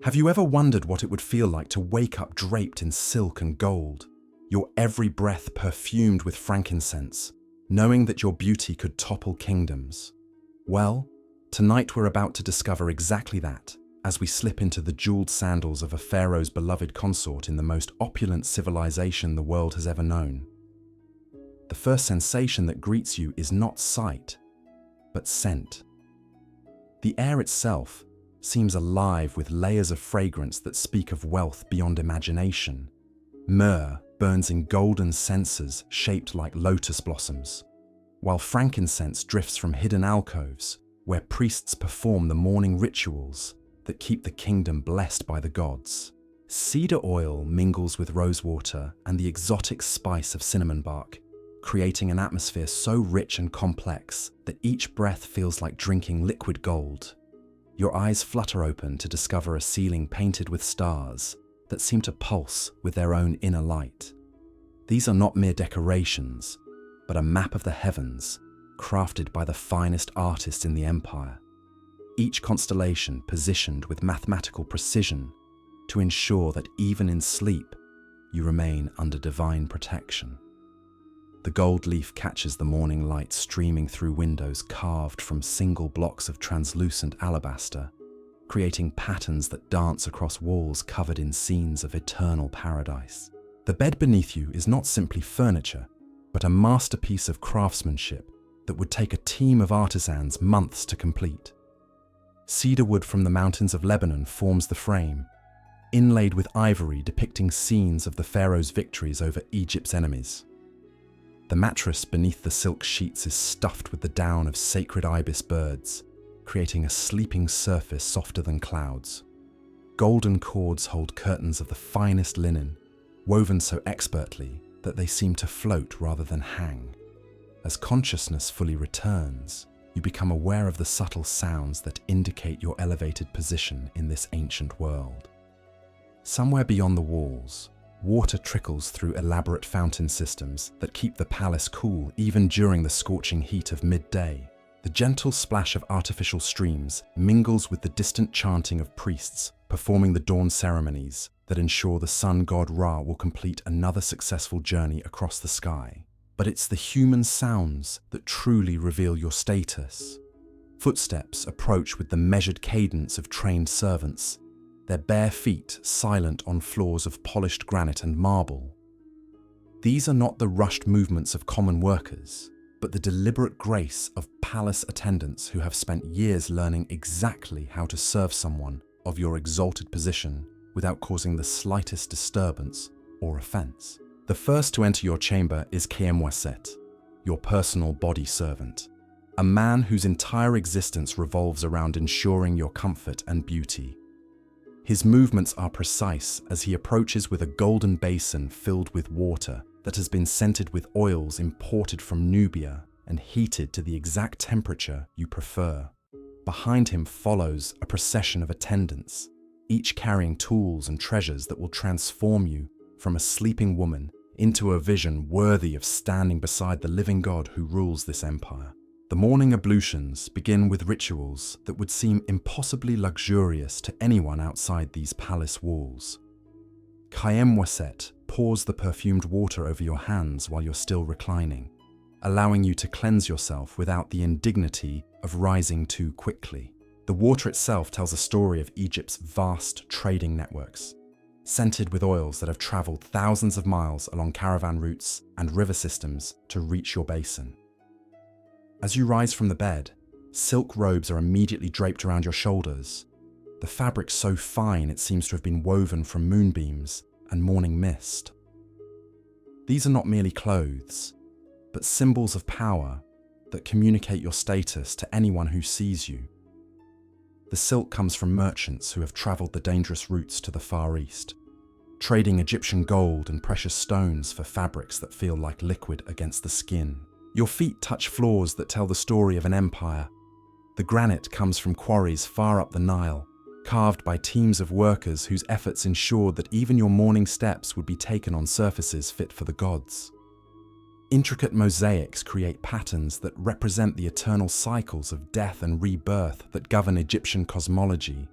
Have you ever wondered what it would feel like to wake up draped in silk and gold, your every breath perfumed with frankincense, knowing that your beauty could topple kingdoms? Well, tonight we're about to discover exactly that as we slip into the jeweled sandals of a pharaoh's beloved consort in the most opulent civilization the world has ever known. The first sensation that greets you is not sight, but scent. The air itself seems alive with layers of fragrance that speak of wealth beyond imagination. Myrrh burns in golden censers shaped like lotus blossoms, while frankincense drifts from hidden alcoves where priests perform the morning rituals that keep the kingdom blessed by the gods. Cedar oil mingles with rosewater and the exotic spice of cinnamon bark, creating an atmosphere so rich and complex that each breath feels like drinking liquid gold. Your eyes flutter open to discover a ceiling painted with stars that seem to pulse with their own inner light. These are not mere decorations, but a map of the heavens, crafted by the finest artists in the empire. Each constellation positioned with mathematical precision to ensure that even in sleep, you remain under divine protection. The gold leaf catches the morning light streaming through windows carved from single blocks of translucent alabaster, creating patterns that dance across walls covered in scenes of eternal paradise. The bed beneath you is not simply furniture, but a masterpiece of craftsmanship that would take a team of artisans months to complete. Cedar wood from the mountains of Lebanon forms the frame, inlaid with ivory depicting scenes of the pharaoh's victories over Egypt's enemies. The mattress beneath the silk sheets is stuffed with the down of sacred ibis birds, creating a sleeping surface softer than clouds. Golden cords hold curtains of the finest linen, woven so expertly that they seem to float rather than hang. As consciousness fully returns, you become aware of the subtle sounds that indicate your elevated position in this ancient world. Somewhere beyond the walls, water trickles through elaborate fountain systems that keep the palace cool even during the scorching heat of midday. The gentle splash of artificial streams mingles with the distant chanting of priests performing the dawn ceremonies that ensure the sun god Ra will complete another successful journey across the sky. But it's the human sounds that truly reveal your status. Footsteps approach with the measured cadence of trained servants, their bare feet silent on floors of polished granite and marble. These are not the rushed movements of common workers, but the deliberate grace of palace attendants who have spent years learning exactly how to serve someone of your exalted position without causing the slightest disturbance or offense. The first to enter your chamber is Kemwaset, your personal body servant, a man whose entire existence revolves around ensuring your comfort and beauty. His movements are precise as he approaches with a golden basin filled with water that has been scented with oils imported from Nubia and heated to the exact temperature you prefer. Behind him follows a procession of attendants, each carrying tools and treasures that will transform you from a sleeping woman into a vision worthy of standing beside the living God who rules this empire. The morning ablutions begin with rituals that would seem impossibly luxurious to anyone outside these palace walls. Kemwaset pours the perfumed water over your hands while you're still reclining, allowing you to cleanse yourself without the indignity of rising too quickly. The water itself tells a story of Egypt's vast trading networks, scented with oils that have traveled thousands of miles along caravan routes and river systems to reach your basin. As you rise from the bed, silk robes are immediately draped around your shoulders, the fabric so fine it seems to have been woven from moonbeams and morning mist. These are not merely clothes, but symbols of power that communicate your status to anyone who sees you. The silk comes from merchants who have traveled the dangerous routes to the Far East, trading Egyptian gold and precious stones for fabrics that feel like liquid against the skin. Your feet touch floors that tell the story of an empire. The granite comes from quarries far up the Nile, carved by teams of workers whose efforts ensured that even your morning steps would be taken on surfaces fit for the gods. Intricate mosaics create patterns that represent the eternal cycles of death and rebirth that govern Egyptian cosmology,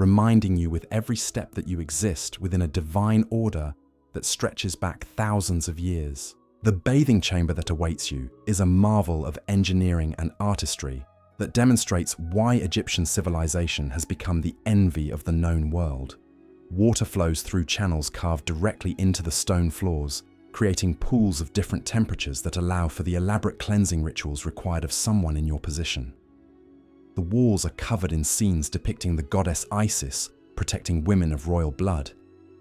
reminding you with every step that you exist within a divine order that stretches back thousands of years. The bathing chamber that awaits you is a marvel of engineering and artistry that demonstrates why Egyptian civilization has become the envy of the known world. Water flows through channels carved directly into the stone floors, creating pools of different temperatures that allow for the elaborate cleansing rituals required of someone in your position. The walls are covered in scenes depicting the goddess Isis protecting women of royal blood,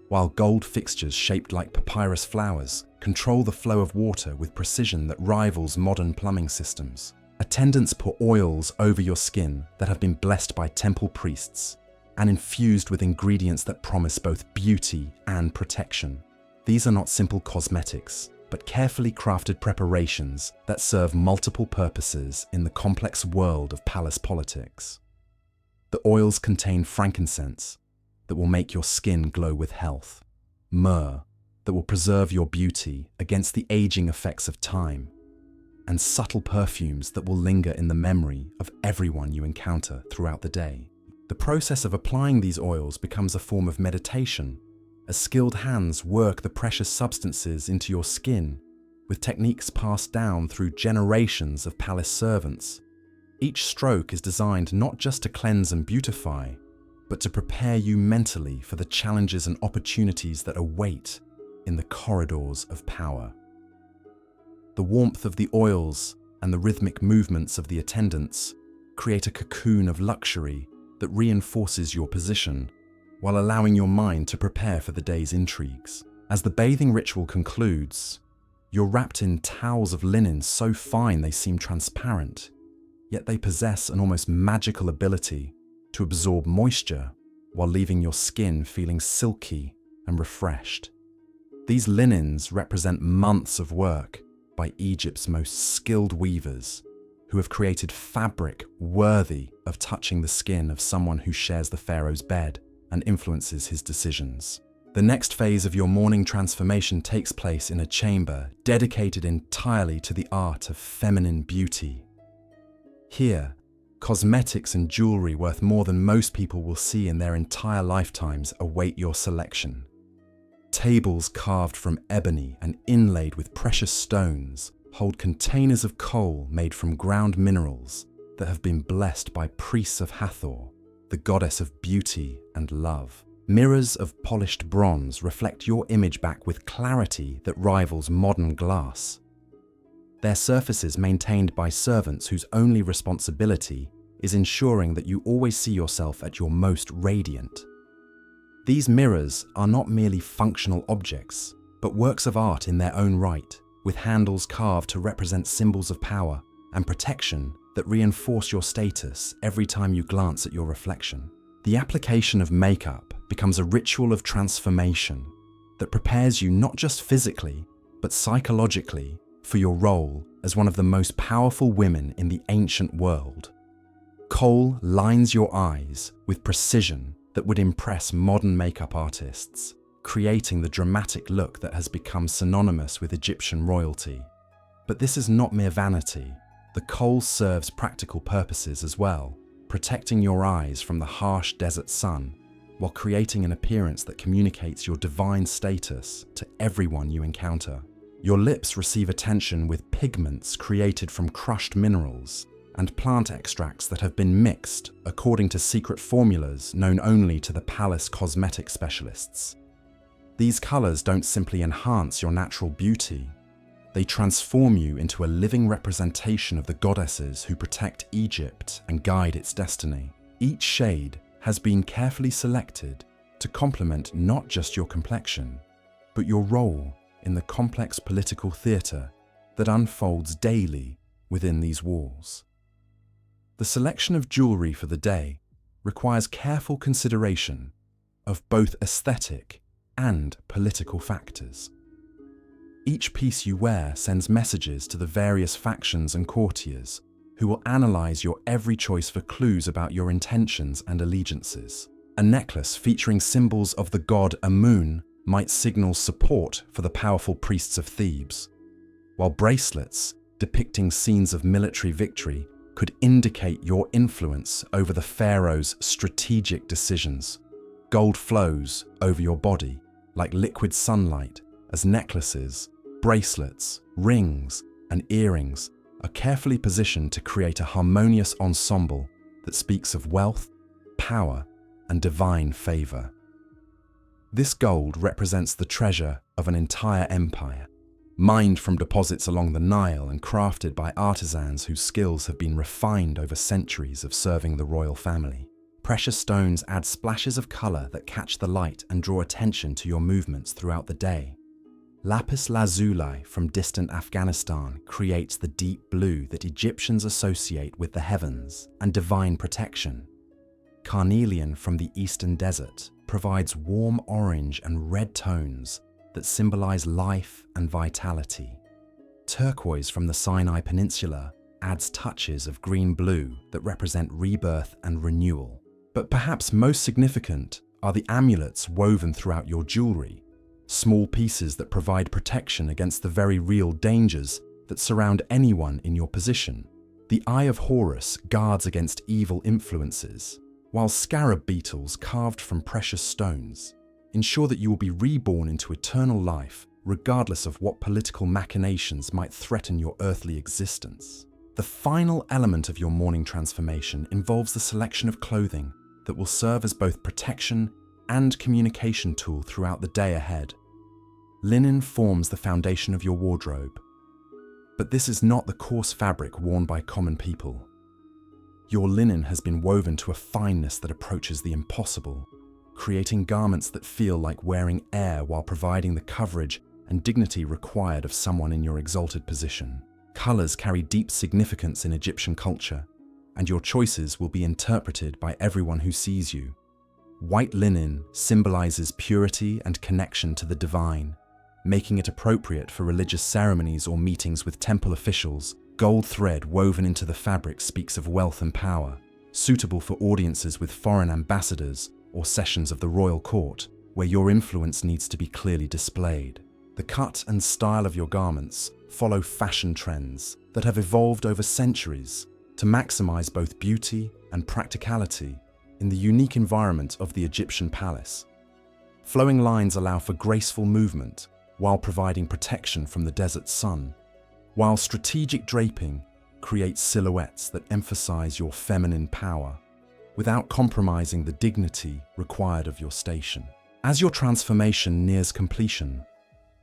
while gold fixtures shaped like papyrus flowers control the flow of water with precision that rivals modern plumbing systems. Attendants pour oils over your skin that have been blessed by temple priests and infused with ingredients that promise both beauty and protection. These are not simple cosmetics, but carefully crafted preparations that serve multiple purposes in the complex world of palace politics. The oils contain frankincense that will make your skin glow with health, myrrh that will preserve your beauty against the aging effects of time, and subtle perfumes that will linger in the memory of everyone you encounter throughout the day. The process of applying these oils becomes a form of meditation, as skilled hands work the precious substances into your skin, with techniques passed down through generations of palace servants. Each stroke is designed not just to cleanse and beautify, but to prepare you mentally for the challenges and opportunities that await in the corridors of power. The warmth of the oils and the rhythmic movements of the attendants create a cocoon of luxury that reinforces your position, while allowing your mind to prepare for the day's intrigues. As the bathing ritual concludes, you're wrapped in towels of linen so fine they seem transparent, yet they possess an almost magical ability to absorb moisture while leaving your skin feeling silky and refreshed. These linens represent months of work by Egypt's most skilled weavers, who have created fabric worthy of touching the skin of someone who shares the pharaoh's bed and influences his decisions. The next phase of your morning transformation takes place in a chamber dedicated entirely to the art of feminine beauty. Here, cosmetics and jewelry worth more than most people will see in their entire lifetimes await your selection. Tables carved from ebony and inlaid with precious stones hold containers of coal made from ground minerals that have been blessed by priests of Hathor, the goddess of beauty and love. Mirrors of polished bronze reflect your image back with clarity that rivals modern glass. Their surfaces maintained by servants whose only responsibility is ensuring that you always see yourself at your most radiant. These mirrors are not merely functional objects, but works of art in their own right, with handles carved to represent symbols of power and protection that reinforce your status every time you glance at your reflection. The application of makeup becomes a ritual of transformation that prepares you not just physically, but psychologically for your role as one of the most powerful women in the ancient world. Kohl lines your eyes with precision that would impress modern makeup artists, creating the dramatic look that has become synonymous with Egyptian royalty. But this is not mere vanity. The kohl serves practical purposes as well, protecting your eyes from the harsh desert sun, while creating an appearance that communicates your divine status to everyone you encounter. Your lips receive attention with pigments created from crushed minerals and plant extracts that have been mixed according to secret formulas known only to the palace cosmetic specialists. These colors don't simply enhance your natural beauty, they transform you into a living representation of the goddesses who protect Egypt and guide its destiny. Each shade has been carefully selected to complement not just your complexion, but your role in the complex political theater that unfolds daily within these walls. The selection of jewelry for the day requires careful consideration of both aesthetic and political factors. Each piece you wear sends messages to the various factions and courtiers who will analyze your every choice for clues about your intentions and allegiances. A necklace featuring symbols of the god Amun might signal support for the powerful priests of Thebes, while bracelets depicting scenes of military victory could indicate your influence over the pharaoh's strategic decisions. Gold flows over your body like liquid sunlight as necklaces, bracelets, rings, and earrings are carefully positioned to create a harmonious ensemble that speaks of wealth, power, and divine favor. This gold represents the treasure of an entire empire, mined from deposits along the Nile and crafted by artisans whose skills have been refined over centuries of serving the royal family. Precious stones add splashes of color that catch the light and draw attention to your movements throughout the day. Lapis lazuli from distant Afghanistan creates the deep blue that Egyptians associate with the heavens and divine protection. Carnelian from the eastern desert provides warm orange and red tones that symbolize life and vitality. Turquoise from the Sinai Peninsula adds touches of green-blue that represent rebirth and renewal. But perhaps most significant are the amulets woven throughout your jewelry, small pieces that provide protection against the very real dangers that surround anyone in your position. The Eye of Horus guards against evil influences, while scarab beetles carved from precious stones ensure that you will be reborn into eternal life regardless of what political machinations might threaten your earthly existence. The final element of your morning transformation involves the selection of clothing that will serve as both protection and communication tool throughout the day ahead. Linen forms the foundation of your wardrobe, but this is not the coarse fabric worn by common people. Your linen has been woven to a fineness that approaches the impossible, creating garments that feel like wearing air while providing the coverage and dignity required of someone in your exalted position. Colors carry deep significance in Egyptian culture, and your choices will be interpreted by everyone who sees you. White linen symbolizes purity and connection to the divine, making it appropriate for religious ceremonies or meetings with temple officials. Gold thread woven into the fabric speaks of wealth and power, suitable for audiences with foreign ambassadors or sessions of the royal court, where your influence needs to be clearly displayed. The cut and style of your garments follow fashion trends that have evolved over centuries to maximize both beauty and practicality in the unique environment of the Egyptian palace. Flowing lines allow for graceful movement while providing protection from the desert sun, while strategic draping creates silhouettes that emphasize your feminine power without compromising the dignity required of your station. As your transformation nears completion,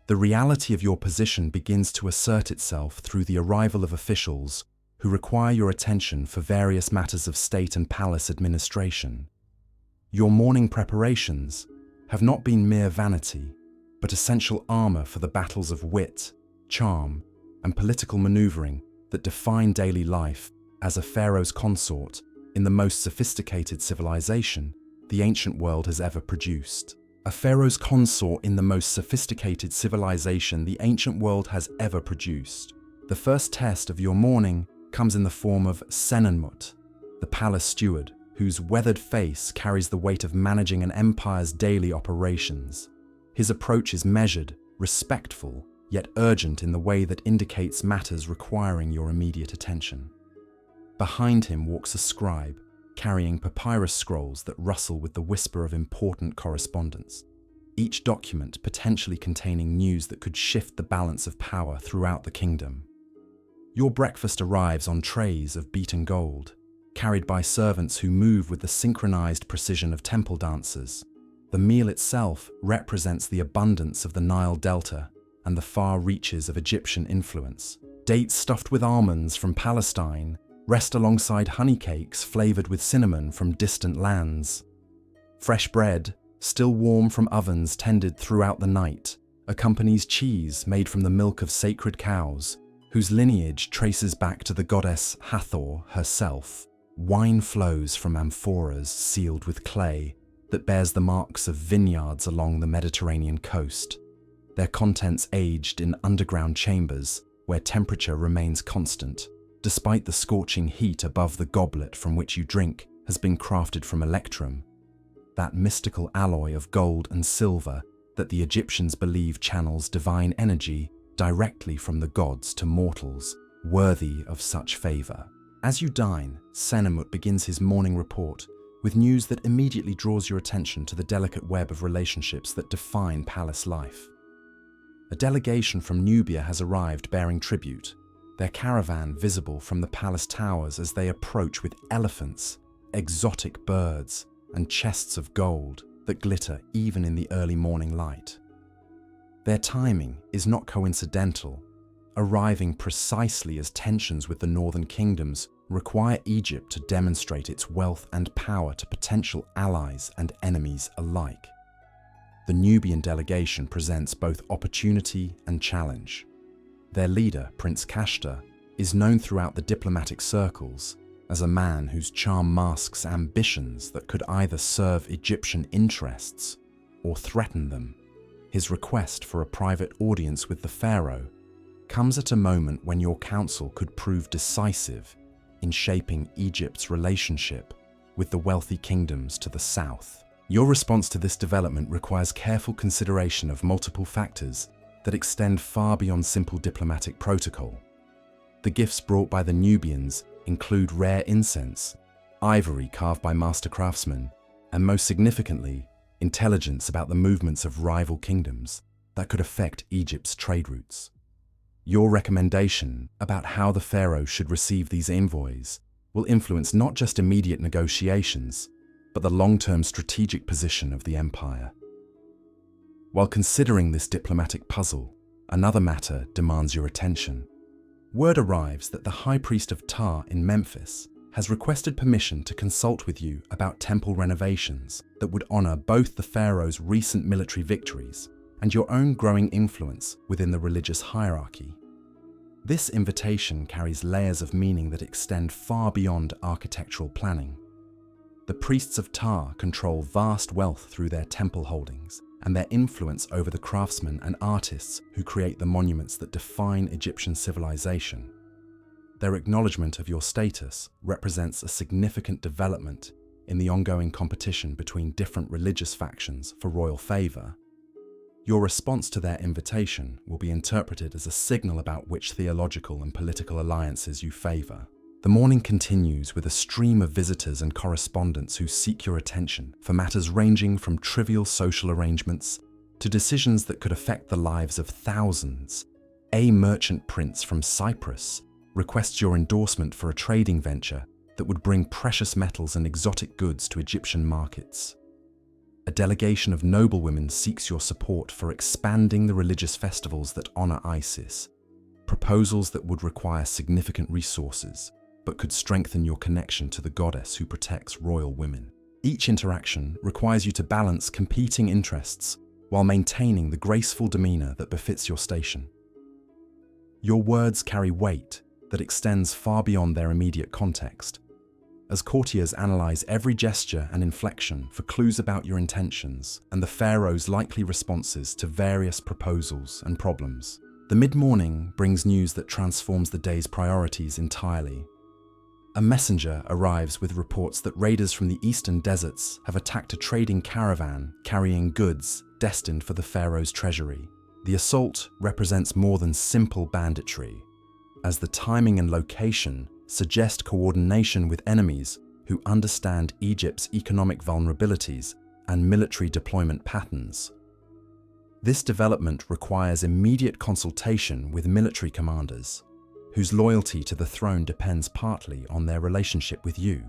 the reality of your position begins to assert itself through the arrival of officials who require your attention for various matters of state and palace administration. Your morning preparations have not been mere vanity, but essential armor for the battles of wit, charm, and political maneuvering that define daily life as a pharaoh's consort in the most sophisticated civilization the ancient world has ever produced. A pharaoh's consort in the most sophisticated civilization the ancient world has ever produced. The first test of your morning comes in the form of Senenmut, the palace steward, whose weathered face carries the weight of managing an empire's daily operations. His approach is measured, respectful, yet urgent in the way that indicates matters requiring your immediate attention. Behind him walks a scribe, carrying papyrus scrolls that rustle with the whisper of important correspondence, each document potentially containing news that could shift the balance of power throughout the kingdom. Your breakfast arrives on trays of beaten gold, carried by servants who move with the synchronized precision of temple dancers. The meal itself represents the abundance of the Nile Delta and the far reaches of Egyptian influence. Dates stuffed with almonds from Palestine rest alongside honey cakes flavored with cinnamon from distant lands. Fresh bread, still warm from ovens tended throughout the night, accompanies cheese made from the milk of sacred cows, whose lineage traces back to the goddess Hathor herself. Wine flows from amphoras sealed with clay that bears the marks of vineyards along the Mediterranean coast, their contents aged in underground chambers where temperature remains constant. Despite the scorching heat above the goblet from which you drink has been crafted from electrum, that mystical alloy of gold and silver that the Egyptians believe channels divine energy directly from the gods to mortals worthy of such favor. As you dine, Senamut begins his morning report with news that immediately draws your attention to the delicate web of relationships that define palace life. A delegation from Nubia has arrived bearing tribute, their caravan visible from the palace towers as they approach with elephants, exotic birds, and chests of gold that glitter even in the early morning light. Their timing is not coincidental, arriving precisely as tensions with the northern kingdoms require Egypt to demonstrate its wealth and power to potential allies and enemies alike. The Nubian delegation presents both opportunity and challenge. Their leader, Prince Kashta, is known throughout the diplomatic circles as a man whose charm masks ambitions that could either serve Egyptian interests or threaten them. His request for a private audience with the Pharaoh comes at a moment when your counsel could prove decisive in shaping Egypt's relationship with the wealthy kingdoms to the south. Your response to this development requires careful consideration of multiple factors that extend far beyond simple diplomatic protocol. The gifts brought by the Nubians include rare incense, ivory carved by master craftsmen, and most significantly, intelligence about the movements of rival kingdoms that could affect Egypt's trade routes. Your recommendation about how the Pharaoh should receive these envoys will influence not just immediate negotiations, but the long-term strategic position of the empire. While considering this diplomatic puzzle, another matter demands your attention. Word arrives that the High Priest of Ptah in Memphis has requested permission to consult with you about temple renovations that would honor both the Pharaoh's recent military victories and your own growing influence within the religious hierarchy. This invitation carries layers of meaning that extend far beyond architectural planning. The priests of Ptah control vast wealth through their temple holdings and their influence over the craftsmen and artists who create the monuments that define Egyptian civilization. Their acknowledgement of your status represents a significant development in the ongoing competition between different religious factions for royal favor. Your response to their invitation will be interpreted as a signal about which theological and political alliances you favor. The morning continues with a stream of visitors and correspondents who seek your attention for matters ranging from trivial social arrangements to decisions that could affect the lives of thousands. A merchant prince from Cyprus requests your endorsement for a trading venture that would bring precious metals and exotic goods to Egyptian markets. A delegation of noblewomen seeks your support for expanding the religious festivals that honor Isis, proposals that would require significant resources, but could strengthen your connection to the goddess who protects royal women. Each interaction requires you to balance competing interests while maintaining the graceful demeanor that befits your station. Your words carry weight that extends far beyond their immediate context, as courtiers analyze every gesture and inflection for clues about your intentions and the Pharaoh's likely responses to various proposals and problems. The mid-morning brings news that transforms the day's priorities entirely. A messenger arrives with reports that raiders from the eastern deserts have attacked a trading caravan carrying goods destined for the Pharaoh's treasury. The assault represents more than simple banditry, as the timing and location suggest coordination with enemies who understand Egypt's economic vulnerabilities and military deployment patterns. This development requires immediate consultation with military commanders, whose loyalty to the throne depends partly on their relationship with you.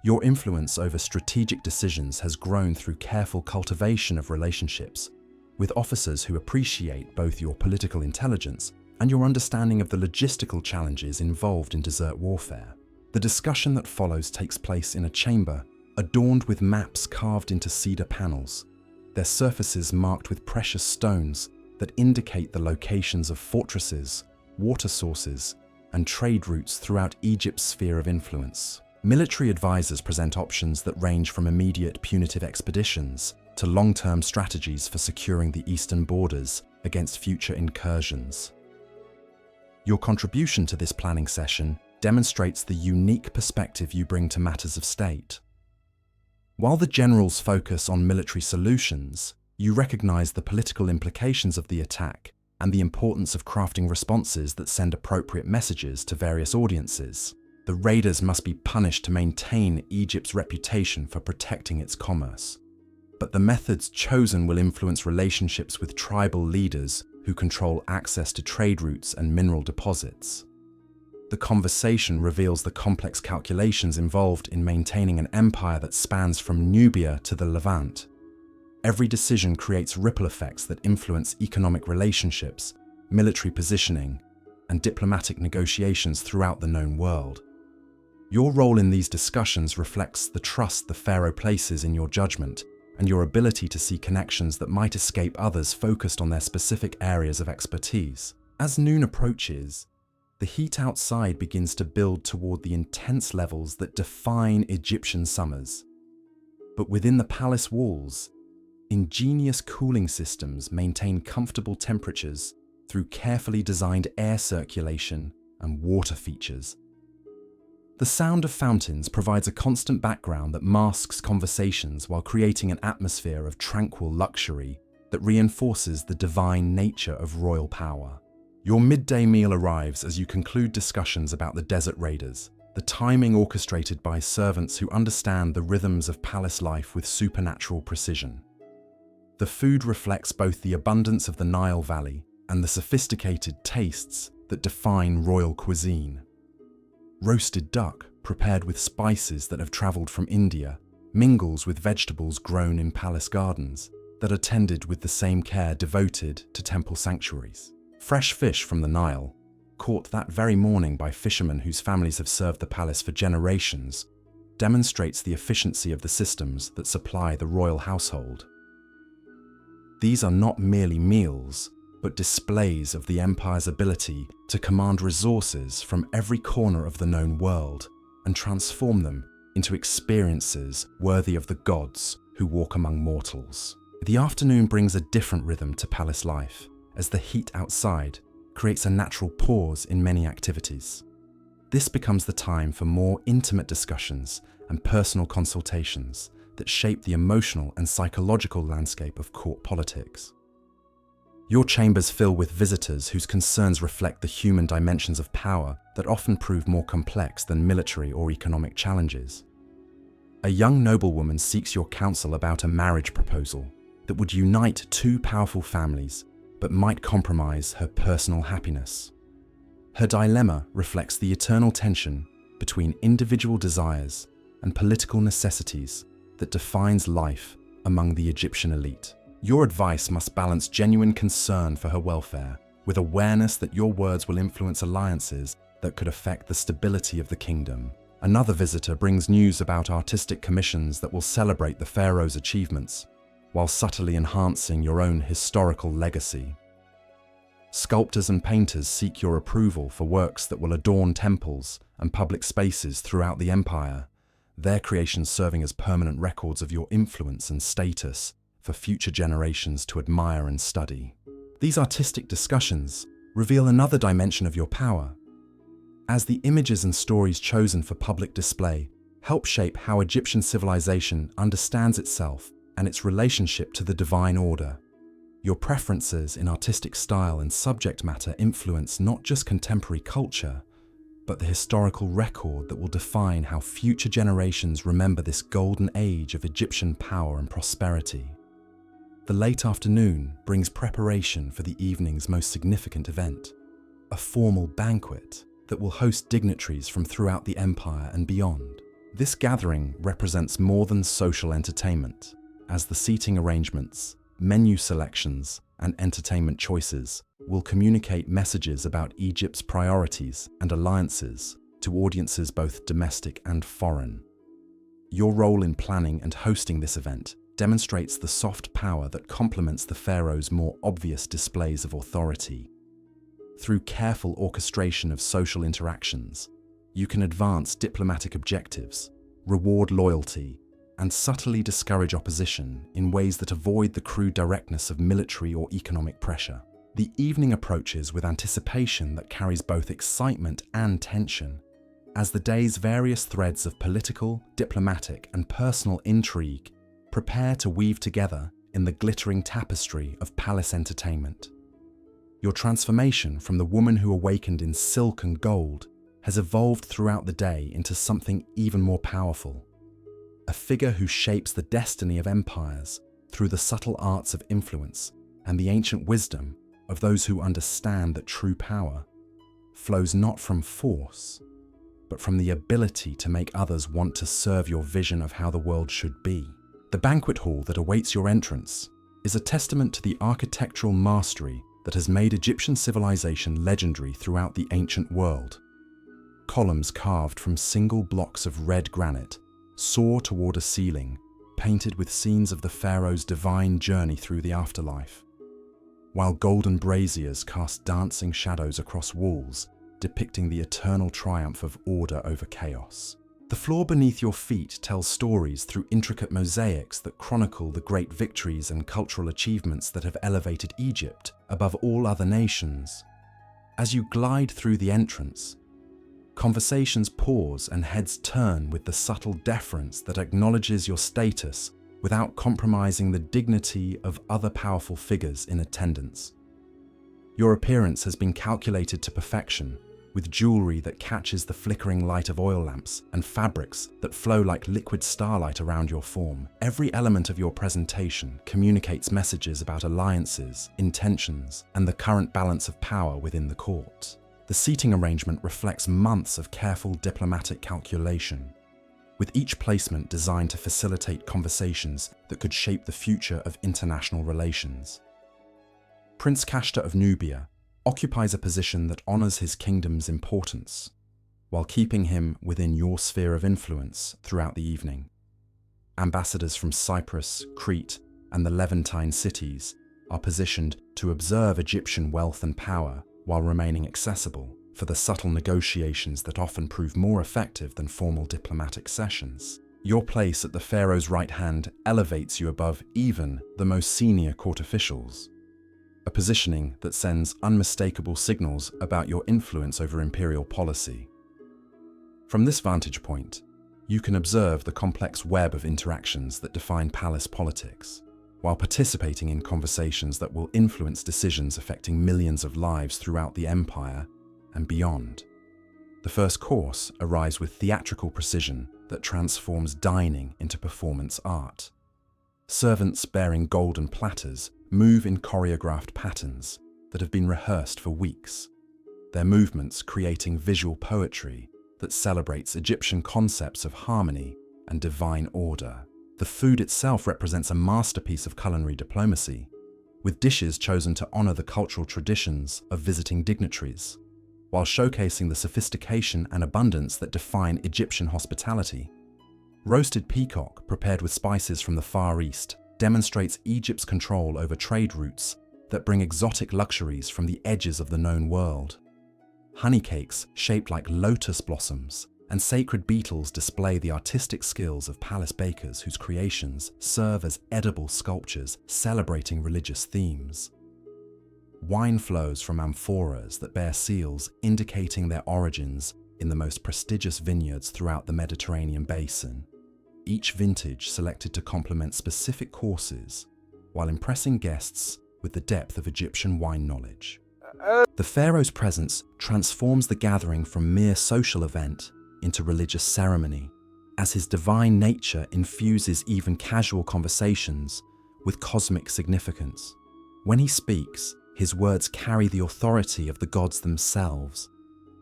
Your influence over strategic decisions has grown through careful cultivation of relationships with officers who appreciate both your political intelligence and your understanding of the logistical challenges involved in desert warfare. The discussion that follows takes place in a chamber adorned with maps carved into cedar panels, their surfaces marked with precious stones that indicate the locations of fortresses, water sources, and trade routes throughout Egypt's sphere of influence. Military advisors present options that range from immediate punitive expeditions to long-term strategies for securing the eastern borders against future incursions. Your contribution to this planning session demonstrates the unique perspective you bring to matters of state. While the generals focus on military solutions, you recognize the political implications of the attack and the importance of crafting responses that send appropriate messages to various audiences. The raiders must be punished to maintain Egypt's reputation for protecting its commerce. But the methods chosen will influence relationships with tribal leaders who control access to trade routes and mineral deposits. The conversation reveals the complex calculations involved in maintaining an empire that spans from Nubia to the Levant. Every decision creates ripple effects that influence economic relationships, military positioning, and diplomatic negotiations throughout the known world. Your role in these discussions reflects the trust the pharaoh places in your judgment and your ability to see connections that might escape others focused on their specific areas of expertise. As noon approaches, the heat outside begins to build toward the intense levels that define Egyptian summers. But within the palace walls, ingenious cooling systems maintain comfortable temperatures through carefully designed air circulation and water features. The sound of fountains provides a constant background that masks conversations while creating an atmosphere of tranquil luxury that reinforces the divine nature of royal power. Your midday meal arrives as you conclude discussions about the desert raiders, the timing orchestrated by servants who understand the rhythms of palace life with supernatural precision. The food reflects both the abundance of the Nile Valley and the sophisticated tastes that define royal cuisine. Roasted duck, prepared with spices that have traveled from India, mingles with vegetables grown in palace gardens that are tended with the same care devoted to temple sanctuaries. Fresh fish from the Nile, caught that very morning by fishermen whose families have served the palace for generations, demonstrates the efficiency of the systems that supply the royal household. These are not merely meals, but displays of the empire's ability to command resources from every corner of the known world and transform them into experiences worthy of the gods who walk among mortals. The afternoon brings a different rhythm to palace life, as the heat outside creates a natural pause in many activities. This becomes the time for more intimate discussions and personal consultations that shape the emotional and psychological landscape of court politics. Your chambers fill with visitors whose concerns reflect the human dimensions of power that often prove more complex than military or economic challenges. A young noblewoman seeks your counsel about a marriage proposal that would unite two powerful families but might compromise her personal happiness. Her dilemma reflects the eternal tension between individual desires and political necessities that defines life among the Egyptian elite. Your advice must balance genuine concern for her welfare with awareness that your words will influence alliances that could affect the stability of the kingdom. Another visitor brings news about artistic commissions that will celebrate the pharaoh's achievements, while subtly enhancing your own historical legacy. Sculptors and painters seek your approval for works that will adorn temples and public spaces throughout the empire, their creations serving as permanent records of your influence and status for future generations to admire and study. These artistic discussions reveal another dimension of your power, as the images and stories chosen for public display help shape how Egyptian civilization understands itself and its relationship to the divine order. Your preferences in artistic style and subject matter influence not just contemporary culture, but the historical record that will define how future generations remember this golden age of Egyptian power and prosperity. The late afternoon brings preparation for the evening's most significant event, a formal banquet that will host dignitaries from throughout the empire and beyond. This gathering represents more than social entertainment, as the seating arrangements, menu selections, and entertainment choices will communicate messages about Egypt's priorities and alliances to audiences both domestic and foreign. Your role in planning and hosting this event demonstrates the soft power that complements the pharaoh's more obvious displays of authority. Through careful orchestration of social interactions, you can advance diplomatic objectives, reward loyalty, and subtly discourage opposition in ways that avoid the crude directness of military or economic pressure. The evening approaches with anticipation that carries both excitement and tension, as the day's various threads of political, diplomatic, and personal intrigue prepare to weave together in the glittering tapestry of palace entertainment. Your transformation from the woman who awakened in silk and gold has evolved throughout the day into something even more powerful. A figure who shapes the destiny of empires through the subtle arts of influence and the ancient wisdom of those who understand that true power flows not from force, but from the ability to make others want to serve your vision of how the world should be. The banquet hall that awaits your entrance is a testament to the architectural mastery that has made Egyptian civilization legendary throughout the ancient world. Columns carved from single blocks of red granite soar toward a ceiling painted with scenes of the pharaoh's divine journey through the afterlife, while golden braziers cast dancing shadows across walls depicting the eternal triumph of order over chaos. The floor beneath your feet tells stories through intricate mosaics that chronicle the great victories and cultural achievements that have elevated Egypt above all other nations. As you glide through the entrance, conversations pause and heads turn with the subtle deference that acknowledges your status without compromising the dignity of other powerful figures in attendance. Your appearance has been calculated to perfection, with jewelry that catches the flickering light of oil lamps and fabrics that flow like liquid starlight around your form. Every element of your presentation communicates messages about alliances, intentions, and the current balance of power within the court. The seating arrangement reflects months of careful diplomatic calculation, with each placement designed to facilitate conversations that could shape the future of international relations. Prince Kashta of Nubia occupies a position that honors his kingdom's importance, while keeping him within your sphere of influence throughout the evening. Ambassadors from Cyprus, Crete, and the Levantine cities are positioned to observe Egyptian wealth and power while remaining accessible for the subtle negotiations that often prove more effective than formal diplomatic sessions. Your place at the pharaoh's right hand elevates you above even the most senior court officials, a positioning that sends unmistakable signals about your influence over imperial policy. From this vantage point, you can observe the complex web of interactions that define palace politics, while participating in conversations that will influence decisions affecting millions of lives throughout the empire and beyond. The first course arrives with theatrical precision that transforms dining into performance art. Servants bearing golden platters move in choreographed patterns that have been rehearsed for weeks, their movements creating visual poetry that celebrates Egyptian concepts of harmony and divine order. The food itself represents a masterpiece of culinary diplomacy, with dishes chosen to honor the cultural traditions of visiting dignitaries, while showcasing the sophistication and abundance that define Egyptian hospitality. Roasted peacock, prepared with spices from the Far East, demonstrates Egypt's control over trade routes that bring exotic luxuries from the edges of the known world. Honey cakes, shaped like lotus blossoms, and sacred beetles display the artistic skills of palace bakers whose creations serve as edible sculptures celebrating religious themes. Wine flows from amphoras that bear seals indicating their origins in the most prestigious vineyards throughout the Mediterranean basin, each vintage selected to complement specific courses while impressing guests with the depth of Egyptian wine knowledge. The pharaoh's presence transforms the gathering from mere social event into religious ceremony, as his divine nature infuses even casual conversations with cosmic significance. When he speaks, his words carry the authority of the gods themselves,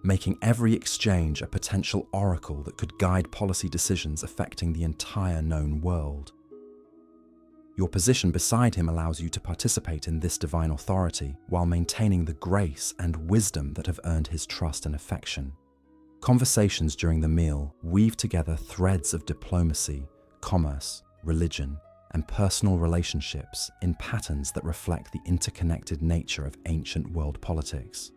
making every exchange a potential oracle that could guide policy decisions affecting the entire known world. Your position beside him allows you to participate in this divine authority while maintaining the grace and wisdom that have earned his trust and affection. Conversations during the meal weave together threads of diplomacy, commerce, religion, and personal relationships in patterns that reflect the interconnected nature of ancient world politics.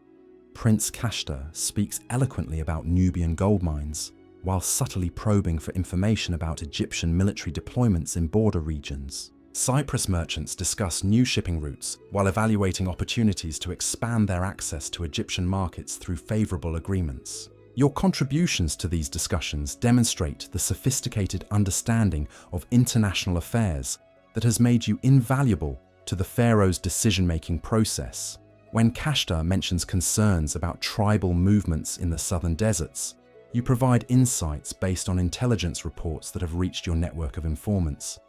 Prince Kashta speaks eloquently about Nubian gold mines, while subtly probing for information about Egyptian military deployments in border regions. Cyprus merchants discuss new shipping routes while evaluating opportunities to expand their access to Egyptian markets through favorable agreements. Your contributions to these discussions demonstrate the sophisticated understanding of international affairs that has made you invaluable to the pharaoh's decision-making process. When Kashta mentions concerns about tribal movements in the southern deserts, you provide insights based on intelligence reports that have reached your network of informants.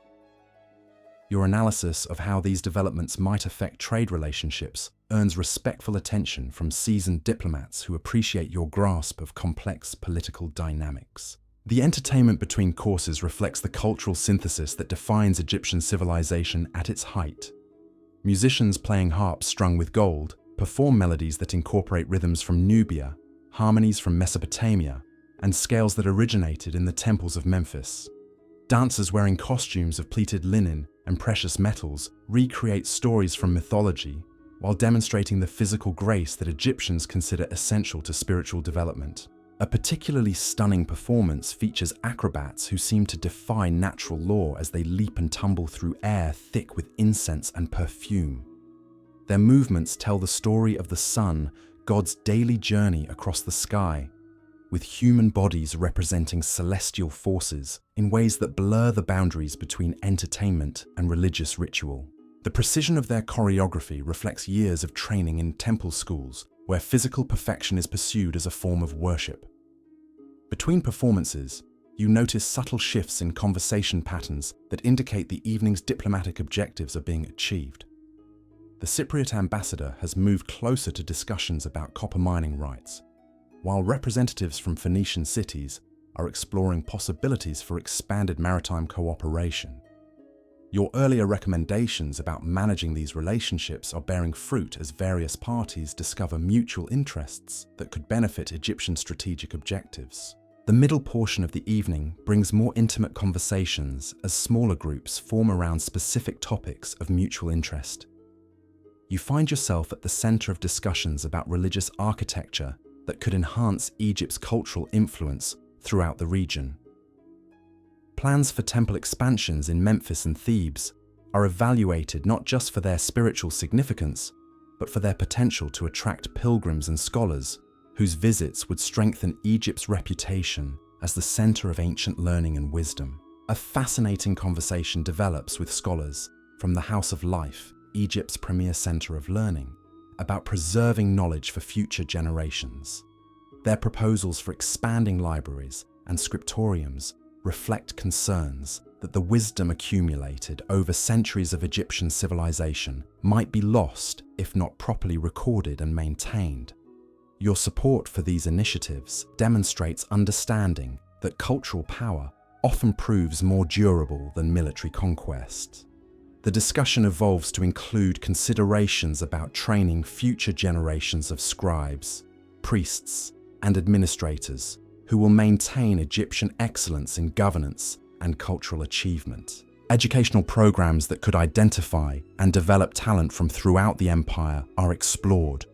Your analysis of how these developments might affect trade relationships earns respectful attention from seasoned diplomats who appreciate your grasp of complex political dynamics. The entertainment between courses reflects the cultural synthesis that defines Egyptian civilization at its height. Musicians playing harps strung with gold perform melodies that incorporate rhythms from Nubia, harmonies from Mesopotamia, and scales that originated in the temples of Memphis. Dancers wearing costumes of pleated linen and precious metals recreate stories from mythology while demonstrating the physical grace that Egyptians consider essential to spiritual development. A particularly stunning performance features acrobats who seem to defy natural law as they leap and tumble through air thick with incense and perfume. Their movements tell the story of the sun, God's daily journey across the sky, with human bodies representing celestial forces in ways that blur the boundaries between entertainment and religious ritual. The precision of their choreography reflects years of training in temple schools, where physical perfection is pursued as a form of worship. Between performances, you notice subtle shifts in conversation patterns that indicate the evening's diplomatic objectives are being achieved. The Cypriot ambassador has moved closer to discussions about copper mining rights, while representatives from Phoenician cities are exploring possibilities for expanded maritime cooperation. Your earlier recommendations about managing these relationships are bearing fruit as various parties discover mutual interests that could benefit Egyptian strategic objectives. The middle portion of the evening brings more intimate conversations as smaller groups form around specific topics of mutual interest. You find yourself at the center of discussions about religious architecture that could enhance Egypt's cultural influence throughout the region. Plans for temple expansions in Memphis and Thebes are evaluated not just for their spiritual significance, but for their potential to attract pilgrims and scholars whose visits would strengthen Egypt's reputation as the center of ancient learning and wisdom. A fascinating conversation develops with scholars from the House of Life, Egypt's premier center of learning, about preserving knowledge for future generations. Their proposals for expanding libraries and scriptoriums reflect concerns that the wisdom accumulated over centuries of Egyptian civilization might be lost if not properly recorded and maintained. Your support for these initiatives demonstrates understanding that cultural power often proves more durable than military conquest. The discussion evolves to include considerations about training future generations of scribes, priests, and administrators who will maintain Egyptian excellence in governance and cultural achievement. Educational programs that could identify and develop talent from throughout the empire are explored,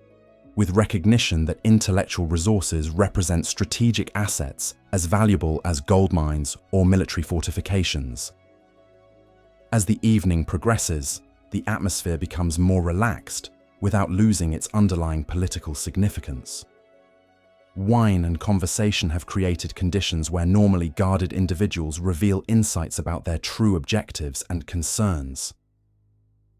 with recognition that intellectual resources represent strategic assets as valuable as gold mines or military fortifications. As the evening progresses, the atmosphere becomes more relaxed without losing its underlying political significance. Wine and conversation have created conditions where normally guarded individuals reveal insights about their true objectives and concerns.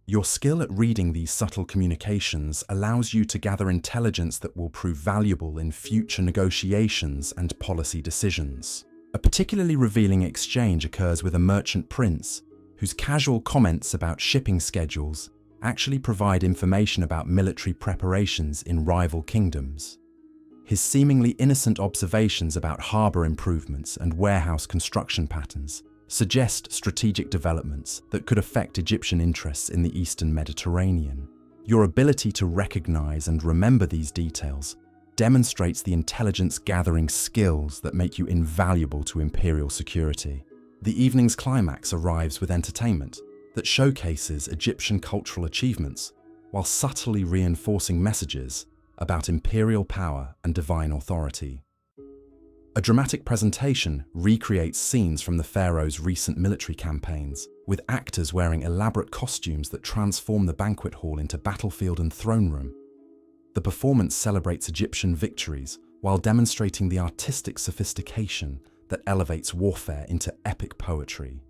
Your skill at reading these subtle communications allows you to gather intelligence that will prove valuable in future negotiations and policy decisions. A particularly revealing exchange occurs with a merchant prince whose casual comments about shipping schedules actually provide information about military preparations in rival kingdoms. His seemingly innocent observations about harbour improvements and warehouse construction patterns suggest strategic developments that could affect Egyptian interests in the Eastern Mediterranean. Your ability to recognise and remember these details demonstrates the intelligence-gathering skills that make you invaluable to imperial security. The evening's climax arrives with entertainment that showcases Egyptian cultural achievements while subtly reinforcing messages about imperial power and divine authority. A dramatic presentation recreates scenes from the pharaoh's recent military campaigns, with actors wearing elaborate costumes that transform the banquet hall into battlefield and throne room. The performance celebrates Egyptian victories while demonstrating the artistic sophistication that elevates warfare into epic poetry.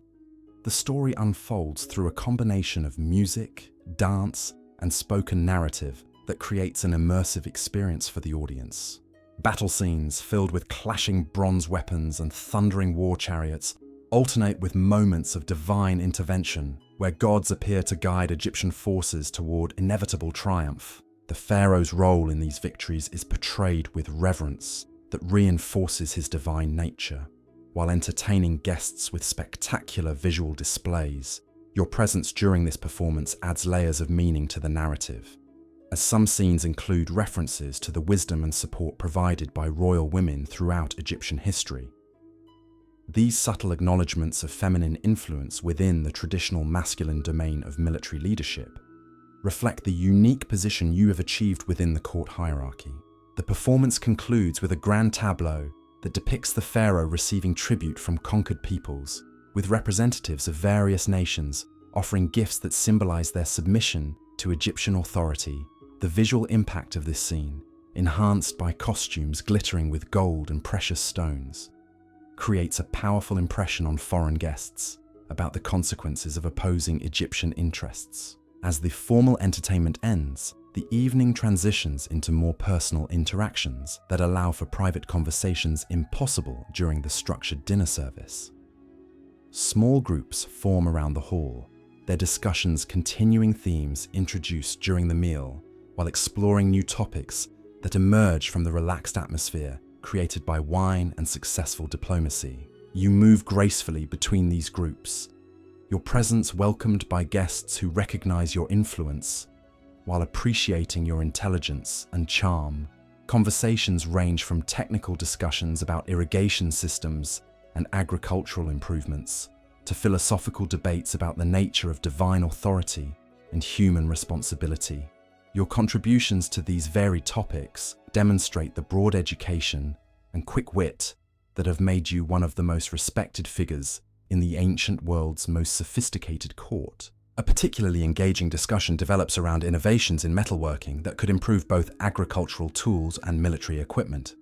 The story unfolds through a combination of music, dance, and spoken narrative that creates an immersive experience for the audience. Battle scenes filled with clashing bronze weapons and thundering war chariots alternate with moments of divine intervention, where gods appear to guide Egyptian forces toward inevitable triumph. The pharaoh's role in these victories is portrayed with reverence that reinforces his divine nature, while entertaining guests with spectacular visual displays. Your presence during this performance adds layers of meaning to the narrative, as some scenes include references to the wisdom and support provided by royal women throughout Egyptian history. These subtle acknowledgements of feminine influence within the traditional masculine domain of military leadership reflect the unique position you have achieved within the court hierarchy. The performance concludes with a grand tableau that depicts the pharaoh receiving tribute from conquered peoples, with representatives of various nations offering gifts that symbolize their submission to Egyptian authority. The visual impact of this scene, enhanced by costumes glittering with gold and precious stones, creates a powerful impression on foreign guests about the consequences of opposing Egyptian interests. As the formal entertainment ends, the evening transitions into more personal interactions that allow for private conversations impossible during the structured dinner service. Small groups form around the hall, their discussions continuing themes introduced during the meal while exploring new topics that emerge from the relaxed atmosphere created by wine and successful diplomacy. You move gracefully between these groups, your presence welcomed by guests who recognize your influence, while appreciating your intelligence and charm. Conversations range from technical discussions about irrigation systems and agricultural improvements to philosophical debates about the nature of divine authority and human responsibility. Your contributions to these varied topics demonstrate the broad education and quick wit that have made you one of the most respected figures in the ancient world's most sophisticated court. A particularly engaging discussion develops around innovations in metalworking that could improve both agricultural tools and military equipment.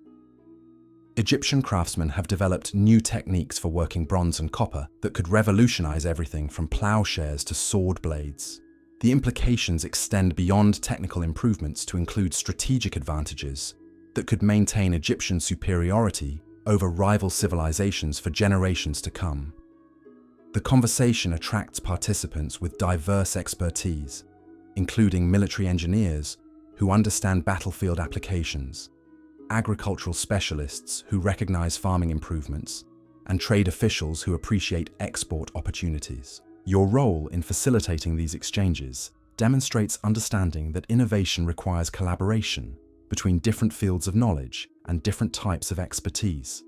Egyptian craftsmen have developed new techniques for working bronze and copper that could revolutionize everything from plowshares to sword blades. The implications extend beyond technical improvements to include strategic advantages that could maintain Egyptian superiority over rival civilizations for generations to come. The conversation attracts participants with diverse expertise, including military engineers who understand battlefield applications, agricultural specialists who recognize farming improvements, and trade officials who appreciate export opportunities. Your role in facilitating these exchanges demonstrates understanding that innovation requires collaboration between different fields of knowledge and different types of expertise.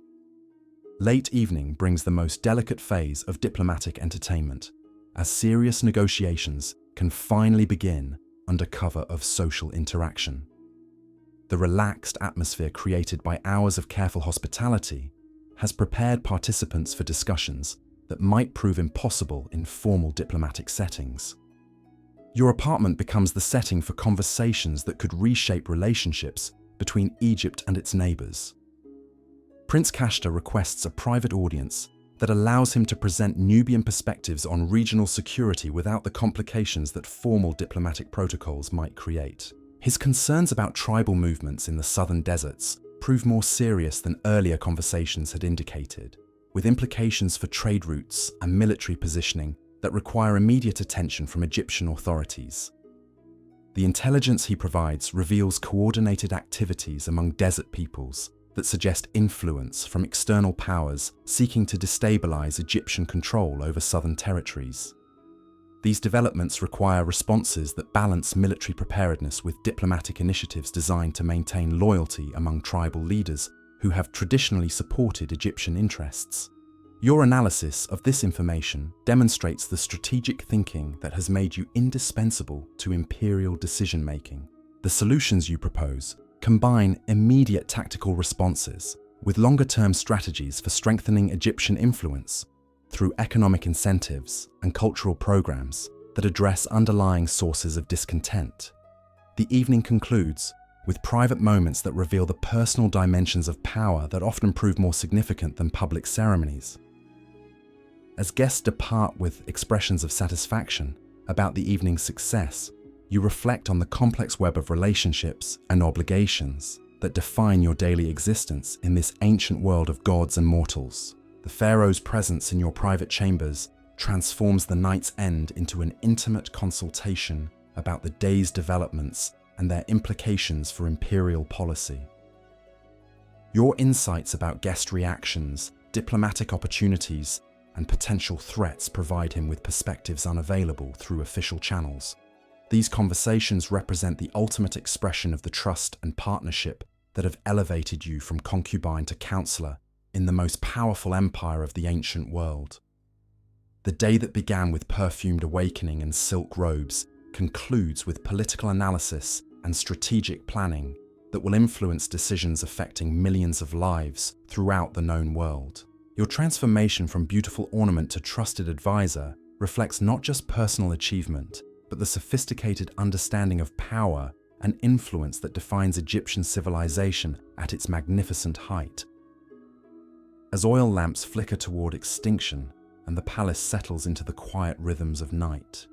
Late evening brings the most delicate phase of diplomatic entertainment, as serious negotiations can finally begin under cover of social interaction. The relaxed atmosphere created by hours of careful hospitality has prepared participants for discussions that might prove impossible in formal diplomatic settings. Your apartment becomes the setting for conversations that could reshape relationships between Egypt and its neighbors. Prince Kashta requests a private audience that allows him to present Nubian perspectives on regional security without the complications that formal diplomatic protocols might create. His concerns about tribal movements in the southern deserts prove more serious than earlier conversations had indicated, with implications for trade routes and military positioning that require immediate attention from Egyptian authorities. The intelligence he provides reveals coordinated activities among desert peoples that suggest influence from external powers seeking to destabilize Egyptian control over southern territories. These developments require responses that balance military preparedness with diplomatic initiatives designed to maintain loyalty among tribal leaders who have traditionally supported Egyptian interests. Your analysis of this information demonstrates the strategic thinking that has made you indispensable to imperial decision-making. The solutions you propose combine immediate tactical responses with longer-term strategies for strengthening Egyptian influence through economic incentives and cultural programs that address underlying sources of discontent. The evening concludes with private moments that reveal the personal dimensions of power that often prove more significant than public ceremonies. As guests depart with expressions of satisfaction about the evening's success, You reflect on the complex web of relationships and obligations that define your daily existence in this ancient world of gods and mortals. The Pharaoh's presence in your private chambers transforms the night's end into an intimate consultation about the day's developments and their implications for imperial policy. Your insights about guest reactions, diplomatic opportunities, and potential threats provide him with perspectives unavailable through official channels. These conversations represent the ultimate expression of the trust and partnership that have elevated you from concubine to counselor in the most powerful empire of the ancient world. The day that began with perfumed awakening and silk robes concludes with political analysis and strategic planning that will influence decisions affecting millions of lives throughout the known world. Your transformation from beautiful ornament to trusted advisor reflects not just personal achievement, but the sophisticated understanding of power and influence that defines Egyptian civilization at its magnificent height. As oil lamps flicker toward extinction and the palace settles into the quiet rhythms of night,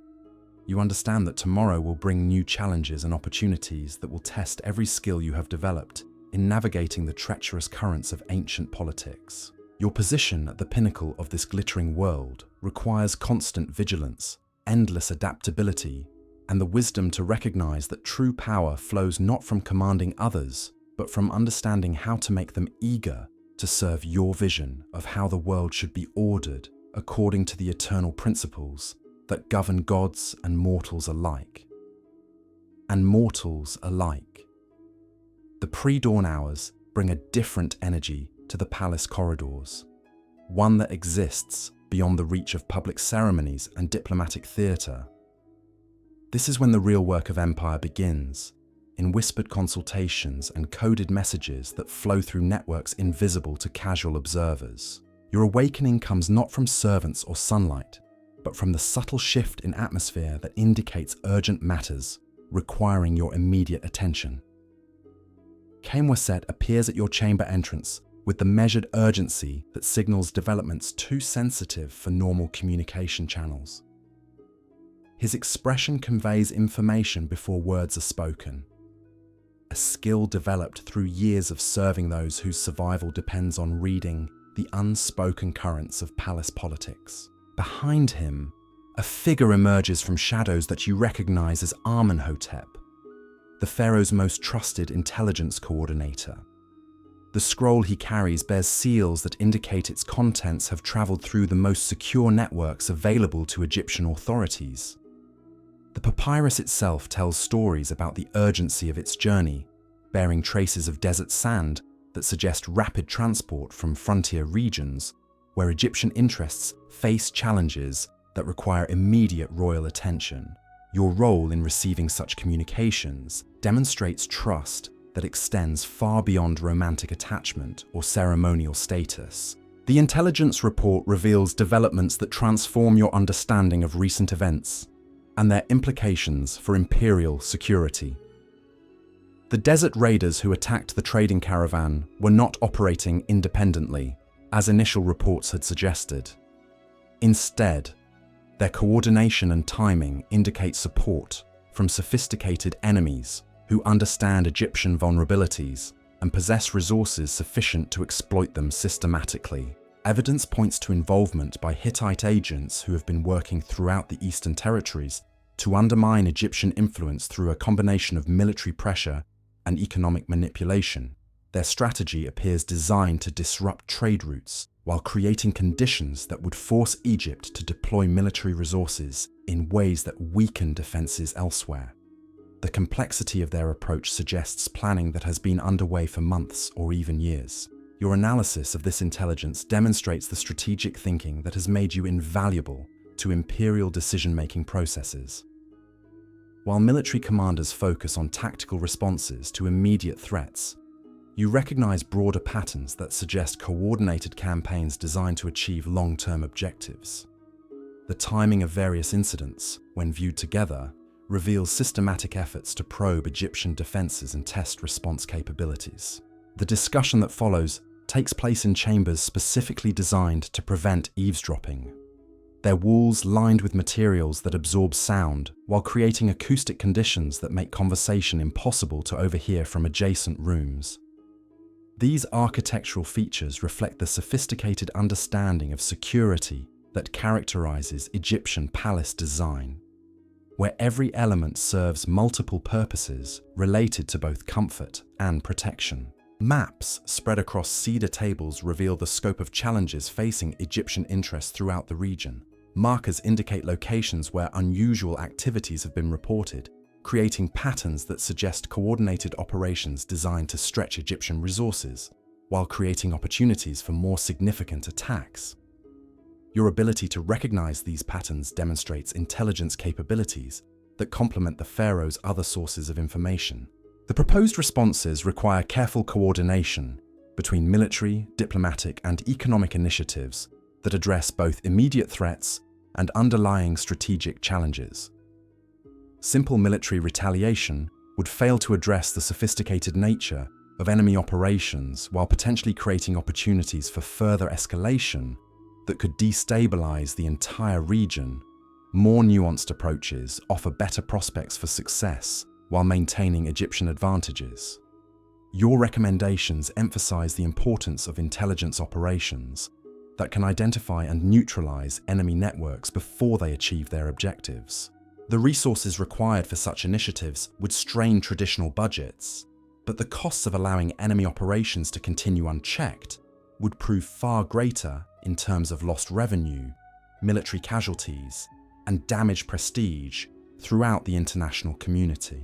you understand that tomorrow will bring new challenges and opportunities that will test every skill you have developed in navigating the treacherous currents of ancient politics. Your position at the pinnacle of this glittering world requires constant vigilance, endless adaptability, and the wisdom to recognize that true power flows not from commanding others, but from understanding how to make them eager to serve your vision of how the world should be ordered according to the eternal principles that govern gods and mortals alike. And mortals alike. The pre-dawn hours bring a different energy to the palace corridors, one that exists beyond the reach of public ceremonies and diplomatic theatre. This is when the real work of empire begins, in whispered consultations and coded messages that flow through networks invisible to casual observers. Your awakening comes not from servants or sunlight, but from the subtle shift in atmosphere that indicates urgent matters requiring your immediate attention. Kamwaset appears at your chamber entrance with the measured urgency that signals developments too sensitive for normal communication channels. His expression conveys information before words are spoken, a skill developed through years of serving those whose survival depends on reading the unspoken currents of palace politics. Behind him, a figure emerges from shadows that you recognize as Amenhotep, the Pharaoh's most trusted intelligence coordinator. The scroll he carries bears seals that indicate its contents have traveled through the most secure networks available to Egyptian authorities. The papyrus itself tells stories about the urgency of its journey, bearing traces of desert sand that suggest rapid transport from frontier regions where Egyptian interests face challenges that require immediate royal attention. Your role in receiving such communications demonstrates trust that extends far beyond romantic attachment or ceremonial status. The intelligence report reveals developments that transform your understanding of recent events and their implications for imperial security. The desert raiders who attacked the trading caravan were not operating independently, as initial reports had suggested. Instead, their coordination and timing indicate support from sophisticated enemies who understand Egyptian vulnerabilities and possess resources sufficient to exploit them systematically. Evidence points to involvement by Hittite agents who have been working throughout the Eastern Territories to undermine Egyptian influence through a combination of military pressure and economic manipulation. Their strategy appears designed to disrupt trade routes while creating conditions that would force Egypt to deploy military resources in ways that weaken defenses elsewhere. The complexity of their approach suggests planning that has been underway for months or even years. Your analysis of this intelligence demonstrates the strategic thinking that has made you invaluable to imperial decision-making processes. While military commanders focus on tactical responses to immediate threats, you recognize broader patterns that suggest coordinated campaigns designed to achieve long-term objectives. The timing of various incidents, when viewed together, reveals systematic efforts to probe Egyptian defenses and test response capabilities. The discussion that follows takes place in chambers specifically designed to prevent eavesdropping. their walls lined with materials that absorb sound while creating acoustic conditions that make conversation impossible to overhear from adjacent rooms. These architectural features reflect the sophisticated understanding of security that characterizes Egyptian palace design, where every element serves multiple purposes related to both comfort and protection. Maps spread across cedar tables reveal the scope of challenges facing Egyptian interests throughout the region. Markers indicate locations where unusual activities have been reported, creating patterns that suggest coordinated operations designed to stretch Egyptian resources, while creating opportunities for more significant attacks. Your ability to recognize these patterns demonstrates intelligence capabilities that complement the Pharaoh's other sources of information. The proposed responses require careful coordination between military, diplomatic, and economic initiatives that address both immediate threats and underlying strategic challenges. Simple military retaliation would fail to address the sophisticated nature of enemy operations while potentially creating opportunities for further escalation that could destabilize the entire region. More nuanced approaches offer better prospects for success while maintaining Egyptian advantages. Your recommendations emphasize the importance of intelligence operations that can identify and neutralize enemy networks before they achieve their objectives. The resources required for such initiatives would strain traditional budgets, but the costs of allowing enemy operations to continue unchecked would prove far greater in terms of lost revenue, military casualties, and damaged prestige throughout the international community.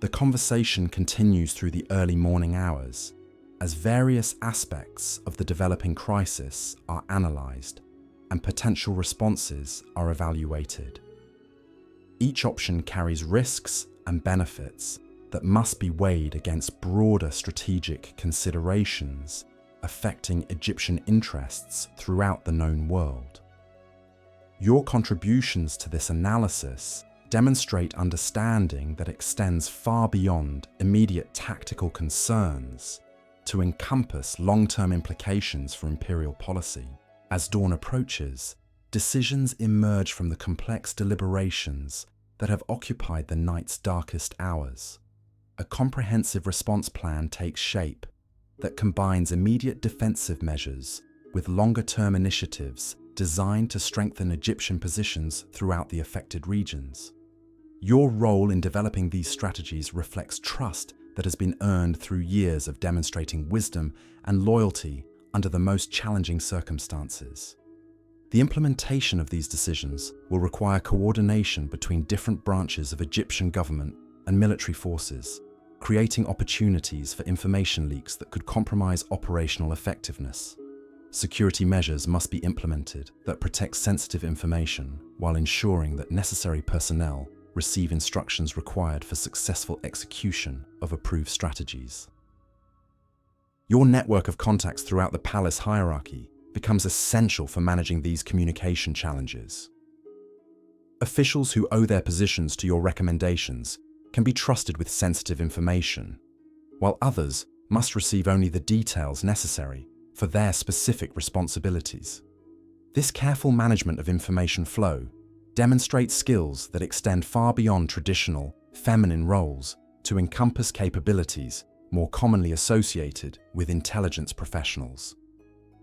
The conversation continues through the early morning hours as various aspects of the developing crisis are analyzed and potential responses are evaluated. Each option carries risks and benefits that must be weighed against broader strategic considerations affecting Egyptian interests throughout the known world. Your contributions to this analysis demonstrate understanding that extends far beyond immediate tactical concerns to encompass long-term implications for imperial policy. As dawn approaches, decisions emerge from the complex deliberations that have occupied the night's darkest hours. A comprehensive response plan takes shape that combines immediate defensive measures with longer-term initiatives designed to strengthen Egyptian positions throughout the affected regions. Your role in developing these strategies reflects trust that has been earned through years of demonstrating wisdom and loyalty under the most challenging circumstances. The implementation of these decisions will require coordination between different branches of Egyptian government and military forces, creating opportunities for information leaks that could compromise operational effectiveness. Security measures must be implemented that protect sensitive information while ensuring that necessary personnel receive instructions required for successful execution of approved strategies. Your network of contacts throughout the palace hierarchy becomes essential for managing these communication challenges. Officials who owe their positions to your recommendations can be trusted with sensitive information, while others must receive only the details necessary for their specific responsibilities. This careful management of information flow demonstrates skills that extend far beyond traditional feminine roles to encompass capabilities more commonly associated with intelligence professionals.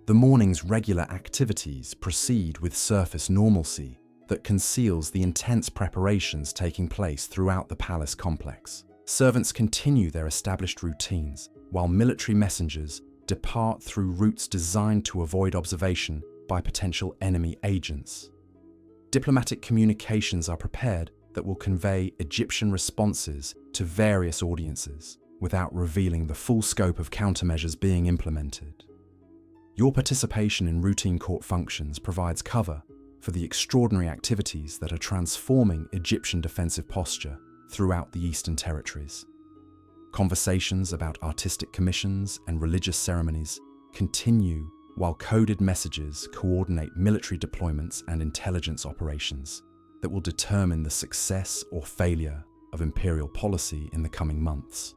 The morning's regular activities proceed with surface normalcy that conceals the intense preparations taking place throughout the palace complex. Servants continue their established routines, while military messengers depart through routes designed to avoid observation by potential enemy agents. Diplomatic communications are prepared that will convey Egyptian responses to various audiences without revealing the full scope of countermeasures being implemented. Your participation in routine court functions provides cover for the extraordinary activities that are transforming Egyptian defensive posture throughout the Eastern Territories. Conversations about artistic commissions and religious ceremonies continue while coded messages coordinate military deployments and intelligence operations that will determine the success or failure of imperial policy in the coming months.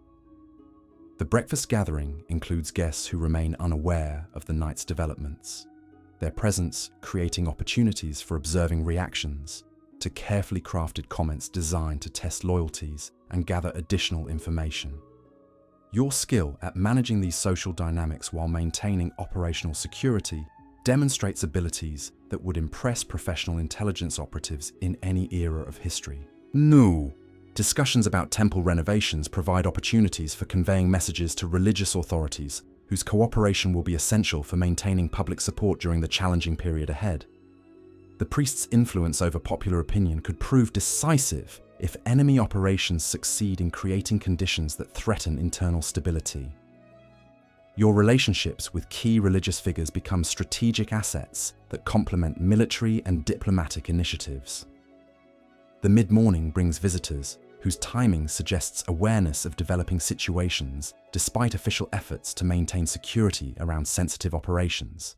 The breakfast gathering includes guests who remain unaware of the night's developments. their presence creating opportunities for observing reactions, to carefully crafted comments designed to test loyalties and gather additional information. Your skill at managing these social dynamics while maintaining operational security demonstrates abilities that would impress professional intelligence operatives in any era of history. No. Discussions about temple renovations provide opportunities for conveying messages to religious authorities whose cooperation will be essential for maintaining public support during the challenging period ahead. The priest's influence over popular opinion could prove decisive if enemy operations succeed in creating conditions that threaten internal stability. Your relationships with key religious figures become strategic assets that complement military and diplomatic initiatives. The mid-morning brings visitors whose timing suggests awareness of developing situations despite official efforts to maintain security around sensitive operations.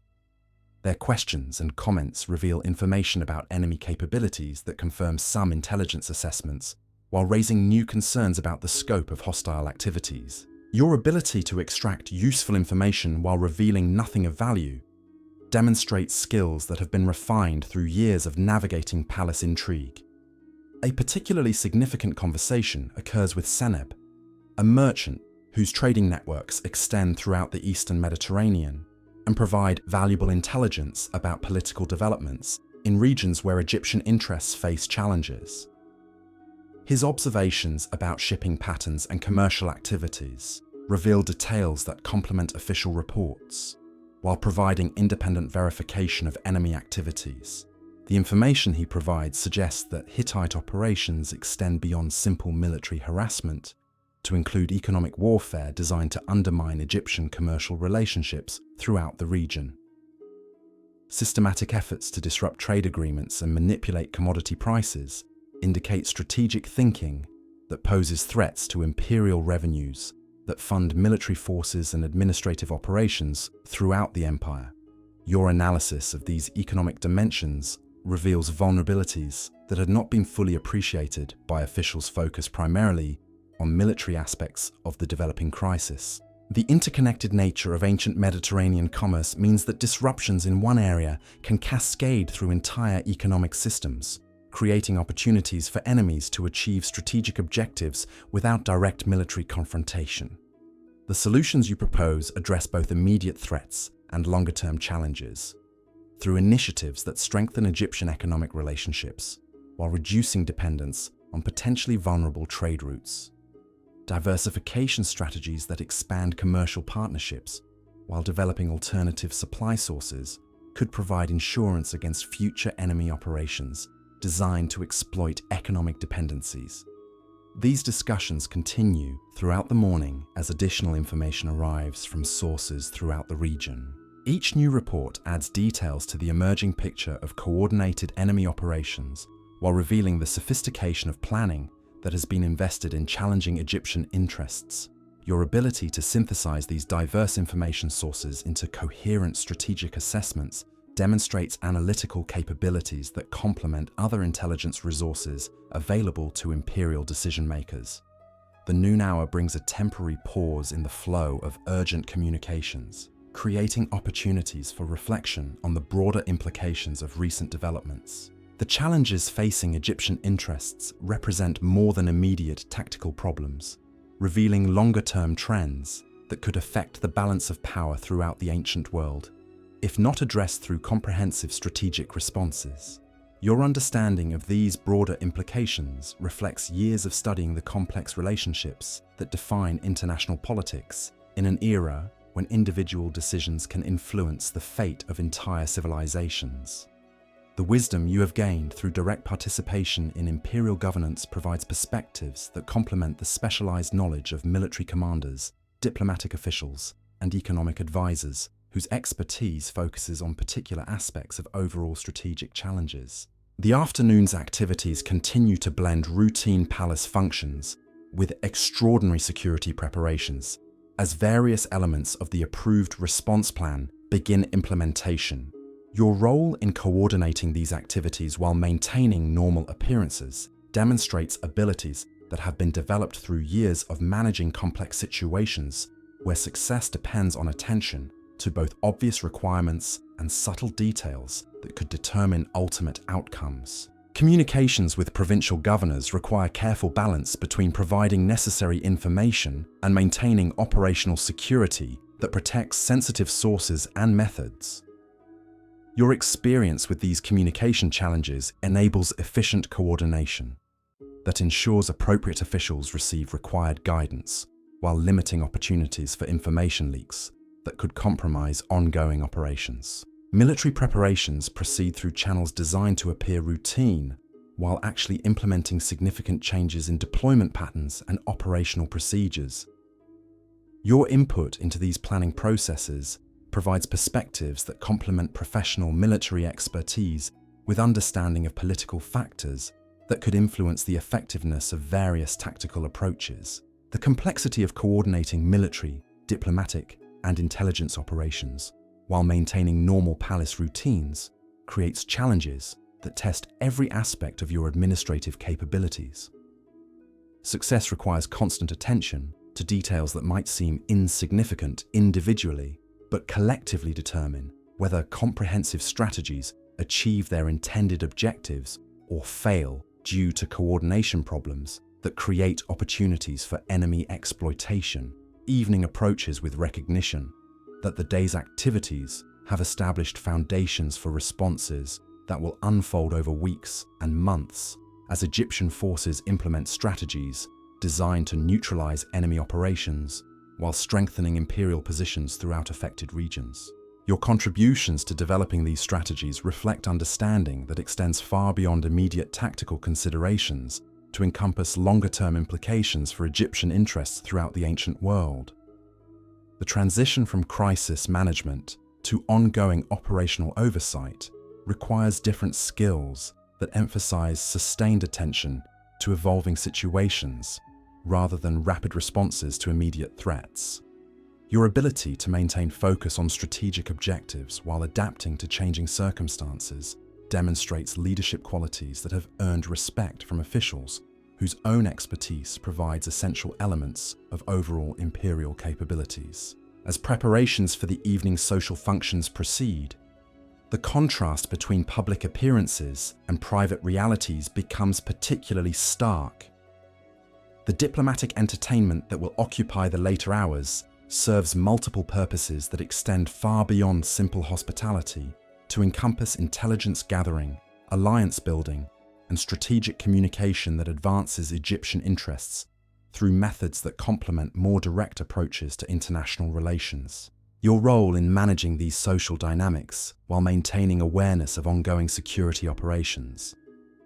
Their questions and comments reveal information about enemy capabilities that confirm some intelligence assessments, while raising new concerns about the scope of hostile activities. Your ability to extract useful information while revealing nothing of value demonstrates skills that have been refined through years of navigating palace intrigue. A particularly significant conversation occurs with Seneb, a merchant whose trading networks extend throughout the Eastern Mediterranean and provide valuable intelligence about political developments in regions where Egyptian interests face challenges. His observations about shipping patterns and commercial activities reveal details that complement official reports, while providing independent verification of enemy activities. The information he provides suggests that Hittite operations extend beyond simple military harassment to include economic warfare designed to undermine Egyptian commercial relationships throughout the region. Systematic efforts to disrupt trade agreements and manipulate commodity prices indicate strategic thinking that poses threats to imperial revenues that fund military forces and administrative operations throughout the empire. Your analysis of these economic dimensions reveals vulnerabilities that had not been fully appreciated by officials focused primarily on military aspects of the developing crisis. The interconnected nature of ancient Mediterranean commerce means that disruptions in one area can cascade through entire economic systems, creating opportunities for enemies to achieve strategic objectives without direct military confrontation. The solutions you propose address both immediate threats and longer-term challenges, through initiatives that strengthen Egyptian economic relationships while reducing dependence on potentially vulnerable trade routes. Diversification strategies that expand commercial partnerships while developing alternative supply sources could provide insurance against future enemy operations designed to exploit economic dependencies. These discussions continue throughout the morning as additional information arrives from sources throughout the region. Each new report adds details to the emerging picture of coordinated enemy operations while revealing the sophistication of planning that has been invested in challenging Egyptian interests. Your ability to synthesize these diverse information sources into coherent strategic assessments demonstrates analytical capabilities that complement other intelligence resources available to imperial decision-makers. The noon hour brings a temporary pause in the flow of urgent communications, creating opportunities for reflection on the broader implications of recent developments. The challenges facing Egyptian interests represent more than immediate tactical problems, revealing longer-term trends that could affect the balance of power throughout the ancient world, if not addressed through comprehensive strategic responses. Your understanding of these broader implications reflects years of studying the complex relationships that define international politics in an era when individual decisions can influence the fate of entire civilizations. The wisdom you have gained through direct participation in imperial governance provides perspectives that complement the specialized knowledge of military commanders, diplomatic officials, and economic advisors, whose expertise focuses on particular aspects of overall strategic challenges. The afternoon's activities continue to blend routine palace functions with extraordinary security preparations, as various elements of the approved response plan begin implementation. Your role in coordinating these activities while maintaining normal appearances demonstrates abilities that have been developed through years of managing complex situations where success depends on attention to both obvious requirements and subtle details that could determine ultimate outcomes. Communications with provincial governors require careful balance between providing necessary information and maintaining operational security that protects sensitive sources and methods. Your experience with these communication challenges enables efficient coordination that ensures appropriate officials receive required guidance while limiting opportunities for information leaks that could compromise ongoing operations. Military preparations proceed through channels designed to appear routine while actually implementing significant changes in deployment patterns and operational procedures. Your input into these planning processes provides perspectives that complement professional military expertise with understanding of political factors that could influence the effectiveness of various tactical approaches. The complexity of coordinating military, diplomatic, and intelligence operations while maintaining normal palace routines creates challenges that test every aspect of your administrative capabilities. Success requires constant attention to details that might seem insignificant individually, but collectively determine whether comprehensive strategies achieve their intended objectives or fail due to coordination problems that create opportunities for enemy exploitation. Evening approaches with recognition that the day's activities have established foundations for responses that will unfold over weeks and months as Egyptian forces implement strategies designed to neutralize enemy operations while strengthening imperial positions throughout affected regions. Your contributions to developing these strategies reflect understanding that extends far beyond immediate tactical considerations to encompass longer-term implications for Egyptian interests throughout the ancient world. The transition from crisis management to ongoing operational oversight requires different skills that emphasize sustained attention to evolving situations rather than rapid responses to immediate threats. Your ability to maintain focus on strategic objectives while adapting to changing circumstances demonstrates leadership qualities that have earned respect from officials whose own expertise provides essential elements of overall imperial capabilities. As preparations for the evening's social functions proceed, the contrast between public appearances and private realities becomes particularly stark. The diplomatic entertainment that will occupy the later hours serves multiple purposes that extend far beyond simple hospitality to encompass intelligence gathering, alliance building, and strategic communication that advances Egyptian interests through methods that complement more direct approaches to international relations. Your role in managing these social dynamics while maintaining awareness of ongoing security operations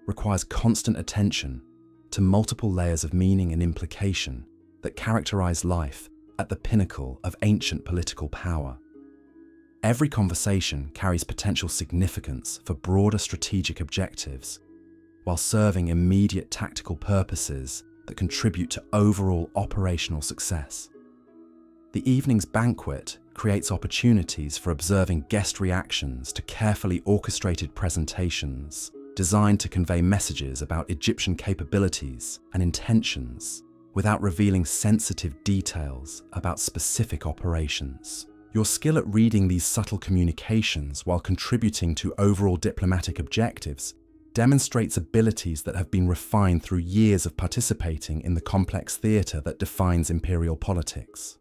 requires constant attention to multiple layers of meaning and implication that characterize life at the pinnacle of ancient political power. Every conversation carries potential significance for broader strategic objectives, while serving immediate tactical purposes that contribute to overall operational success. The evening's banquet creates opportunities for observing guest reactions to carefully orchestrated presentations designed to convey messages about Egyptian capabilities and intentions without revealing sensitive details about specific operations. Your skill at reading these subtle communications while contributing to overall diplomatic objectives demonstrates abilities that have been refined through years of participating in the complex theatre that defines imperial politics.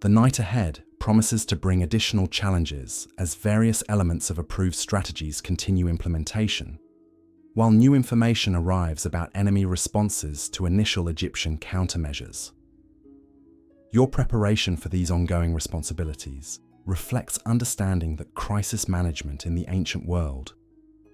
The night ahead promises to bring additional challenges as various elements of approved strategies continue implementation, while new information arrives about enemy responses to initial Egyptian countermeasures. Your preparation for these ongoing responsibilities reflects understanding that crisis management in the ancient world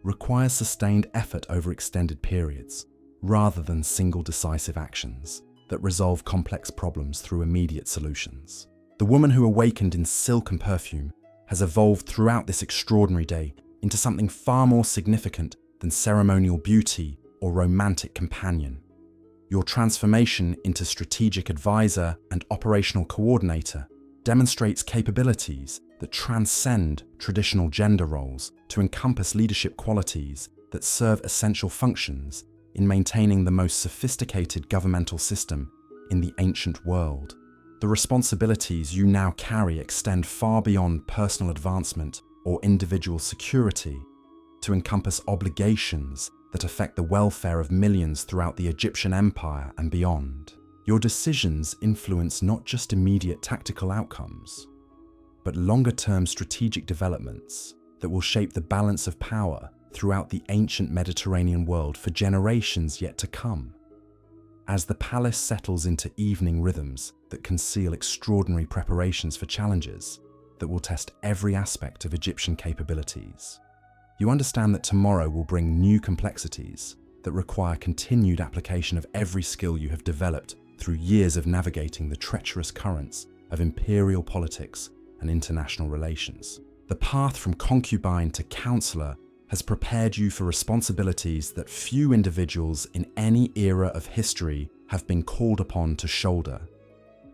requires sustained effort over extended periods, rather than single decisive actions that resolve complex problems through immediate solutions. The woman who awakened in silk and perfume has evolved throughout this extraordinary day into something far more significant than ceremonial beauty or romantic companion. Your transformation into strategic advisor and operational coordinator demonstrates capabilities that transcend traditional gender roles to encompass leadership qualities that serve essential functions in maintaining the most sophisticated governmental system in the ancient world. The responsibilities you now carry extend far beyond personal advancement or individual security to encompass obligations that affect the welfare of millions throughout the Egyptian empire and beyond. Your decisions influence not just immediate tactical outcomes, but longer-term strategic developments that will shape the balance of power throughout the ancient Mediterranean world for generations yet to come. As the palace settles into evening rhythms that conceal extraordinary preparations for challenges that will test every aspect of Egyptian capabilities, you understand that tomorrow will bring new complexities that require continued application of every skill you have developed through years of navigating the treacherous currents of imperial politics and international relations. The path from concubine to counselor has prepared you for responsibilities that few individuals in any era of history have been called upon to shoulder.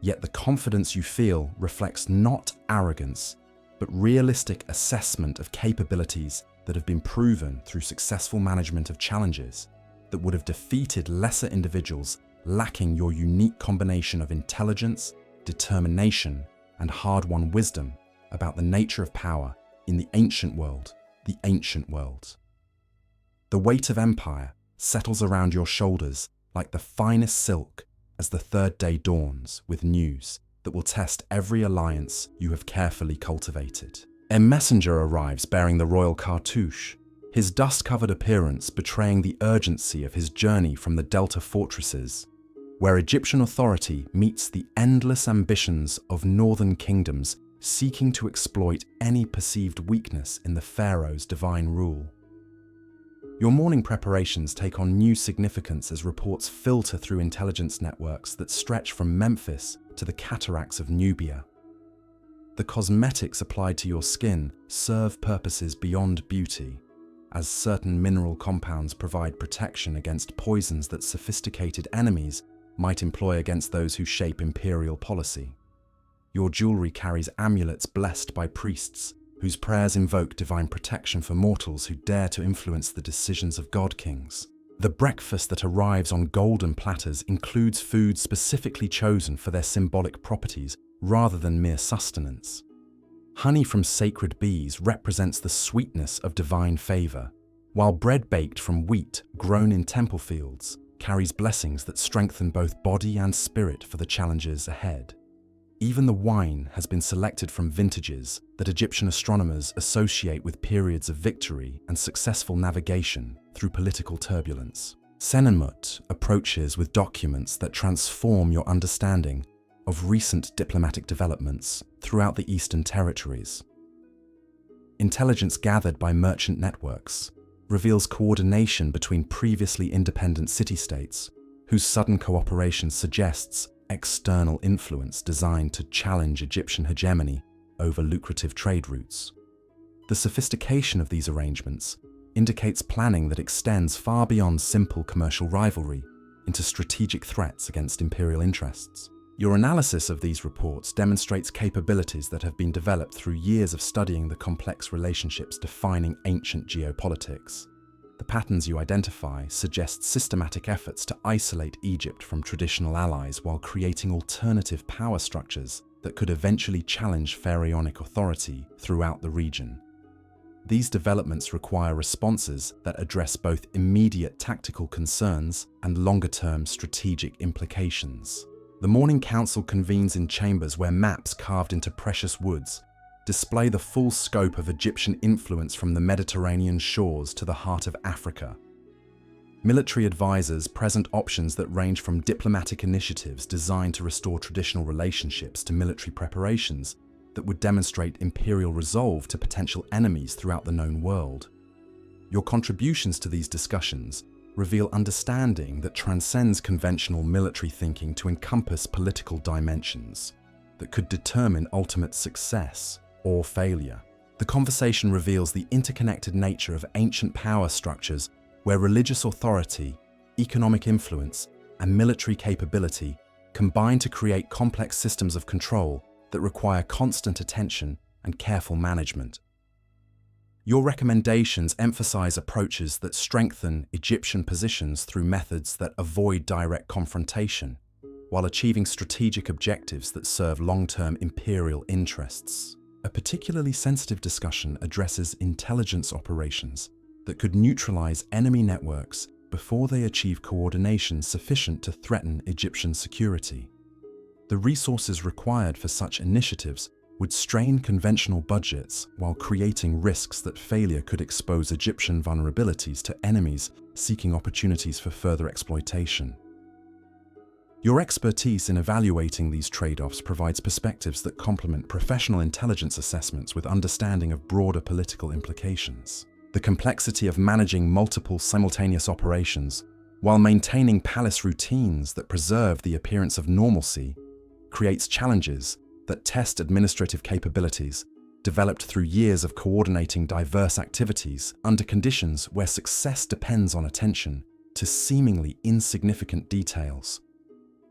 Yet the confidence you feel reflects not arrogance, but realistic assessment of capabilities that have been proven through successful management of challenges that would have defeated lesser individuals lacking your unique combination of intelligence, determination, and hard-won wisdom about the nature of power in the ancient world. The ancient world. The weight of empire settles around your shoulders like the finest silk as the third day dawns with news that will test every alliance you have carefully cultivated. A messenger arrives bearing the royal cartouche, his dust-covered appearance betraying the urgency of his journey from the Delta fortresses, where Egyptian authority meets the endless ambitions of northern kingdoms seeking to exploit any perceived weakness in the Pharaoh's divine rule. Your morning preparations take on new significance as reports filter through intelligence networks that stretch from Memphis to the cataracts of Nubia. The cosmetics applied to your skin serve purposes beyond beauty, as certain mineral compounds provide protection against poisons that sophisticated enemies might employ against those who shape imperial policy. Your jewelry carries amulets blessed by priests, whose prayers invoke divine protection for mortals who dare to influence the decisions of god-kings. The breakfast that arrives on golden platters includes food specifically chosen for their symbolic properties rather than mere sustenance. Honey from sacred bees represents the sweetness of divine favor, while bread baked from wheat grown in temple fields carries blessings that strengthen both body and spirit for the challenges ahead. Even the wine has been selected from vintages that Egyptian astronomers associate with periods of victory and successful navigation through political turbulence. Senenmut approaches with documents that transform your understanding of recent diplomatic developments throughout the Eastern Territories. Intelligence gathered by merchant networks reveals coordination between previously independent city-states, whose sudden cooperation suggests external influence designed to challenge Egyptian hegemony over lucrative trade routes. The sophistication of these arrangements indicates planning that extends far beyond simple commercial rivalry into strategic threats against imperial interests. Your analysis of these reports demonstrates capabilities that have been developed through years of studying the complex relationships defining ancient geopolitics. The patterns you identify suggest systematic efforts to isolate Egypt from traditional allies while creating alternative power structures that could eventually challenge pharaonic authority throughout the region. These developments require responses that address both immediate tactical concerns and longer-term strategic implications. The Morning Council convenes in chambers where maps carved into precious woods display the full scope of Egyptian influence from the Mediterranean shores to the heart of Africa. Military advisors present options that range from diplomatic initiatives designed to restore traditional relationships to military preparations that would demonstrate imperial resolve to potential enemies throughout the known world. Your contributions to these discussions reveal understanding that transcends conventional military thinking to encompass political dimensions that could determine ultimate success or failure. The conversation reveals the interconnected nature of ancient power structures where religious authority, economic influence, and military capability combine to create complex systems of control that require constant attention and careful management. Your recommendations emphasize approaches that strengthen Egyptian positions through methods that avoid direct confrontation, while achieving strategic objectives that serve long-term imperial interests. A particularly sensitive discussion addresses intelligence operations that could neutralize enemy networks before they achieve coordination sufficient to threaten Egyptian security. The resources required for such initiatives would strain conventional budgets while creating risks that failure could expose Egyptian vulnerabilities to enemies seeking opportunities for further exploitation. Your expertise in evaluating these trade-offs provides perspectives that complement professional intelligence assessments with understanding of broader political implications. The complexity of managing multiple simultaneous operations while maintaining palace routines that preserve the appearance of normalcy creates challenges that test administrative capabilities developed through years of coordinating diverse activities under conditions where success depends on attention to seemingly insignificant details.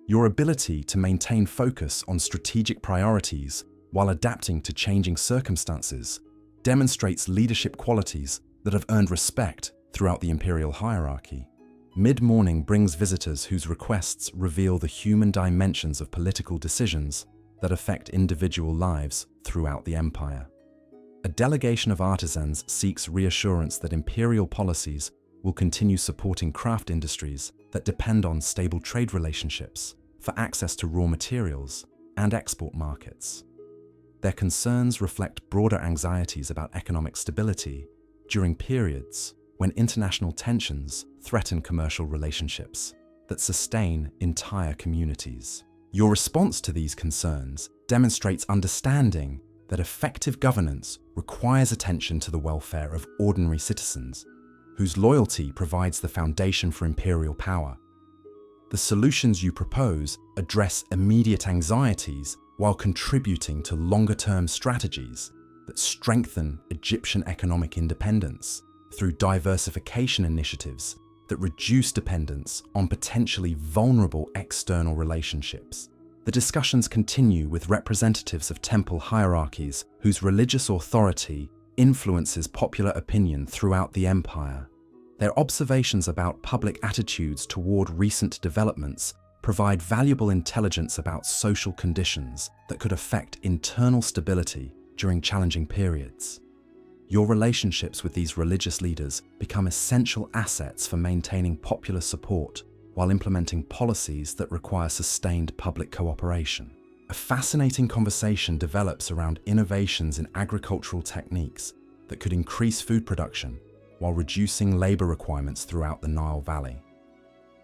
Your ability to maintain focus on strategic priorities while adapting to changing circumstances demonstrates leadership qualities that have earned respect throughout the imperial hierarchy. Mid-morning brings visitors whose requests reveal the human dimensions of political decisions that affect individual lives throughout the empire. A delegation of artisans seeks reassurance that imperial policies will continue supporting craft industries that depend on stable trade relationships for access to raw materials and export markets. Their concerns reflect broader anxieties about economic stability during periods when international tensions threaten commercial relationships that sustain entire communities. Your response to these concerns demonstrates understanding that effective governance requires attention to the welfare of ordinary citizens, whose loyalty provides the foundation for imperial power. The solutions you propose address immediate anxieties while contributing to longer-term strategies that strengthen Egyptian economic independence through diversification initiatives that reduce dependence on potentially vulnerable external relationships. The discussions continue with representatives of temple hierarchies whose religious authority influences popular opinion throughout the empire. Their observations about public attitudes toward recent developments provide valuable intelligence about social conditions that could affect internal stability during challenging periods. Your relationships with these religious leaders become essential assets for maintaining popular support while implementing policies that require sustained public cooperation. A fascinating conversation develops around innovations in agricultural techniques that could increase food production while reducing labor requirements throughout the Nile Valley.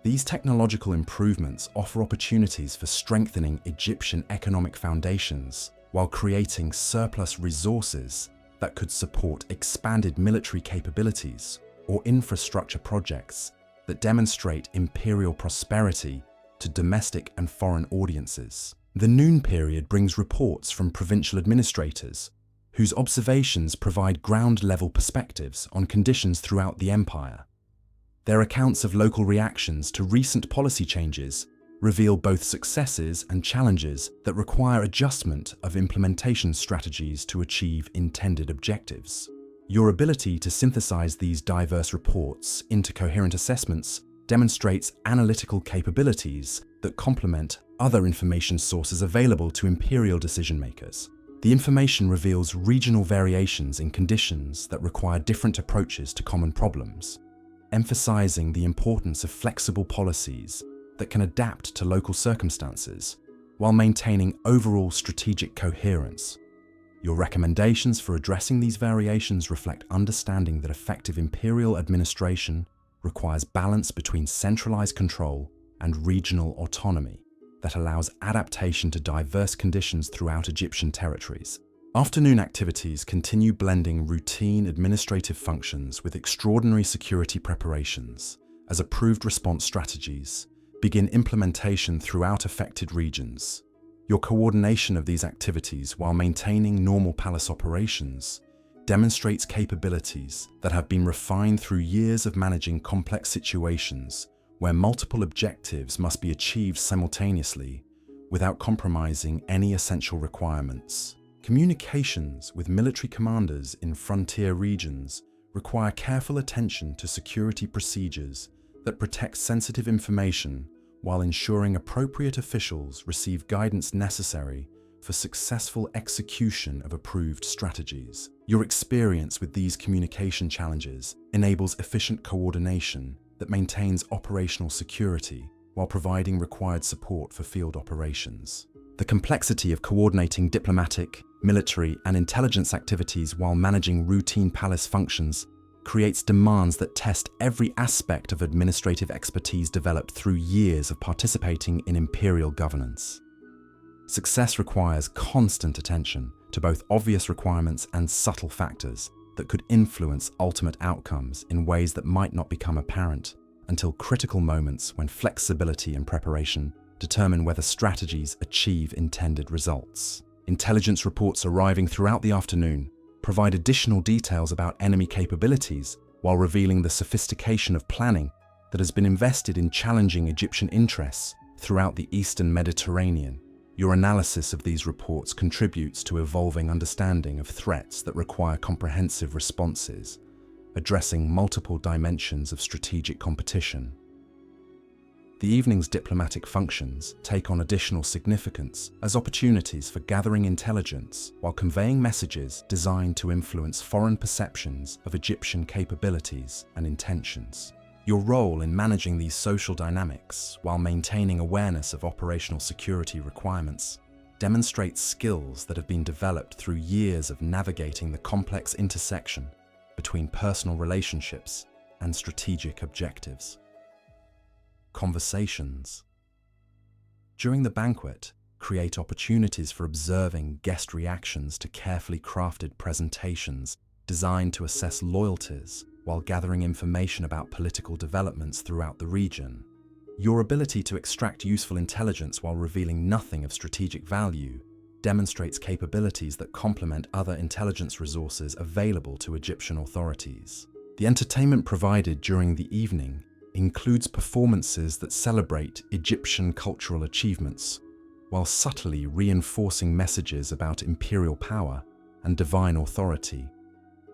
These technological improvements offer opportunities for strengthening Egyptian economic foundations while creating surplus resources that could support expanded military capabilities or infrastructure projects that demonstrate imperial prosperity to domestic and foreign audiences. The noon period brings reports from provincial administrators whose observations provide ground-level perspectives on conditions throughout the empire. Their accounts of local reactions to recent policy changes reveal both successes and challenges that require adjustment of implementation strategies to achieve intended objectives. Your ability to synthesize these diverse reports into coherent assessments demonstrates analytical capabilities that complement other information sources available to imperial decision-makers. The information reveals regional variations in conditions that require different approaches to common problems, emphasizing the importance of flexible policies that can adapt to local circumstances while maintaining overall strategic coherence. Your recommendations for addressing these variations reflect understanding that effective imperial administration requires balance between centralized control and regional autonomy that allows adaptation to diverse conditions throughout Egyptian territories. Afternoon activities continue blending routine administrative functions with extraordinary security preparations as approved response strategies begin implementation throughout affected regions. Your coordination of these activities while maintaining normal palace operations demonstrates capabilities that have been refined through years of managing complex situations where multiple objectives must be achieved simultaneously without compromising any essential requirements. Communications with military commanders in frontier regions require careful attention to security procedures that protect sensitive information while ensuring appropriate officials receive guidance necessary for successful execution of approved strategies. Your experience with these communication challenges enables efficient coordination that maintains operational security while providing required support for field operations. The complexity of coordinating diplomatic, military, and intelligence activities while managing routine palace functions creates demands that test every aspect of administrative expertise developed through years of participating in imperial governance. Success requires constant attention to both obvious requirements and subtle factors that could influence ultimate outcomes in ways that might not become apparent until critical moments when flexibility and preparation determine whether strategies achieve intended results. Intelligence reports arriving throughout the afternoon provide additional details about enemy capabilities while revealing the sophistication of planning that has been invested in challenging Egyptian interests throughout the Eastern Mediterranean. Your analysis of these reports contributes to evolving understanding of threats that require comprehensive responses, addressing multiple dimensions of strategic competition. The evening's diplomatic functions take on additional significance as opportunities for gathering intelligence while conveying messages designed to influence foreign perceptions of Egyptian capabilities and intentions. Your role in managing these social dynamics while maintaining awareness of operational security requirements demonstrates skills that have been developed through years of navigating the complex intersection between personal relationships and strategic objectives. Conversations. During the banquet, create opportunities for observing guest reactions to carefully crafted presentations designed to assess loyalties while gathering information about political developments throughout the region. Your ability to extract useful intelligence while revealing nothing of strategic value demonstrates capabilities that complement other intelligence resources available to Egyptian authorities. The entertainment provided during the evening includes performances that celebrate Egyptian cultural achievements, while subtly reinforcing messages about imperial power and divine authority.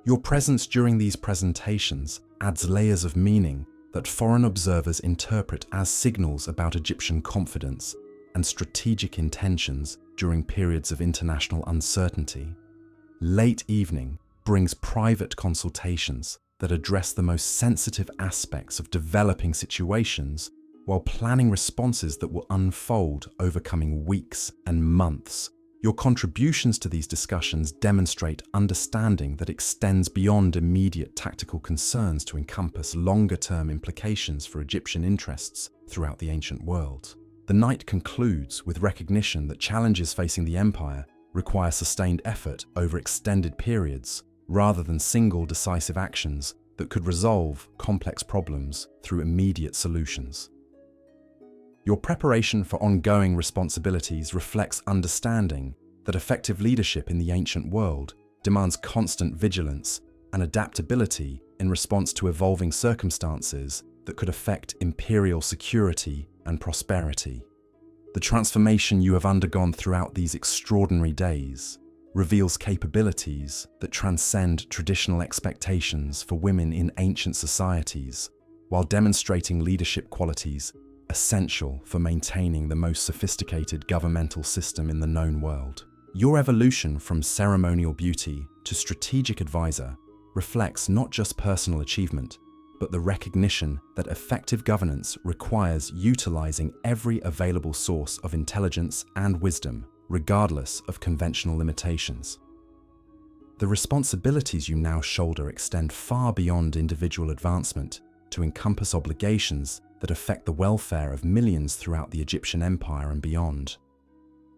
Your presence during these presentations adds layers of meaning that foreign observers interpret as signals about Egyptian confidence and strategic intentions during periods of international uncertainty. Late evening brings private consultations that address the most sensitive aspects of developing situations while planning responses that will unfold over coming weeks and months. Your contributions to these discussions demonstrate understanding that extends beyond immediate tactical concerns to encompass longer-term implications for Egyptian interests throughout the ancient world. The night concludes with recognition that challenges facing the empire require sustained effort over extended periods, rather than single decisive actions that could resolve complex problems through immediate solutions. Your preparation for ongoing responsibilities reflects understanding that effective leadership in the ancient world demands constant vigilance and adaptability in response to evolving circumstances that could affect imperial security and prosperity. The transformation you have undergone throughout these extraordinary days reveals capabilities that transcend traditional expectations for women in ancient societies, while demonstrating leadership qualities essential for maintaining the most sophisticated governmental system in the known world. Your evolution from ceremonial beauty to strategic advisor reflects not just personal achievement, but the recognition that effective governance requires utilizing every available source of intelligence and wisdom, regardless of conventional limitations. The responsibilities you now shoulder extend far beyond individual advancement to encompass obligations that affect the welfare of millions throughout the Egyptian empire and beyond.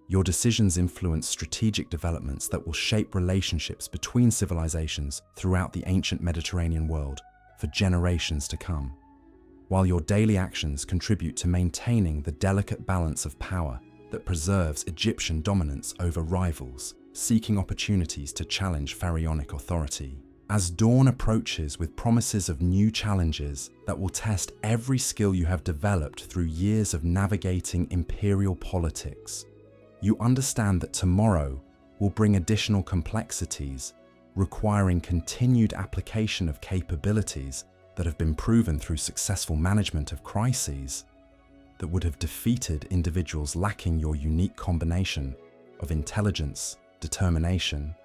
Your decisions influence strategic developments that will shape relationships between civilizations throughout the ancient Mediterranean world for generations to come, while your daily actions contribute to maintaining the delicate balance of power that preserves Egyptian dominance over rivals seeking opportunities to challenge pharaonic authority. As dawn approaches with promises of new challenges that will test every skill you have developed through years of navigating imperial politics, you understand that tomorrow will bring additional complexities, requiring continued application of capabilities that have been proven through successful management of crises. that would have defeated individuals lacking your unique combination of intelligence, determination,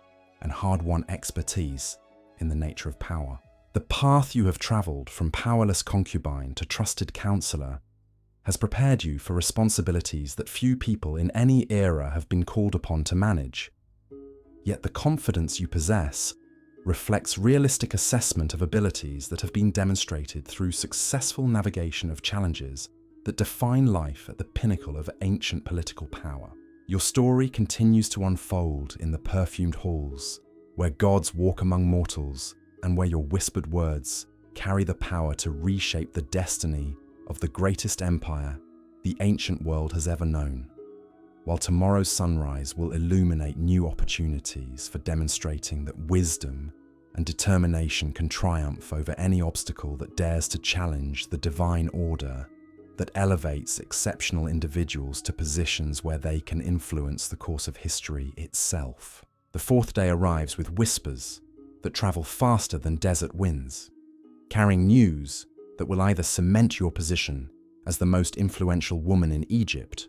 and hard-won expertise in the nature of power. The path you have traveled from powerless concubine to trusted counselor has prepared you for responsibilities that few people in any era have been called upon to manage. Yet the confidence you possess reflects realistic assessment of abilities that have been demonstrated through successful navigation of challenges that define life at the pinnacle of ancient political power. Your story continues to unfold in the perfumed halls, where gods walk among mortals and where your whispered words carry the power to reshape the destiny of the greatest empire the ancient world has ever known, while tomorrow's sunrise will illuminate new opportunities for demonstrating that wisdom and determination can triumph over any obstacle that dares to challenge the divine order that elevates exceptional individuals to positions where they can influence the course of history itself. The fourth day arrives with whispers that travel faster than desert winds, carrying news that will either cement your position as the most influential woman in Egypt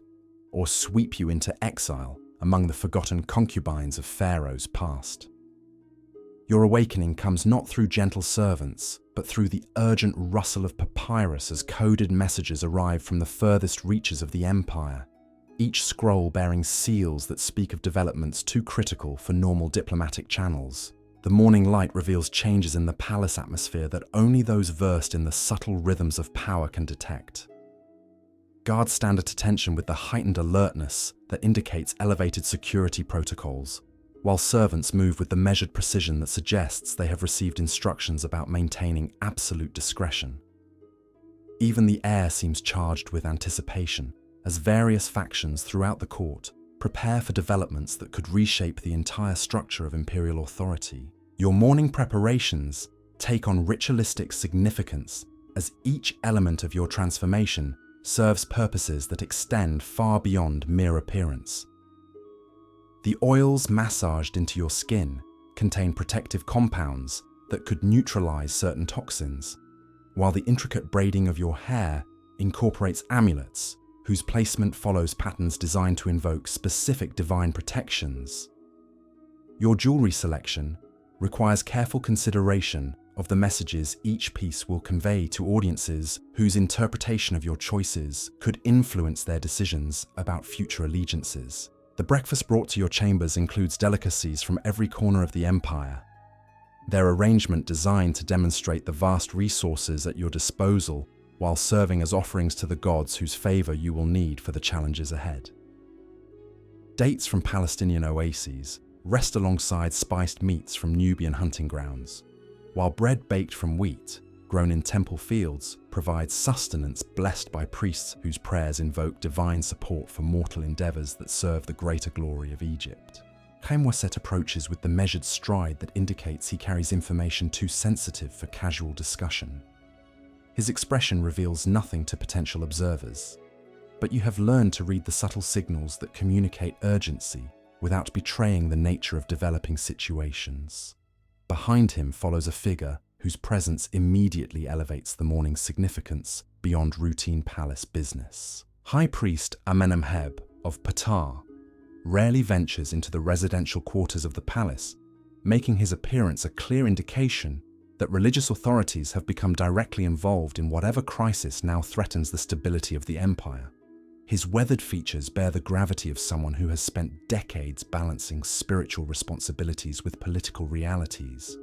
or sweep you into exile among the forgotten concubines of Pharaoh's past. Your awakening comes not through gentle servants, but through the urgent rustle of papyrus as coded messages arrive from the furthest reaches of the empire, each scroll bearing seals that speak of developments too critical for normal diplomatic channels. The morning light reveals changes in the palace atmosphere that only those versed in the subtle rhythms of power can detect. Guards stand at attention with the heightened alertness that indicates elevated security protocols, while servants move with the measured precision that suggests they have received instructions about maintaining absolute discretion. Even the air seems charged with anticipation, as various factions throughout the court prepare for developments that could reshape the entire structure of imperial authority. Your morning preparations take on ritualistic significance as each element of your transformation serves purposes that extend far beyond mere appearance. The oils massaged into your skin contain protective compounds that could neutralize certain toxins, while the intricate braiding of your hair incorporates amulets whose placement follows patterns designed to invoke specific divine protections. Your jewelry selection requires careful consideration of the messages each piece will convey to audiences whose interpretation of your choices could influence their decisions about future allegiances. The breakfast brought to your chambers includes delicacies from every corner of the empire, their arrangement designed to demonstrate the vast resources at your disposal while serving as offerings to the gods whose favor you will need for the challenges ahead. Dates from Palestinian oases rest alongside spiced meats from Nubian hunting grounds, while bread baked from wheat, grown in temple fields, provides sustenance blessed by priests whose prayers invoke divine support for mortal endeavors that serve the greater glory of Egypt. Khemwaset approaches with the measured stride that indicates he carries information too sensitive for casual discussion. His expression reveals nothing to potential observers, but you have learned to read the subtle signals that communicate urgency without betraying the nature of developing situations. Behind him follows a figure whose presence immediately elevates the morning's significance beyond routine palace business. High Priest Amenemheb of Ptah rarely ventures into the residential quarters of the palace, making his appearance a clear indication that religious authorities have become directly involved in whatever crisis now threatens the stability of the empire. His weathered features bear the gravity of someone who has spent decades balancing spiritual responsibilities with political realities,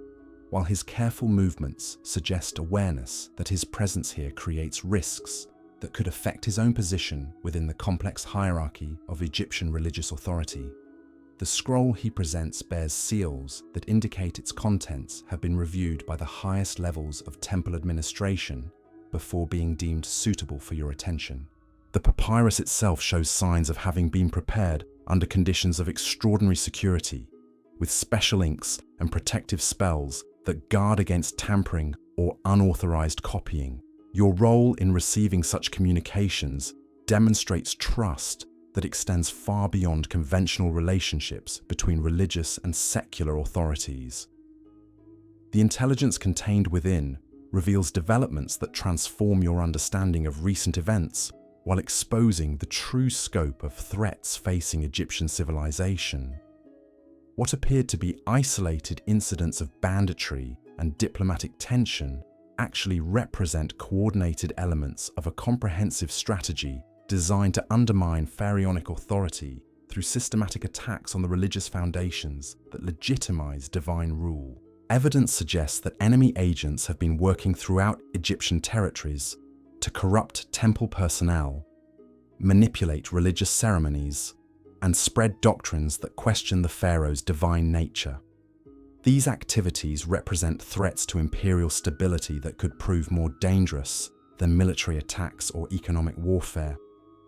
while his careful movements suggest awareness that his presence here creates risks that could affect his own position within the complex hierarchy of Egyptian religious authority. The scroll he presents bears seals that indicate its contents have been reviewed by the highest levels of temple administration before being deemed suitable for your attention. The papyrus itself shows signs of having been prepared under conditions of extraordinary security, with special inks and protective spells that guard against tampering or unauthorized copying. Your role in receiving such communications demonstrates trust that extends far beyond conventional relationships between religious and secular authorities. The intelligence contained within reveals developments that transform your understanding of recent events while exposing the true scope of threats facing Egyptian civilization. What appeared to be isolated incidents of banditry and diplomatic tension actually represent coordinated elements of a comprehensive strategy designed to undermine pharaonic authority through systematic attacks on the religious foundations that legitimize divine rule. Evidence suggests that enemy agents have been working throughout Egyptian territories to corrupt temple personnel, manipulate religious ceremonies, and spread doctrines that question the pharaoh's divine nature. These activities represent threats to imperial stability that could prove more dangerous than military attacks or economic warfare,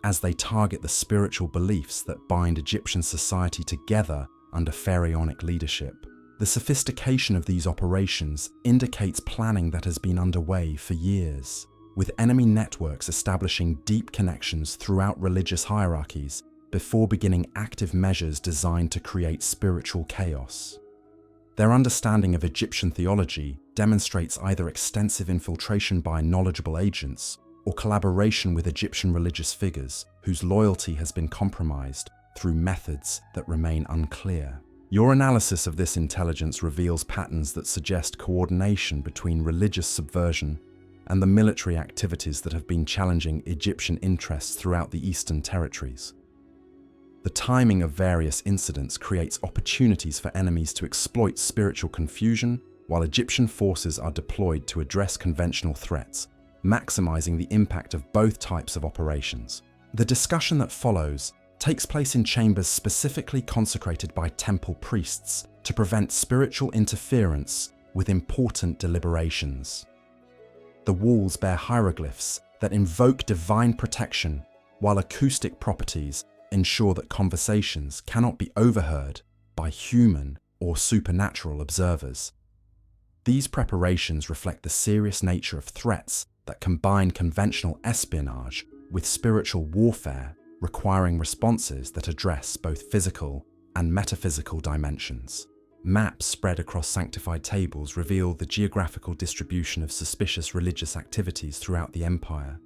as they target the spiritual beliefs that bind Egyptian society together under pharaonic leadership. The sophistication of these operations indicates planning that has been underway for years, with enemy networks establishing deep connections throughout religious hierarchies before beginning active measures designed to create spiritual chaos. Their understanding of Egyptian theology demonstrates either extensive infiltration by knowledgeable agents or collaboration with Egyptian religious figures whose loyalty has been compromised through methods that remain unclear. Your analysis of this intelligence reveals patterns that suggest coordination between religious subversion and the military activities that have been challenging Egyptian interests throughout the Eastern territories. The timing of various incidents creates opportunities for enemies to exploit spiritual confusion, while Egyptian forces are deployed to address conventional threats, maximizing the impact of both types of operations. The discussion that follows takes place in chambers specifically consecrated by temple priests to prevent spiritual interference with important deliberations. The walls bear hieroglyphs that invoke divine protection, while acoustic properties ensure that conversations cannot be overheard by human or supernatural observers. These preparations reflect the serious nature of threats that combine conventional espionage with spiritual warfare, requiring responses that address both physical and metaphysical dimensions. Maps spread across sanctified tables reveal the geographical distribution of suspicious religious activities throughout the empire,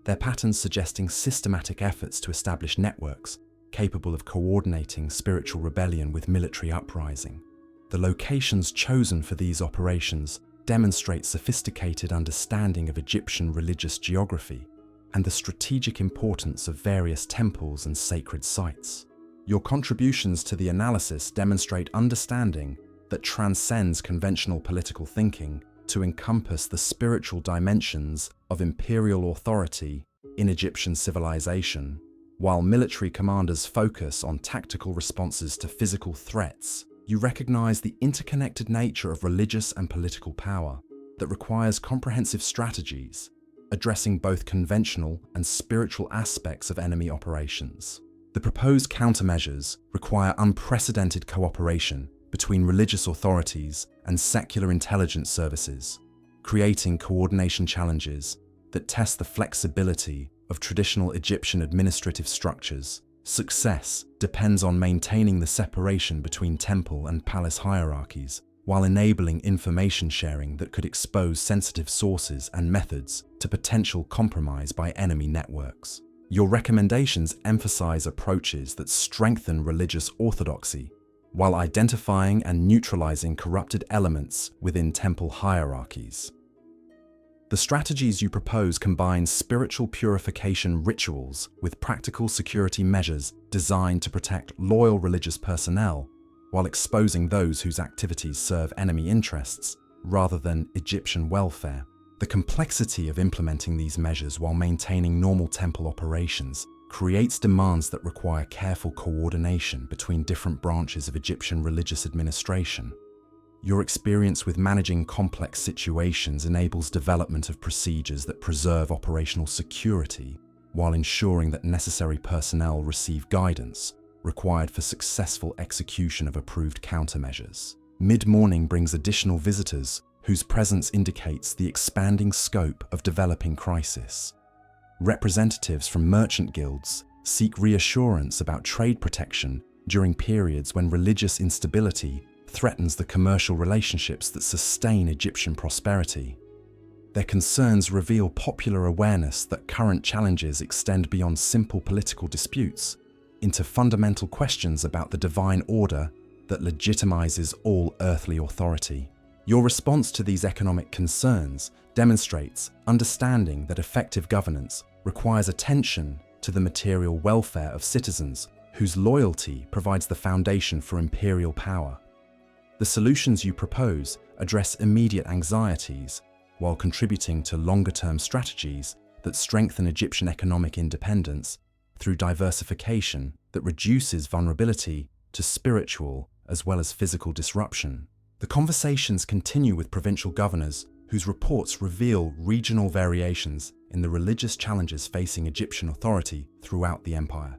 their patterns suggesting systematic efforts to establish networks capable of coordinating spiritual rebellion with military uprising. The locations chosen for these operations demonstrate sophisticated understanding of Egyptian religious geography and the strategic importance of various temples and sacred sites. Your contributions to the analysis demonstrate understanding that transcends conventional political thinking to encompass the spiritual dimensions of imperial authority in Egyptian civilization. While military commanders focus on tactical responses to physical threats, you recognize the interconnected nature of religious and political power that requires comprehensive strategies, addressing both conventional and spiritual aspects of enemy operations. The proposed countermeasures require unprecedented cooperation between religious authorities and secular intelligence services, creating coordination challenges that test the flexibility of traditional Egyptian administrative structures. Success depends on maintaining the separation between temple and palace hierarchies, while enabling information sharing that could expose sensitive sources and methods to potential compromise by enemy networks. Your recommendations emphasize approaches that strengthen religious orthodoxy, while identifying and neutralizing corrupted elements within temple hierarchies. The strategies you propose combine spiritual purification rituals with practical security measures designed to protect loyal religious personnel, while exposing those whose activities serve enemy interests rather than Egyptian welfare. The complexity of implementing these measures while maintaining normal temple operations creates demands that require careful coordination between different branches of Egyptian religious administration. Your experience with managing complex situations enables development of procedures that preserve operational security while ensuring that necessary personnel receive guidance required for successful execution of approved countermeasures. Mid-morning brings additional visitors whose presence indicates the expanding scope of developing crisis. Representatives from merchant guilds seek reassurance about trade protection during periods when religious instability threatens the commercial relationships that sustain Egyptian prosperity. Their concerns reveal popular awareness that current challenges extend beyond simple political disputes into fundamental questions about the divine order that legitimizes all earthly authority. Your response to these economic concerns demonstrates understanding that effective governance requires attention to the material welfare of citizens whose loyalty provides the foundation for imperial power. The solutions you propose address immediate anxieties while contributing to longer-term strategies that strengthen Egyptian economic independence through diversification that reduces vulnerability to spiritual as well as physical disruption. The conversations continue with provincial governors whose reports reveal regional variations in the religious challenges facing Egyptian authority throughout the empire.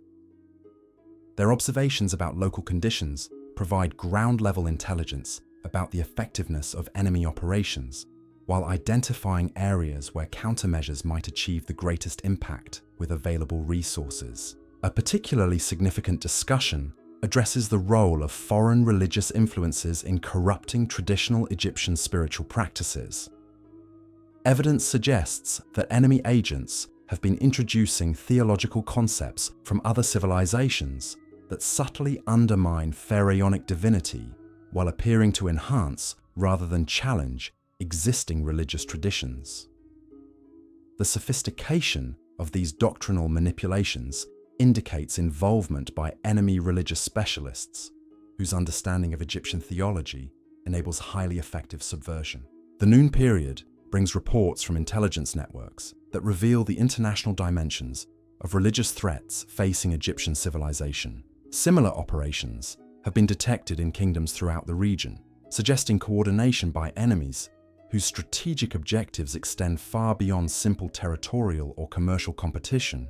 Their observations about local conditions provide ground-level intelligence about the effectiveness of enemy operations, while identifying areas where countermeasures might achieve the greatest impact with available resources. A particularly significant discussion addresses the role of foreign religious influences in corrupting traditional Egyptian spiritual practices. Evidence suggests that enemy agents have been introducing theological concepts from other civilizations that subtly undermine pharaonic divinity while appearing to enhance rather than challenge existing religious traditions. The sophistication of these doctrinal manipulations indicates involvement by enemy religious specialists whose understanding of Egyptian theology enables highly effective subversion. The noon period brings reports from intelligence networks that reveal the international dimensions of religious threats facing Egyptian civilization. Similar operations have been detected in kingdoms throughout the region, suggesting coordination by enemies whose strategic objectives extend far beyond simple territorial or commercial competition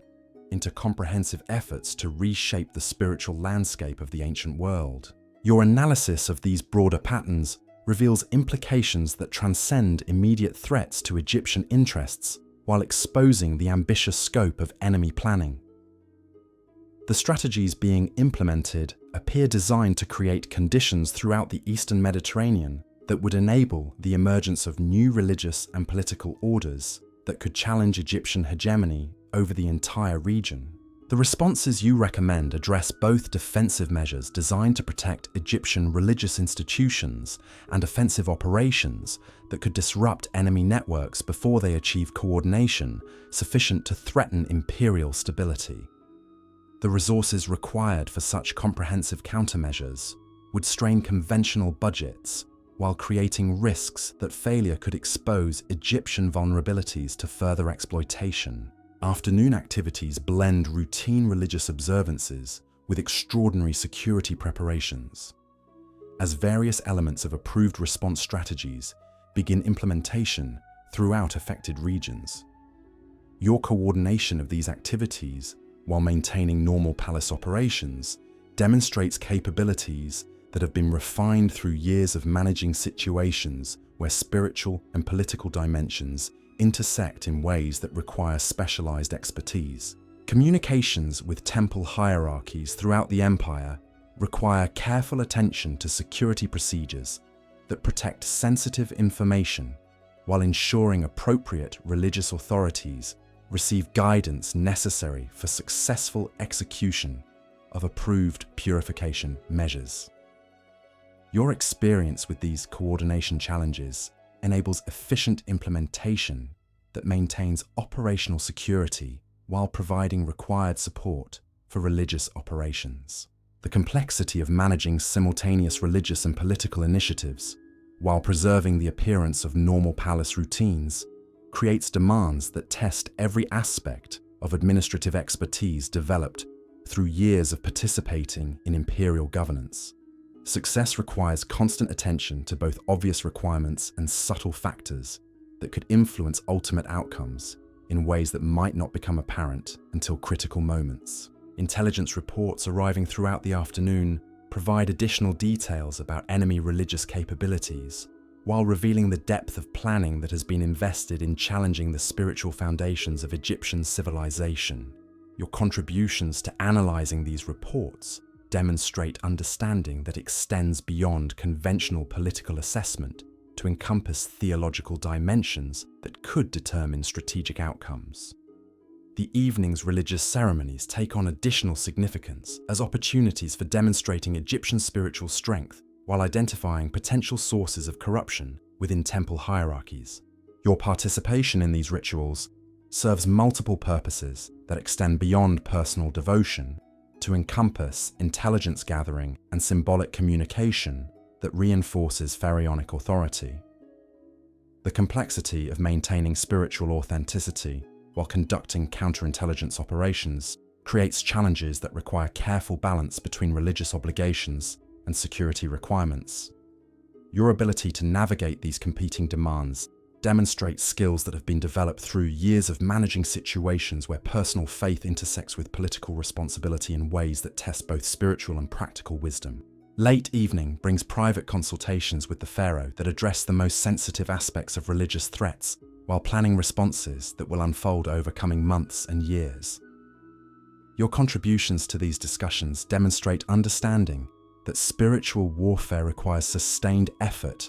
into comprehensive efforts to reshape the spiritual landscape of the ancient world. Your analysis of these broader patterns reveals implications that transcend immediate threats to Egyptian interests while exposing the ambitious scope of enemy planning. The strategies being implemented appear designed to create conditions throughout the Eastern Mediterranean that would enable the emergence of new religious and political orders that could challenge Egyptian hegemony over the entire region. The responses you recommend address both defensive measures designed to protect Egyptian religious institutions and offensive operations that could disrupt enemy networks before they achieve coordination sufficient to threaten imperial stability. The resources required for such comprehensive countermeasures would strain conventional budgets while creating risks that failure could expose Egyptian vulnerabilities to further exploitation. Afternoon activities blend routine religious observances with extraordinary security preparations. As various elements of approved response strategies begin implementation throughout affected regions, your coordination of these activities while maintaining normal palace operations demonstrates capabilities that have been refined through years of managing situations where spiritual and political dimensions intersect in ways that require specialized expertise. Communications with temple hierarchies throughout the empire require careful attention to security procedures that protect sensitive information while ensuring appropriate religious authorities receive guidance necessary for successful execution of approved purification measures. Your experience with these coordination challenges enables efficient implementation that maintains operational security while providing required support for religious operations. The complexity of managing simultaneous religious and political initiatives while preserving the appearance of normal palace routines creates demands that test every aspect of administrative expertise developed through years of participating in imperial governance. Success requires constant attention to both obvious requirements and subtle factors that could influence ultimate outcomes in ways that might not become apparent until critical moments. Intelligence reports arriving throughout the afternoon provide additional details about enemy religious capabilities, while revealing the depth of planning that has been invested in challenging the spiritual foundations of Egyptian civilization. Your contributions to analyzing these reports demonstrate understanding that extends beyond conventional political assessment to encompass theological dimensions that could determine strategic outcomes. The evening's religious ceremonies take on additional significance as opportunities for demonstrating Egyptian spiritual strength while identifying potential sources of corruption within temple hierarchies. Your participation in these rituals serves multiple purposes that extend beyond personal devotion to encompass intelligence gathering and symbolic communication that reinforces pharaonic authority. The complexity of maintaining spiritual authenticity while conducting counterintelligence operations creates challenges that require careful balance between religious obligations and security requirements. Your ability to navigate these competing demands demonstrates skills that have been developed through years of managing situations where personal faith intersects with political responsibility in ways that test both spiritual and practical wisdom. Late evening brings private consultations with the Pharaoh that address the most sensitive aspects of religious threats while planning responses that will unfold over coming months and years. Your contributions to these discussions demonstrate understanding that spiritual warfare requires sustained effort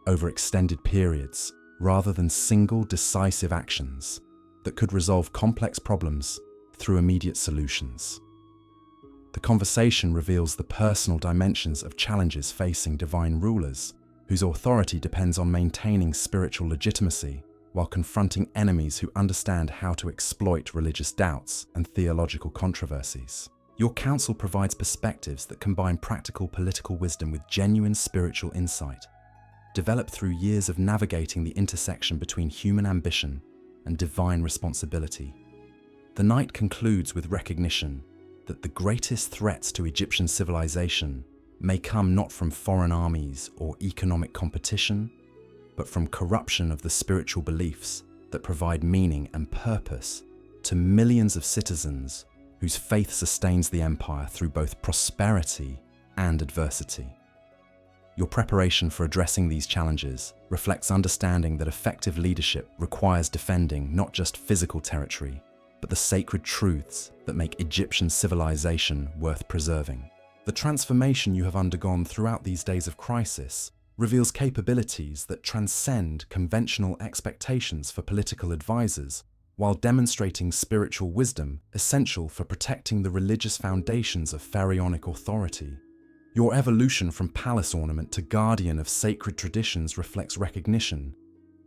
over extended periods rather than single decisive actions that could resolve complex problems through immediate solutions. The conversation reveals the personal dimensions of challenges facing divine rulers, whose authority depends on maintaining spiritual legitimacy while confronting enemies who understand how to exploit religious doubts and theological controversies. Your counsel provides perspectives that combine practical political wisdom with genuine spiritual insight, developed through years of navigating the intersection between human ambition and divine responsibility. The night concludes with recognition that the greatest threats to Egyptian civilization may come not from foreign armies or economic competition, but from corruption of the spiritual beliefs that provide meaning and purpose to millions of citizens whose faith sustains the empire through both prosperity and adversity. Your preparation for addressing these challenges reflects understanding that effective leadership requires defending not just physical territory, but the sacred truths that make Egyptian civilization worth preserving. The transformation you have undergone throughout these days of crisis reveals capabilities that transcend conventional expectations for political advisors, while demonstrating spiritual wisdom essential for protecting the religious foundations of pharaonic authority. Your evolution from palace ornament to guardian of sacred traditions reflects recognition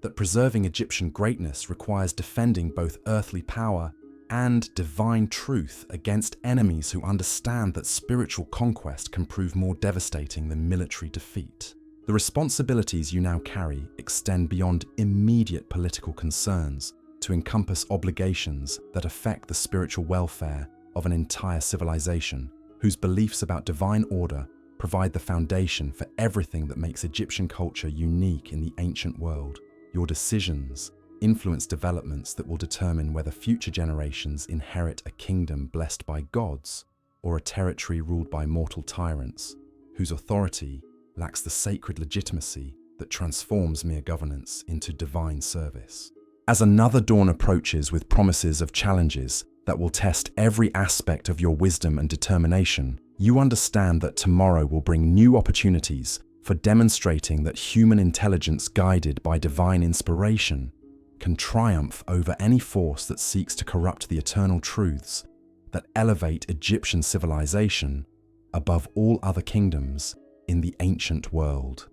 that preserving Egyptian greatness requires defending both earthly power and divine truth against enemies who understand that spiritual conquest can prove more devastating than military defeat. The responsibilities you now carry extend beyond immediate political concerns to encompass obligations that affect the spiritual welfare of an entire civilization, whose beliefs about divine order provide the foundation for everything that makes Egyptian culture unique in the ancient world. Your decisions influence developments that will determine whether future generations inherit a kingdom blessed by gods or a territory ruled by mortal tyrants, whose authority lacks the sacred legitimacy that transforms mere governance into divine service. As another dawn approaches with promises of challenges that will test every aspect of your wisdom and determination, you understand that tomorrow will bring new opportunities for demonstrating that human intelligence guided by divine inspiration can triumph over any force that seeks to corrupt the eternal truths that elevate Egyptian civilization above all other kingdoms in the ancient world.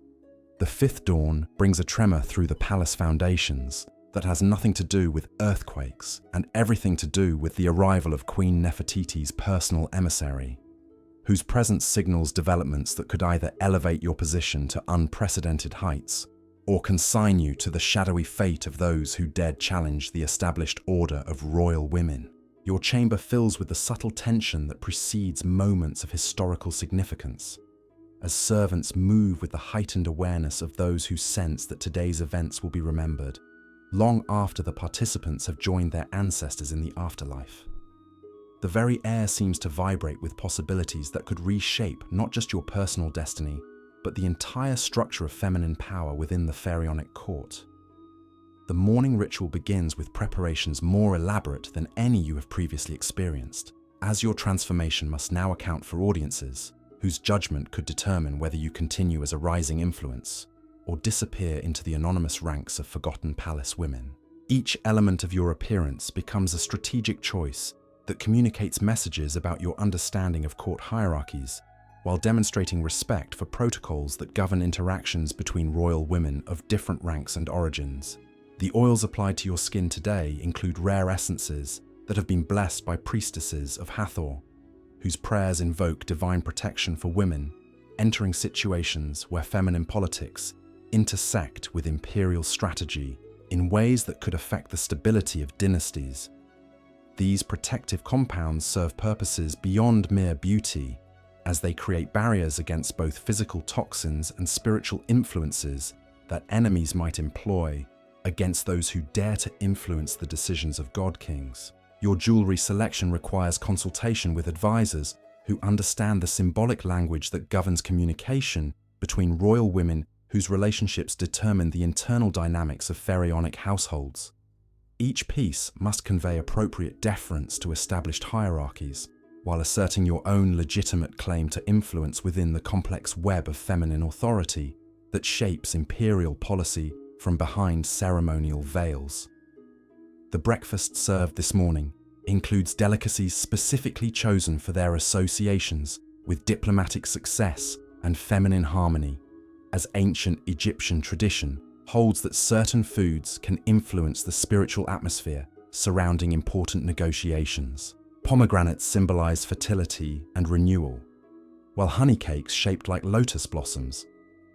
The fifth dawn brings a tremor through the palace foundations that has nothing to do with earthquakes and everything to do with the arrival of Queen Nefertiti's personal emissary, whose presence signals developments that could either elevate your position to unprecedented heights or consign you to the shadowy fate of those who dared challenge the established order of royal women. Your chamber fills with the subtle tension that precedes moments of historical significance, as servants move with the heightened awareness of those who sense that today's events will be remembered long after the participants have joined their ancestors in the afterlife. The very air seems to vibrate with possibilities that could reshape not just your personal destiny, but the entire structure of feminine power within the pharaonic court. The morning ritual begins with preparations more elaborate than any you have previously experienced, as your transformation must now account for audiences whose judgment could determine whether you continue as a rising influence or disappear into the anonymous ranks of forgotten palace women. Each element of your appearance becomes a strategic choice that communicates messages about your understanding of court hierarchies, while demonstrating respect for protocols that govern interactions between royal women of different ranks and origins. The oils applied to your skin today include rare essences that have been blessed by priestesses of Hathor, whose prayers invoke divine protection for women entering situations where feminine politics intersect with imperial strategy in ways that could affect the stability of dynasties. These protective compounds serve purposes beyond mere beauty, as they create barriers against both physical toxins and spiritual influences that enemies might employ against those who dare to influence the decisions of god kings. Your jewelry selection requires consultation with advisors who understand the symbolic language that governs communication between royal women whose relationships determine the internal dynamics of pharaonic households. Each piece must convey appropriate deference to established hierarchies, while asserting your own legitimate claim to influence within the complex web of feminine authority that shapes imperial policy from behind ceremonial veils. The breakfast served this morning includes delicacies specifically chosen for their associations with diplomatic success and feminine harmony, as ancient Egyptian tradition holds that certain foods can influence the spiritual atmosphere surrounding important negotiations. Pomegranates symbolize fertility and renewal, while honeycakes shaped like lotus blossoms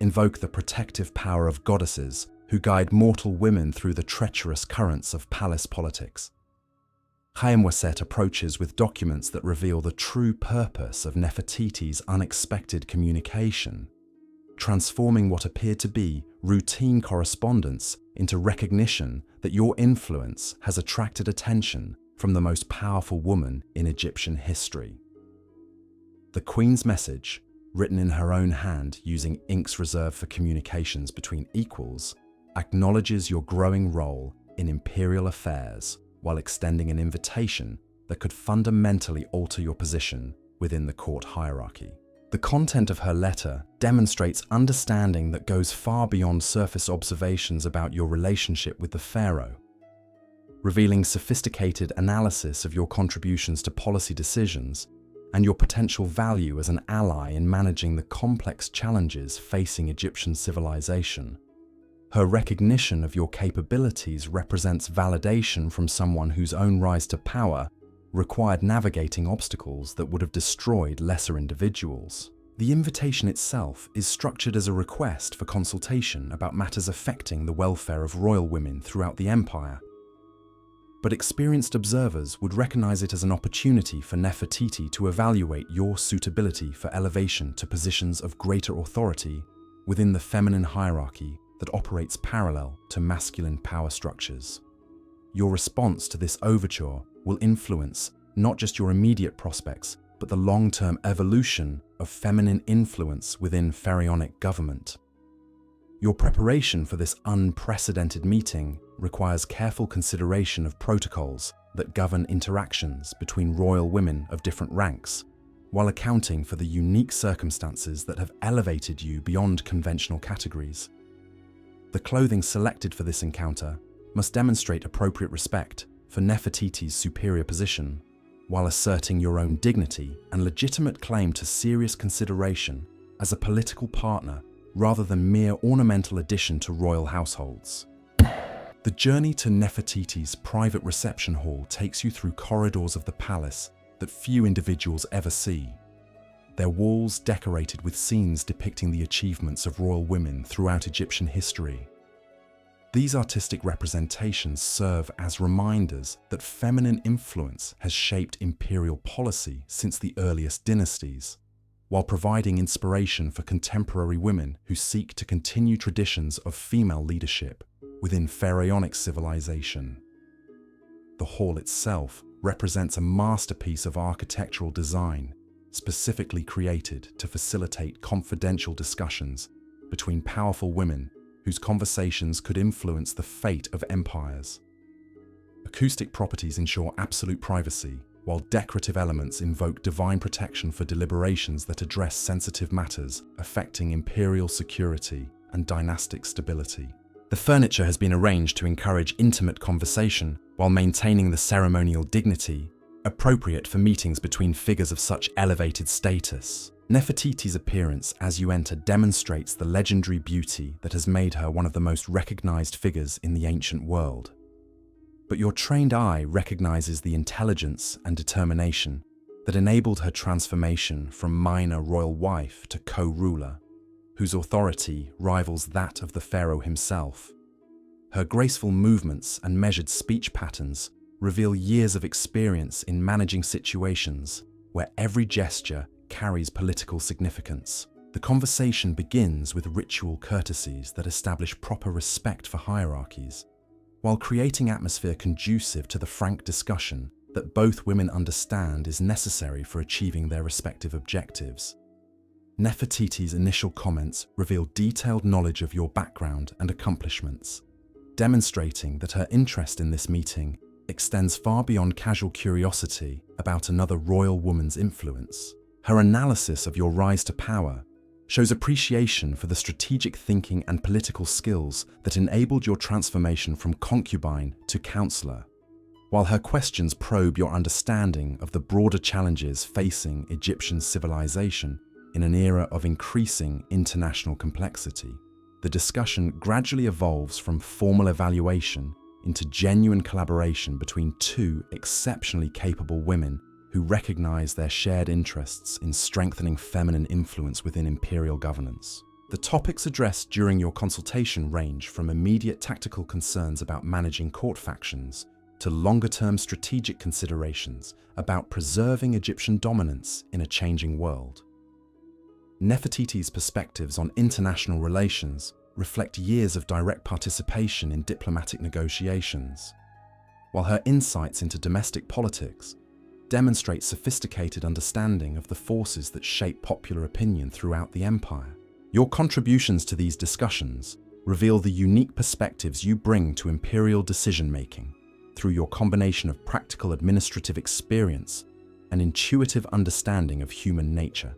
invoke the protective power of goddesses who guide mortal women through the treacherous currents of palace politics. Khaemweset approaches with documents that reveal the true purpose of Nefertiti's unexpected communication, transforming what appeared to be routine correspondence into recognition that your influence has attracted attention from the most powerful woman in Egyptian history. The Queen's message, written in her own hand using inks reserved for communications between equals, acknowledges your growing role in imperial affairs while extending an invitation that could fundamentally alter your position within the court hierarchy. The content of her letter demonstrates understanding that goes far beyond surface observations about your relationship with the pharaoh, revealing sophisticated analysis of your contributions to policy decisions and your potential value as an ally in managing the complex challenges facing Egyptian civilization. Her recognition of your capabilities represents validation from someone whose own rise to power required navigating obstacles that would have destroyed lesser individuals. The invitation itself is structured as a request for consultation about matters affecting the welfare of royal women throughout the empire, but experienced observers would recognize it as an opportunity for Nefertiti to evaluate your suitability for elevation to positions of greater authority within the feminine hierarchy that operates parallel to masculine power structures. Your response to this overture will influence not just your immediate prospects, but the long-term evolution of feminine influence within pharaonic government. Your preparation for this unprecedented meeting requires careful consideration of protocols that govern interactions between royal women of different ranks, while accounting for the unique circumstances that have elevated you beyond conventional categories. The clothing selected for this encounter must demonstrate appropriate respect for Nefertiti's superior position, while asserting your own dignity and legitimate claim to serious consideration as a political partner rather than mere ornamental addition to royal households. The journey to Nefertiti's private reception hall takes you through corridors of the palace that few individuals ever see, their walls decorated with scenes depicting the achievements of royal women throughout Egyptian history. These artistic representations serve as reminders that feminine influence has shaped imperial policy since the earliest dynasties, while providing inspiration for contemporary women who seek to continue traditions of female leadership within pharaonic civilization. The hall itself represents a masterpiece of architectural design, specifically created to facilitate confidential discussions between powerful women whose conversations could influence the fate of empires. Acoustic properties ensure absolute privacy, while decorative elements invoke divine protection for deliberations that address sensitive matters affecting imperial security and dynastic stability. The furniture has been arranged to encourage intimate conversation while maintaining the ceremonial dignity appropriate for meetings between figures of such elevated status. Nefertiti's appearance as you enter demonstrates the legendary beauty that has made her one of the most recognized figures in the ancient world. But your trained eye recognizes the intelligence and determination that enabled her transformation from minor royal wife to co-ruler, whose authority rivals that of the pharaoh himself. Her graceful movements and measured speech patterns reveal years of experience in managing situations where every gesture carries political significance. The conversation begins with ritual courtesies that establish proper respect for hierarchies, while creating atmosphere conducive to the frank discussion that both women understand is necessary for achieving their respective objectives. Nefertiti's initial comments reveal detailed knowledge of your background and accomplishments, demonstrating that her interest in this meeting extends far beyond casual curiosity about another royal woman's influence. Her analysis of your rise to power shows appreciation for the strategic thinking and political skills that enabled your transformation from concubine to counselor, while her questions probe your understanding of the broader challenges facing Egyptian civilization in an era of increasing international complexity. The discussion gradually evolves from formal evaluation into genuine collaboration between two exceptionally capable women who recognize their shared interests in strengthening feminine influence within imperial governance. The topics addressed during your consultation range from immediate tactical concerns about managing court factions to longer-term strategic considerations about preserving Egyptian dominance in a changing world. Nefertiti's perspectives on international relations reflect years of direct participation in diplomatic negotiations, while her insights into domestic politics demonstrate sophisticated understanding of the forces that shape popular opinion throughout the empire. Your contributions to these discussions reveal the unique perspectives you bring to imperial decision-making through your combination of practical administrative experience and intuitive understanding of human nature.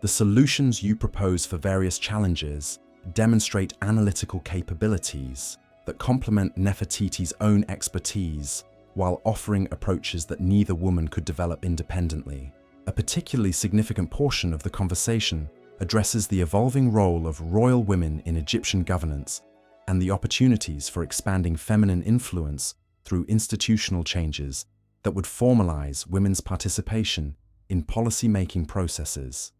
The solutions you propose for various challenges demonstrate analytical capabilities that complement Nefertiti's own expertise while offering approaches that neither woman could develop independently. A particularly significant portion of the conversation addresses the evolving role of royal women in Egyptian governance and the opportunities for expanding feminine influence through institutional changes that would formalize women's participation in policy-making processes.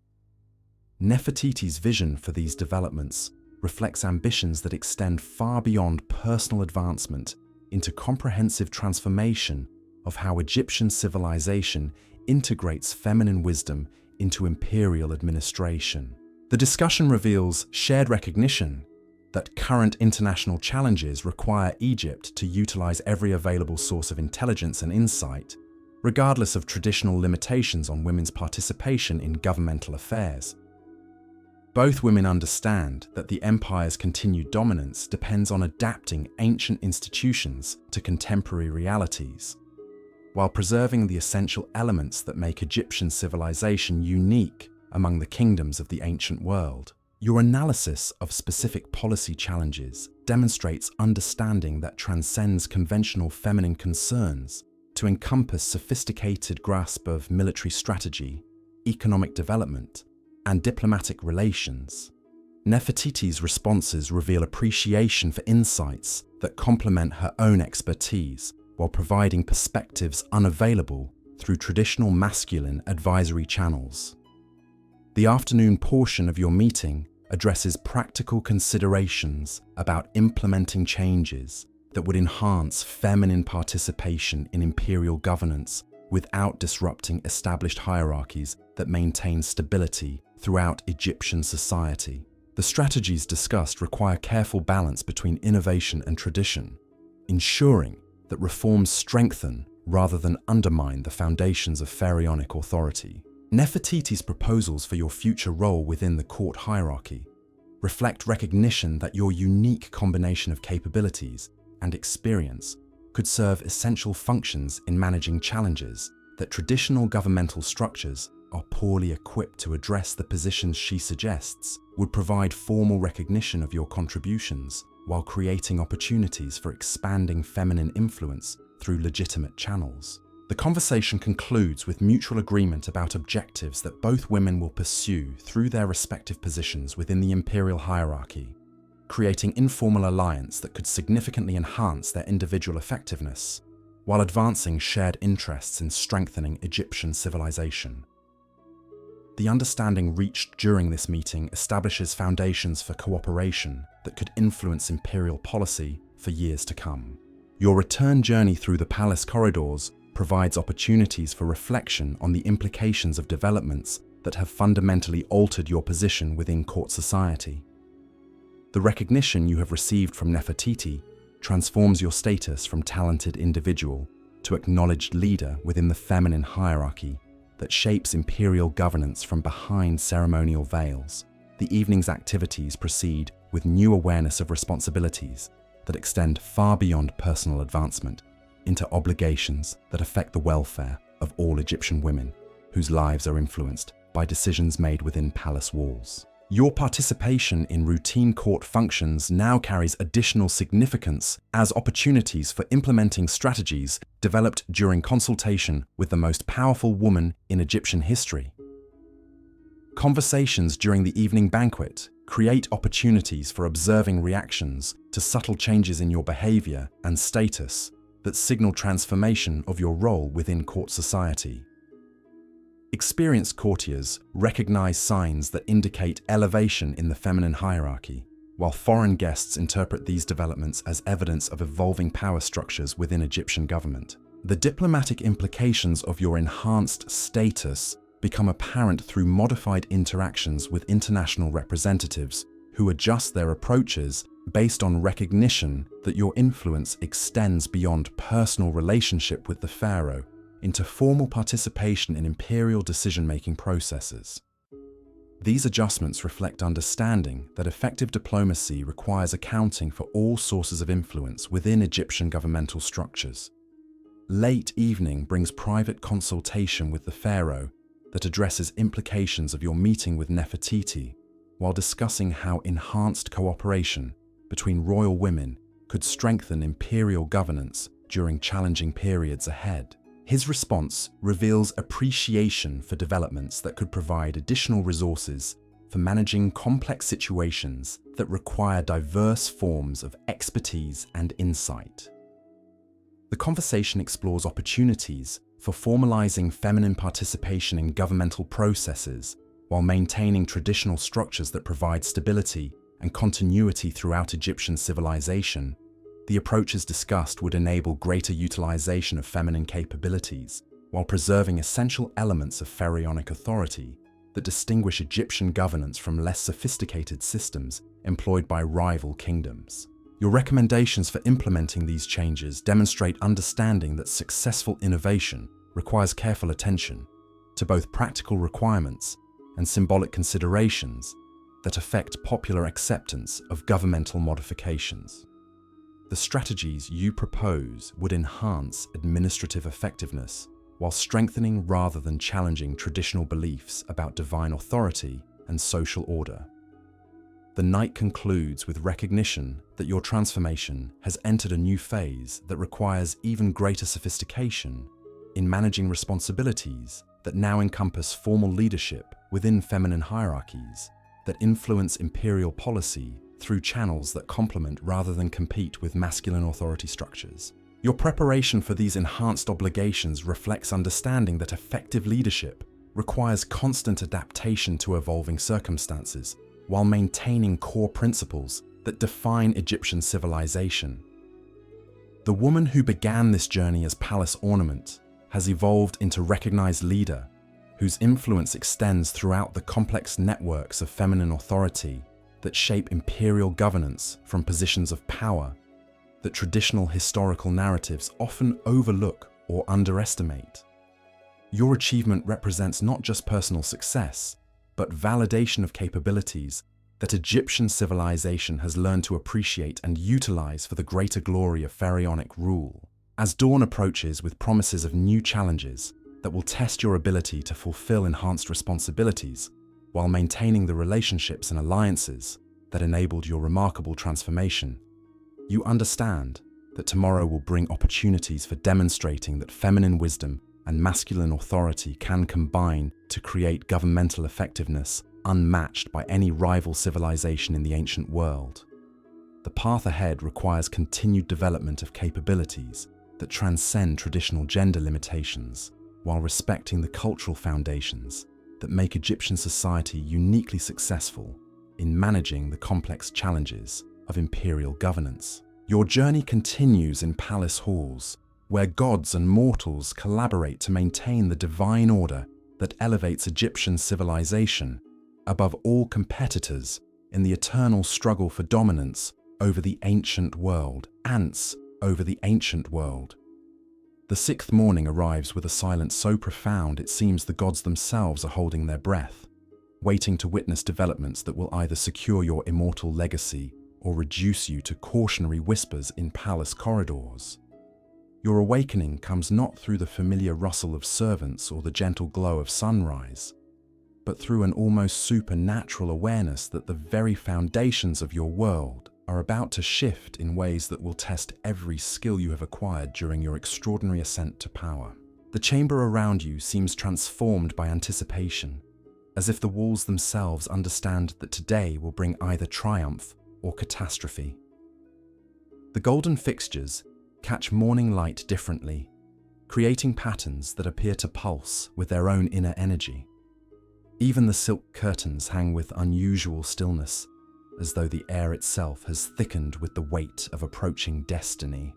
Nefertiti's vision for these developments reflects ambitions that extend far beyond personal advancement into comprehensive transformation of how Egyptian civilization integrates feminine wisdom into imperial administration. The discussion reveals shared recognition that current international challenges require Egypt to utilize every available source of intelligence and insight, regardless of traditional limitations on women's participation in governmental affairs. Both women understand that the empire's continued dominance depends on adapting ancient institutions to contemporary realities, while preserving the essential elements that make Egyptian civilization unique among the kingdoms of the ancient world. Your analysis of specific policy challenges demonstrates understanding that transcends conventional feminine concerns to encompass sophisticated grasp of military strategy, economic development, and diplomatic relations. Nefertiti's responses reveal appreciation for insights that complement her own expertise while providing perspectives unavailable through traditional masculine advisory channels. The afternoon portion of your meeting addresses practical considerations about implementing changes that would enhance feminine participation in imperial governance without disrupting established hierarchies that maintain stability throughout Egyptian society. The strategies discussed require careful balance between innovation and tradition, ensuring that reforms strengthen rather than undermine the foundations of pharaonic authority. Nefertiti's proposals for your future role within the court hierarchy reflect recognition that your unique combination of capabilities and experience could serve essential functions in managing challenges that traditional governmental structures are poorly equipped to address. The positions she suggests would provide formal recognition of your contributions while creating opportunities for expanding feminine influence through legitimate channels. The conversation concludes with mutual agreement about objectives that both women will pursue through their respective positions within the imperial hierarchy, creating informal alliance that could significantly enhance their individual effectiveness, while advancing shared interests in strengthening Egyptian civilization. The understanding reached during this meeting establishes foundations for cooperation that could influence imperial policy for years to come. Your return journey through the palace corridors provides opportunities for reflection on the implications of developments that have fundamentally altered your position within court society. The recognition you have received from Nefertiti transforms your status from talented individual to acknowledged leader within the feminine hierarchy that shapes imperial governance from behind ceremonial veils. The evening's activities proceed with new awareness of responsibilities that extend far beyond personal advancement into obligations that affect the welfare of all Egyptian women whose lives are influenced by decisions made within palace walls. Your participation in routine court functions now carries additional significance as opportunities for implementing strategies developed during consultation with the most powerful woman in Egyptian history. Conversations during the evening banquet create opportunities for observing reactions to subtle changes in your behavior and status that signal transformation of your role within court society. Experienced courtiers recognize signs that indicate elevation in the feminine hierarchy, while foreign guests interpret these developments as evidence of evolving power structures within Egyptian government. The diplomatic implications of your enhanced status become apparent through modified interactions with international representatives who adjust their approaches based on recognition that your influence extends beyond personal relationship with the pharaoh into formal participation in imperial decision-making processes. These adjustments reflect understanding that effective diplomacy requires accounting for all sources of influence within Egyptian governmental structures. Late evening brings private consultation with the pharaoh that addresses implications of your meeting with Nefertiti, while discussing how enhanced cooperation between royal women could strengthen imperial governance during challenging periods ahead. His response reveals appreciation for developments that could provide additional resources for managing complex situations that require diverse forms of expertise and insight. The conversation explores opportunities for formalizing feminine participation in governmental processes while maintaining traditional structures that provide stability and continuity throughout Egyptian civilization. The approaches discussed would enable greater utilization of feminine capabilities while preserving essential elements of pharaonic authority that distinguish Egyptian governance from less sophisticated systems employed by rival kingdoms. Your recommendations for implementing these changes demonstrate understanding that successful innovation requires careful attention to both practical requirements and symbolic considerations that affect popular acceptance of governmental modifications. The strategies you propose would enhance administrative effectiveness while strengthening rather than challenging traditional beliefs about divine authority and social order. The night concludes with recognition that your transformation has entered a new phase that requires even greater sophistication in managing responsibilities that now encompass formal leadership within feminine hierarchies that influence imperial policy through channels that complement rather than compete with masculine authority structures. Your preparation for these enhanced obligations reflects understanding that effective leadership requires constant adaptation to evolving circumstances while maintaining core principles that define Egyptian civilization. The woman who began this journey as palace ornament has evolved into recognized leader whose influence extends throughout the complex networks of feminine authority that shape imperial governance from positions of power that traditional historical narratives often overlook or underestimate. Your achievement represents not just personal success, but validation of capabilities that Egyptian civilization has learned to appreciate and utilize for the greater glory of pharaonic rule. As dawn approaches with promises of new challenges that will test your ability to fulfill enhanced responsibilities, while maintaining the relationships and alliances that enabled your remarkable transformation. You understand that tomorrow will bring opportunities for demonstrating that feminine wisdom and masculine authority can combine to create governmental effectiveness unmatched by any rival civilization in the ancient world. The path ahead requires continued development of capabilities that transcend traditional gender limitations, while respecting the cultural foundations that make Egyptian society uniquely successful in managing the complex challenges of imperial governance. Your journey continues in palace halls, where gods and mortals collaborate to maintain the divine order that elevates Egyptian civilization above all competitors in the eternal struggle for dominance over the ancient world. Ants over the ancient world. The sixth morning arrives with a silence so profound it seems the gods themselves are holding their breath, waiting to witness developments that will either secure your immortal legacy or reduce you to cautionary whispers in palace corridors. Your awakening comes not through the familiar rustle of servants or the gentle glow of sunrise, but through an almost supernatural awareness that the very foundations of your world are about to shift in ways that will test every skill you have acquired during your extraordinary ascent to power. The chamber around you seems transformed by anticipation, as if the walls themselves understand that today will bring either triumph or catastrophe. The golden fixtures catch morning light differently, creating patterns that appear to pulse with their own inner energy. Even the silk curtains hang with unusual stillness, as though the air itself has thickened with the weight of approaching destiny.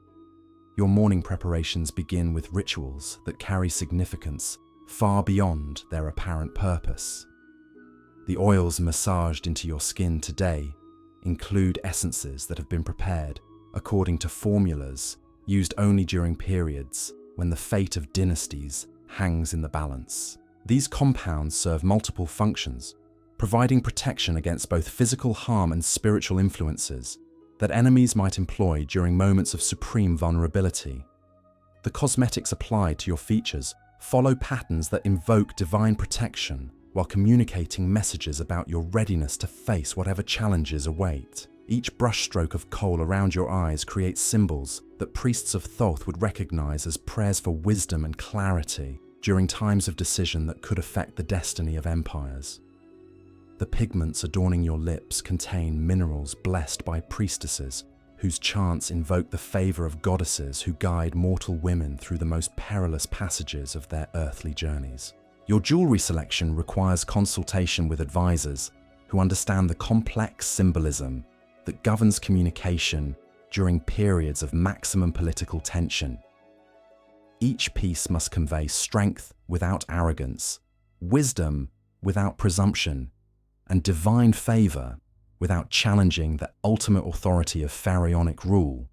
Your morning preparations begin with rituals that carry significance far beyond their apparent purpose. The oils massaged into your skin today include essences that have been prepared according to formulas used only during periods when the fate of dynasties hangs in the balance. These compounds serve multiple functions, providing protection against both physical harm and spiritual influences that enemies might employ during moments of supreme vulnerability. The cosmetics applied to your features follow patterns that invoke divine protection while communicating messages about your readiness to face whatever challenges await. Each brushstroke of kohl around your eyes creates symbols that priests of Thoth would recognize as prayers for wisdom and clarity during times of decision that could affect the destiny of empires. The pigments adorning your lips contain minerals blessed by priestesses whose chants invoke the favor of goddesses who guide mortal women through the most perilous passages of their earthly journeys. Your jewelry selection requires consultation with advisors who understand the complex symbolism that governs communication during periods of maximum political tension. Each piece must convey strength without arrogance, wisdom without presumption, and divine favor without challenging the ultimate authority of pharaonic rule.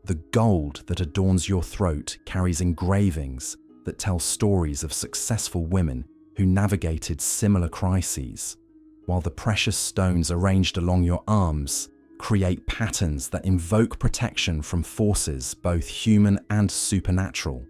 The gold that adorns your throat carries engravings that tell stories of successful women who navigated similar crises, while the precious stones arranged along your arms create patterns that invoke protection from forces both human and supernatural.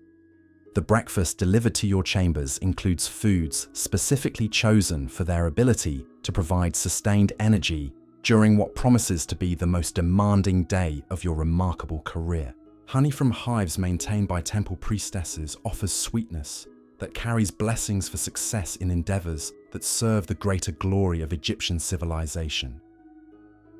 The breakfast delivered to your chambers includes foods specifically chosen for their ability to provide sustained energy during what promises to be the most demanding day of your remarkable career. Honey from hives maintained by temple priestesses offers sweetness that carries blessings for success in endeavors that serve the greater glory of Egyptian civilization.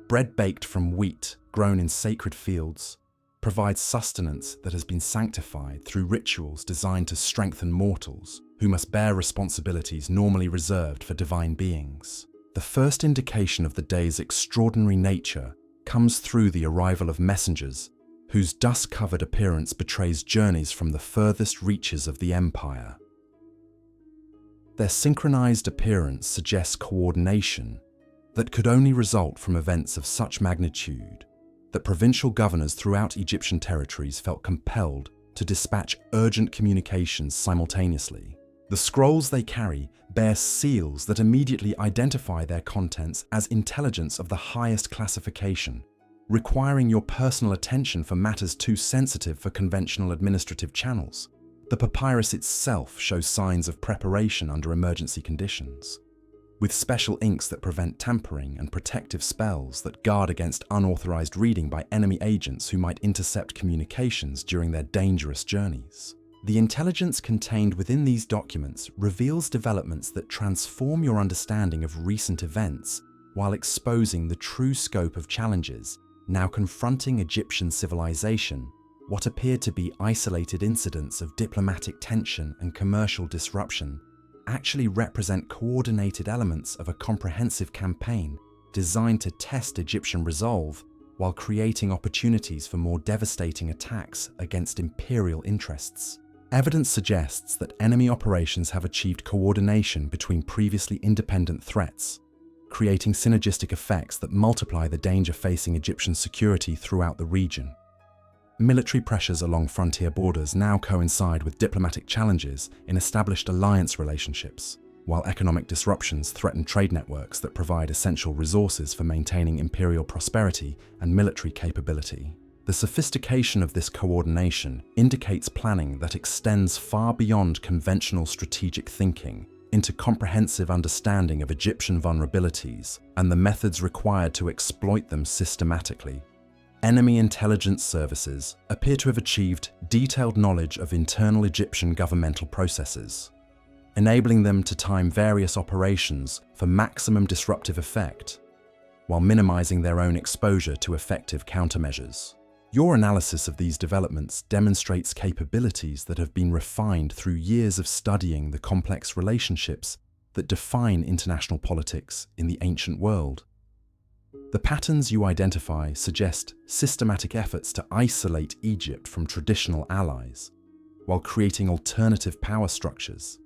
Bread baked from wheat grown in sacred fields provides sustenance that has been sanctified through rituals designed to strengthen mortals who must bear responsibilities normally reserved for divine beings. The first indication of the day's extraordinary nature comes through the arrival of messengers whose dust-covered appearance betrays journeys from the furthest reaches of the empire. Their synchronized appearance suggests coordination that could only result from events of such magnitude that provincial governors throughout Egyptian territories felt compelled to dispatch urgent communications simultaneously. The scrolls they carry bear seals that immediately identify their contents as intelligence of the highest classification, requiring your personal attention for matters too sensitive for conventional administrative channels. The papyrus itself shows signs of preparation under emergency conditions. with special inks that prevent tampering and protective spells that guard against unauthorized reading by enemy agents who might intercept communications during their dangerous journeys. The intelligence contained within these documents reveals developments that transform your understanding of recent events while exposing the true scope of challenges now confronting Egyptian civilization. What appeared to be isolated incidents of diplomatic tension and commercial disruption actually represent coordinated elements of a comprehensive campaign designed to test Egyptian resolve while creating opportunities for more devastating attacks against imperial interests. Evidence suggests that enemy operations have achieved coordination between previously independent threats, creating synergistic effects that multiply the danger facing Egyptian security throughout the region. Military pressures along frontier borders now coincide with diplomatic challenges in established alliance relationships, while economic disruptions threaten trade networks that provide essential resources for maintaining imperial prosperity and military capability. The sophistication of this coordination indicates planning that extends far beyond conventional strategic thinking into comprehensive understanding of Egyptian vulnerabilities and the methods required to exploit them systematically. Enemy intelligence services appear to have achieved detailed knowledge of internal Egyptian governmental processes, enabling them to time various operations for maximum disruptive effect, while minimizing their own exposure to effective countermeasures. Your analysis of these developments demonstrates capabilities that have been refined through years of studying the complex relationships that define international politics in the ancient world. The patterns you identify suggest systematic efforts to isolate Egypt from traditional allies, while creating alternative power structures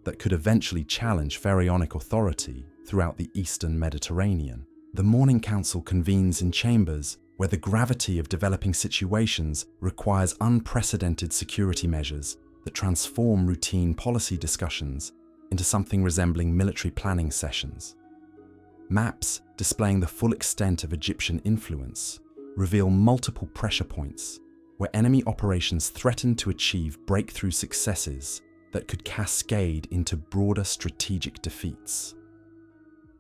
that could eventually challenge pharaonic authority throughout the Eastern Mediterranean. The Morning Council convenes in chambers where the gravity of developing situations requires unprecedented security measures that transform routine policy discussions into something resembling military planning sessions. Maps displaying the full extent of Egyptian influence reveal multiple pressure points where enemy operations threaten to achieve breakthrough successes that could cascade into broader strategic defeats.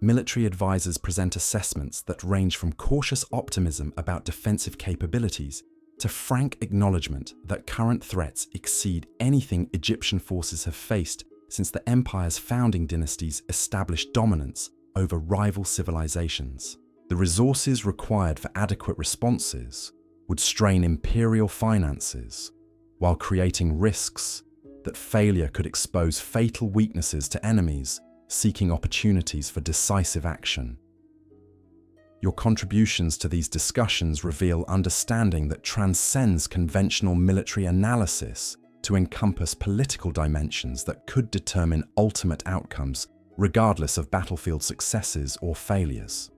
Military advisors present assessments that range from cautious optimism about defensive capabilities to frank acknowledgement that current threats exceed anything Egyptian forces have faced since the empire's founding dynasties established dominance over rival civilizations. The resources required for adequate responses would strain imperial finances, while creating risks that failure could expose fatal weaknesses to enemies seeking opportunities for decisive action. Your contributions to these discussions reveal understanding that transcends conventional military analysis to encompass political dimensions that could determine ultimate outcomes regardless of battlefield successes or failures.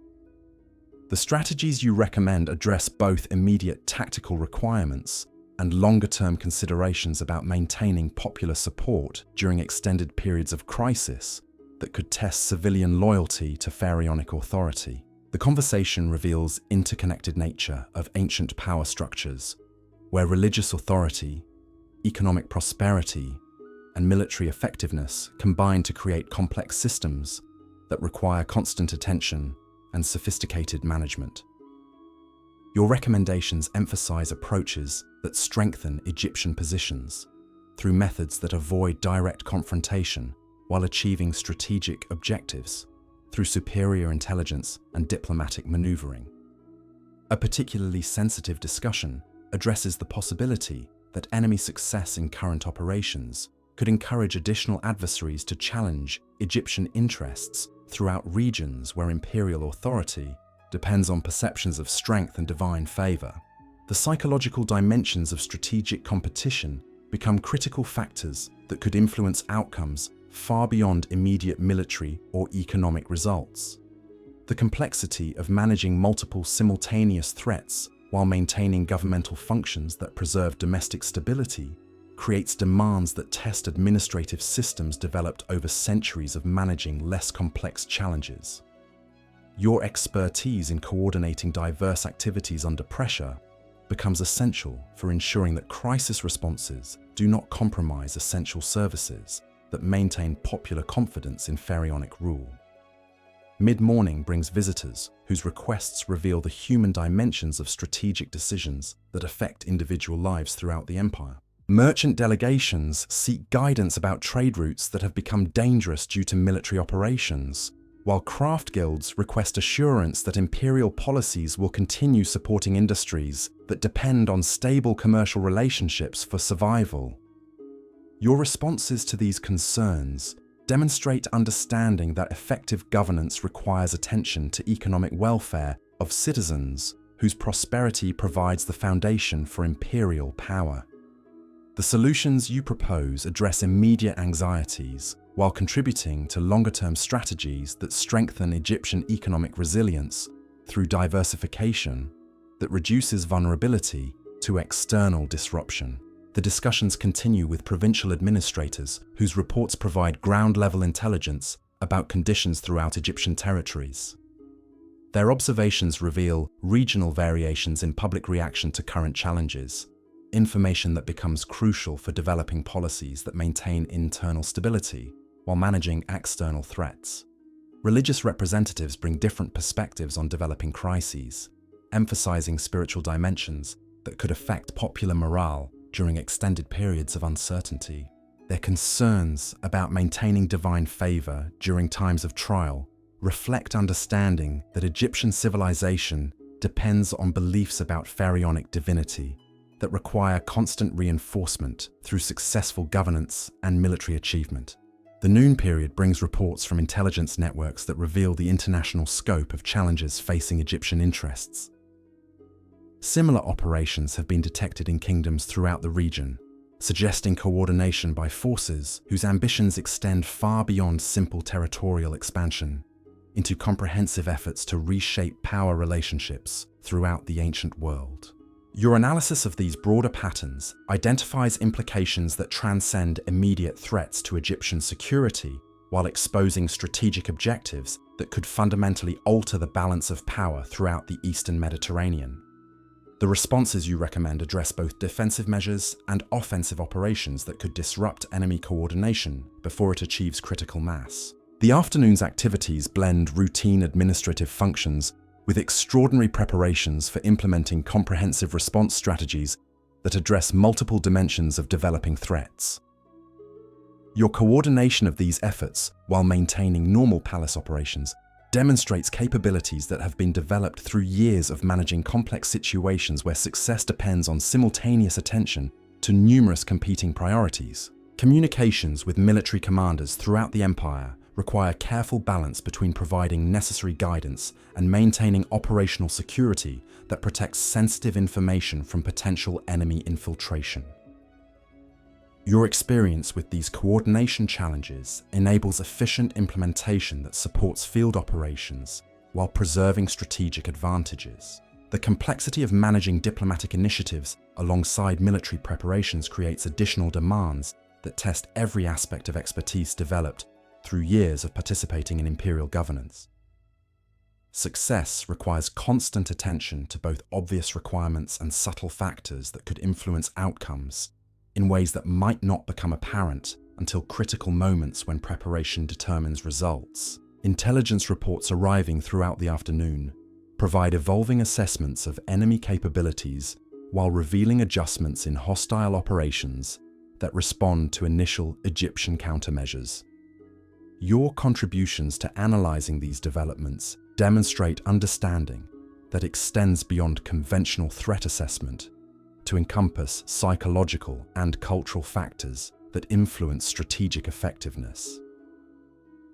The strategies you recommend address both immediate tactical requirements and longer-term considerations about maintaining popular support during extended periods of crisis that could test civilian loyalty to pharaonic authority. The conversation reveals interconnected nature of ancient power structures, where religious authority, economic prosperity, and military effectiveness combine to create complex systems that require constant attention and sophisticated management. Your recommendations emphasize approaches that strengthen Egyptian positions through methods that avoid direct confrontation while achieving strategic objectives through superior intelligence and diplomatic maneuvering. A particularly sensitive discussion addresses the possibility that enemy success in current operations could encourage additional adversaries to challenge Egyptian interests throughout regions where imperial authority depends on perceptions of strength and divine favor. The psychological dimensions of strategic competition become critical factors that could influence outcomes far beyond immediate military or economic results. The complexity of managing multiple simultaneous threats while maintaining governmental functions that preserve domestic stability creates demands that test administrative systems developed over centuries of managing less complex challenges. Your expertise in coordinating diverse activities under pressure becomes essential for ensuring that crisis responses do not compromise essential services that maintain popular confidence in pharaonic rule. Mid-morning brings visitors whose requests reveal the human dimensions of strategic decisions that affect individual lives throughout the empire. Merchant delegations seek guidance about trade routes that have become dangerous due to military operations, while craft guilds request assurance that imperial policies will continue supporting industries that depend on stable commercial relationships for survival. Your responses to these concerns demonstrate understanding that effective governance requires attention to economic welfare of citizens whose prosperity provides the foundation for imperial power. The solutions you propose address immediate anxieties while contributing to longer-term strategies that strengthen Egyptian economic resilience through diversification that reduces vulnerability to external disruption. The discussions continue with provincial administrators whose reports provide ground-level intelligence about conditions throughout Egyptian territories. Their observations reveal regional variations in public reaction to current challenges, information that becomes crucial for developing policies that maintain internal stability while managing external threats. Religious representatives bring different perspectives on developing crises, emphasizing spiritual dimensions that could affect popular morale during extended periods of uncertainty. Their concerns about maintaining divine favor during times of trial reflect understanding that Egyptian civilization depends on beliefs about pharaonic divinity that require constant reinforcement through successful governance and military achievement. The noon period brings reports from intelligence networks that reveal the international scope of challenges facing Egyptian interests. Similar operations have been detected in kingdoms throughout the region, suggesting coordination by forces whose ambitions extend far beyond simple territorial expansion into comprehensive efforts to reshape power relationships throughout the ancient world. Your analysis of these broader patterns identifies implications that transcend immediate threats to Egyptian security while exposing strategic objectives that could fundamentally alter the balance of power throughout the Eastern Mediterranean. The responses you recommend address both defensive measures and offensive operations that could disrupt enemy coordination before it achieves critical mass. The afternoon's activities blend routine administrative functions with extraordinary preparations for implementing comprehensive response strategies that address multiple dimensions of developing threats. Your coordination of these efforts while maintaining normal palace operations demonstrates capabilities that have been developed through years of managing complex situations where success depends on simultaneous attention to numerous competing priorities. Communications with military commanders throughout the empire require careful balance between providing necessary guidance and maintaining operational security that protects sensitive information from potential enemy infiltration. Your experience with these coordination challenges enables efficient implementation that supports field operations while preserving strategic advantages. The complexity of managing diplomatic initiatives alongside military preparations creates additional demands that test every aspect of expertise developed through years of participating in imperial governance. Success requires constant attention to both obvious requirements and subtle factors that could influence outcomes in ways that might not become apparent until critical moments when preparation determines results. Intelligence reports arriving throughout the afternoon provide evolving assessments of enemy capabilities while revealing adjustments in hostile operations that respond to initial Egyptian countermeasures. Your contributions to analyzing these developments demonstrate understanding that extends beyond conventional threat assessment to encompass psychological and cultural factors that influence strategic effectiveness.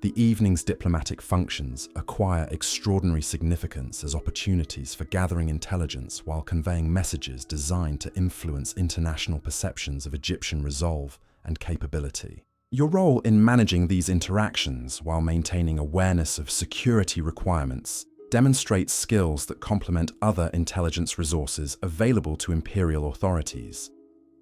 The evening's diplomatic functions acquire extraordinary significance as opportunities for gathering intelligence while conveying messages designed to influence international perceptions of Egyptian resolve and capability. Your role in managing these interactions while maintaining awareness of security requirements demonstrates skills that complement other intelligence resources available to imperial authorities.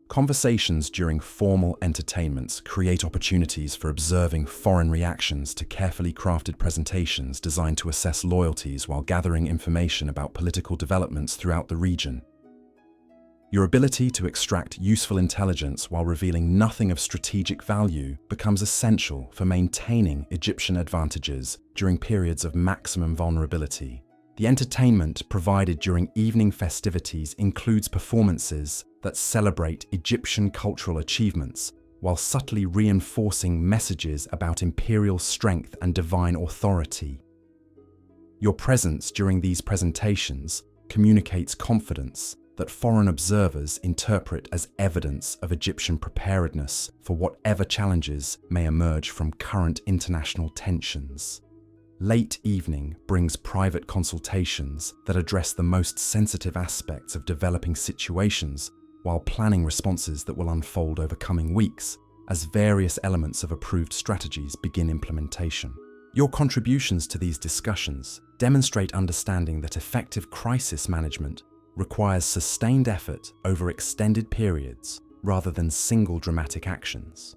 Conversations during formal entertainments create opportunities for observing foreign reactions to carefully crafted presentations designed to assess loyalties while gathering information about political developments throughout the region. Your ability to extract useful intelligence while revealing nothing of strategic value becomes essential for maintaining Egyptian advantages during periods of maximum vulnerability. The entertainment provided during evening festivities includes performances that celebrate Egyptian cultural achievements while subtly reinforcing messages about imperial strength and divine authority. Your presence during these presentations communicates confidence that foreign observers interpret as evidence of Egyptian preparedness for whatever challenges may emerge from current international tensions. Late evening brings private consultations that address the most sensitive aspects of developing situations while planning responses that will unfold over coming weeks as various elements of approved strategies begin implementation. Your contributions to these discussions demonstrate understanding that effective crisis management requires sustained effort over extended periods rather than single dramatic actions.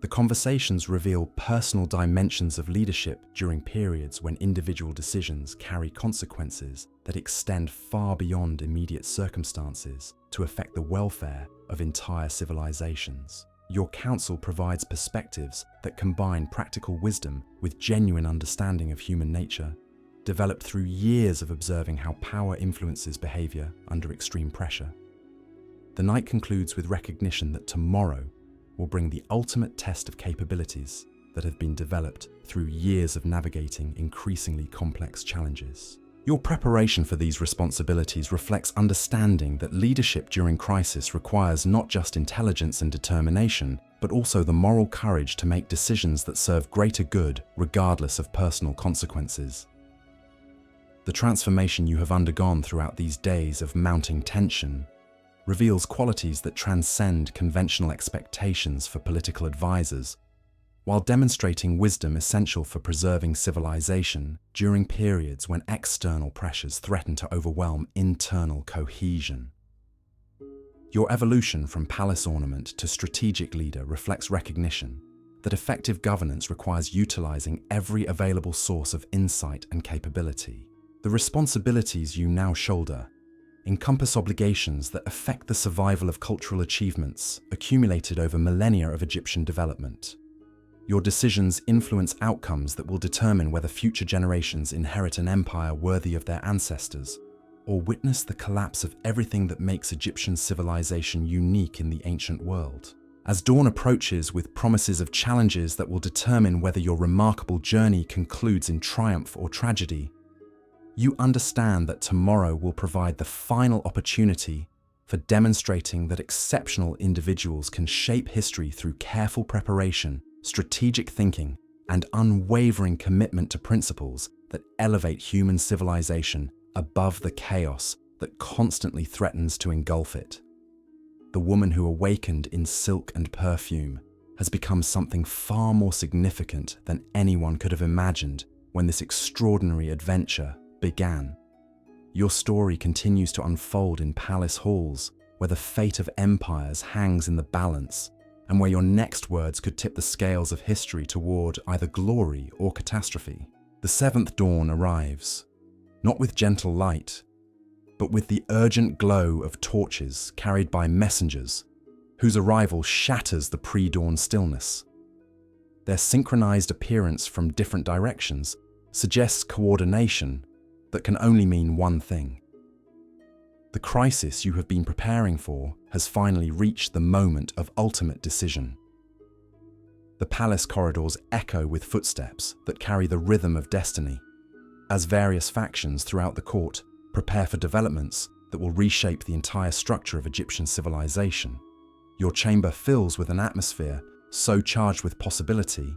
The conversations reveal personal dimensions of leadership during periods when individual decisions carry consequences that extend far beyond immediate circumstances to affect the welfare of entire civilizations. Your counsel provides perspectives that combine practical wisdom with genuine understanding of human nature, developed through years of observing how power influences behavior under extreme pressure. The night concludes with recognition that tomorrow will bring the ultimate test of capabilities that have been developed through years of navigating increasingly complex challenges. Your preparation for these responsibilities reflects understanding that leadership during crisis requires not just intelligence and determination, but also the moral courage to make decisions that serve greater good regardless of personal consequences. The transformation you have undergone throughout these days of mounting tension reveals qualities that transcend conventional expectations for political advisors, while demonstrating wisdom essential for preserving civilization during periods when external pressures threaten to overwhelm internal cohesion. Your evolution from palace ornament to strategic leader reflects recognition that effective governance requires utilizing every available source of insight and capability. The responsibilities you now shoulder encompass obligations that affect the survival of cultural achievements accumulated over millennia of Egyptian development. Your decisions influence outcomes that will determine whether future generations inherit an empire worthy of their ancestors, or witness the collapse of everything that makes Egyptian civilization unique in the ancient world. As dawn approaches with promises of challenges that will determine whether your remarkable journey concludes in triumph or tragedy, you understand that tomorrow will provide the final opportunity for demonstrating that exceptional individuals can shape history through careful preparation, strategic thinking, and unwavering commitment to principles that elevate human civilization above the chaos that constantly threatens to engulf it. The woman who awakened in silk and perfume has become something far more significant than anyone could have imagined when this extraordinary adventure began. Your story continues to unfold in palace halls, where the fate of empires hangs in the balance, and where your next words could tip the scales of history toward either glory or catastrophe. The seventh dawn arrives, not with gentle light, but with the urgent glow of torches carried by messengers, whose arrival shatters the pre-dawn stillness. Their synchronized appearance from different directions suggests coordination that can only mean one thing. The crisis you have been preparing for has finally reached the moment of ultimate decision. The palace corridors echo with footsteps that carry the rhythm of destiny, as various factions throughout the court prepare for developments that will reshape the entire structure of Egyptian civilization. Your chamber fills with an atmosphere so charged with possibility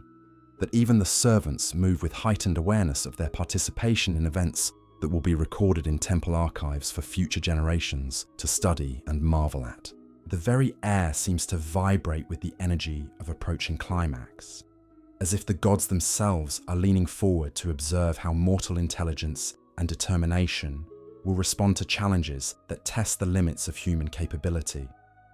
that even the servants move with heightened awareness of their participation in events that will be recorded in temple archives for future generations to study and marvel at. The very air seems to vibrate with the energy of approaching climax, as if the gods themselves are leaning forward to observe how mortal intelligence and determination will respond to challenges that test the limits of human capability.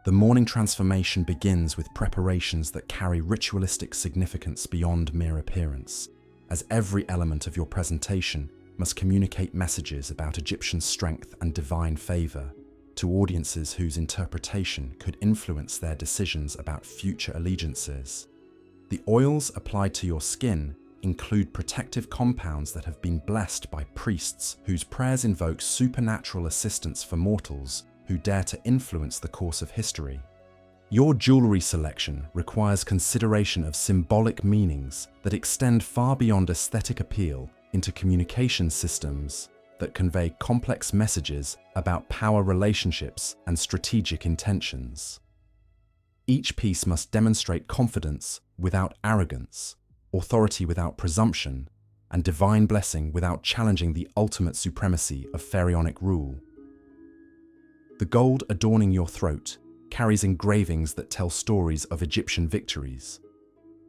The morning transformation begins with preparations that carry ritualistic significance beyond mere appearance, as every element of your presentation must communicate messages about Egyptian strength and divine favor, to audiences whose interpretation could influence their decisions about future allegiances. The oils applied to your skin include protective compounds that have been blessed by priests whose prayers invoke supernatural assistance for mortals who dare to influence the course of history. Your jewelry selection requires consideration of symbolic meanings that extend far beyond aesthetic appeal into communication systems that convey complex messages about power relationships and strategic intentions. Each piece must demonstrate confidence without arrogance, authority without presumption, and divine blessing without challenging the ultimate supremacy of pharaonic rule. The gold adorning your throat carries engravings that tell stories of Egyptian victories,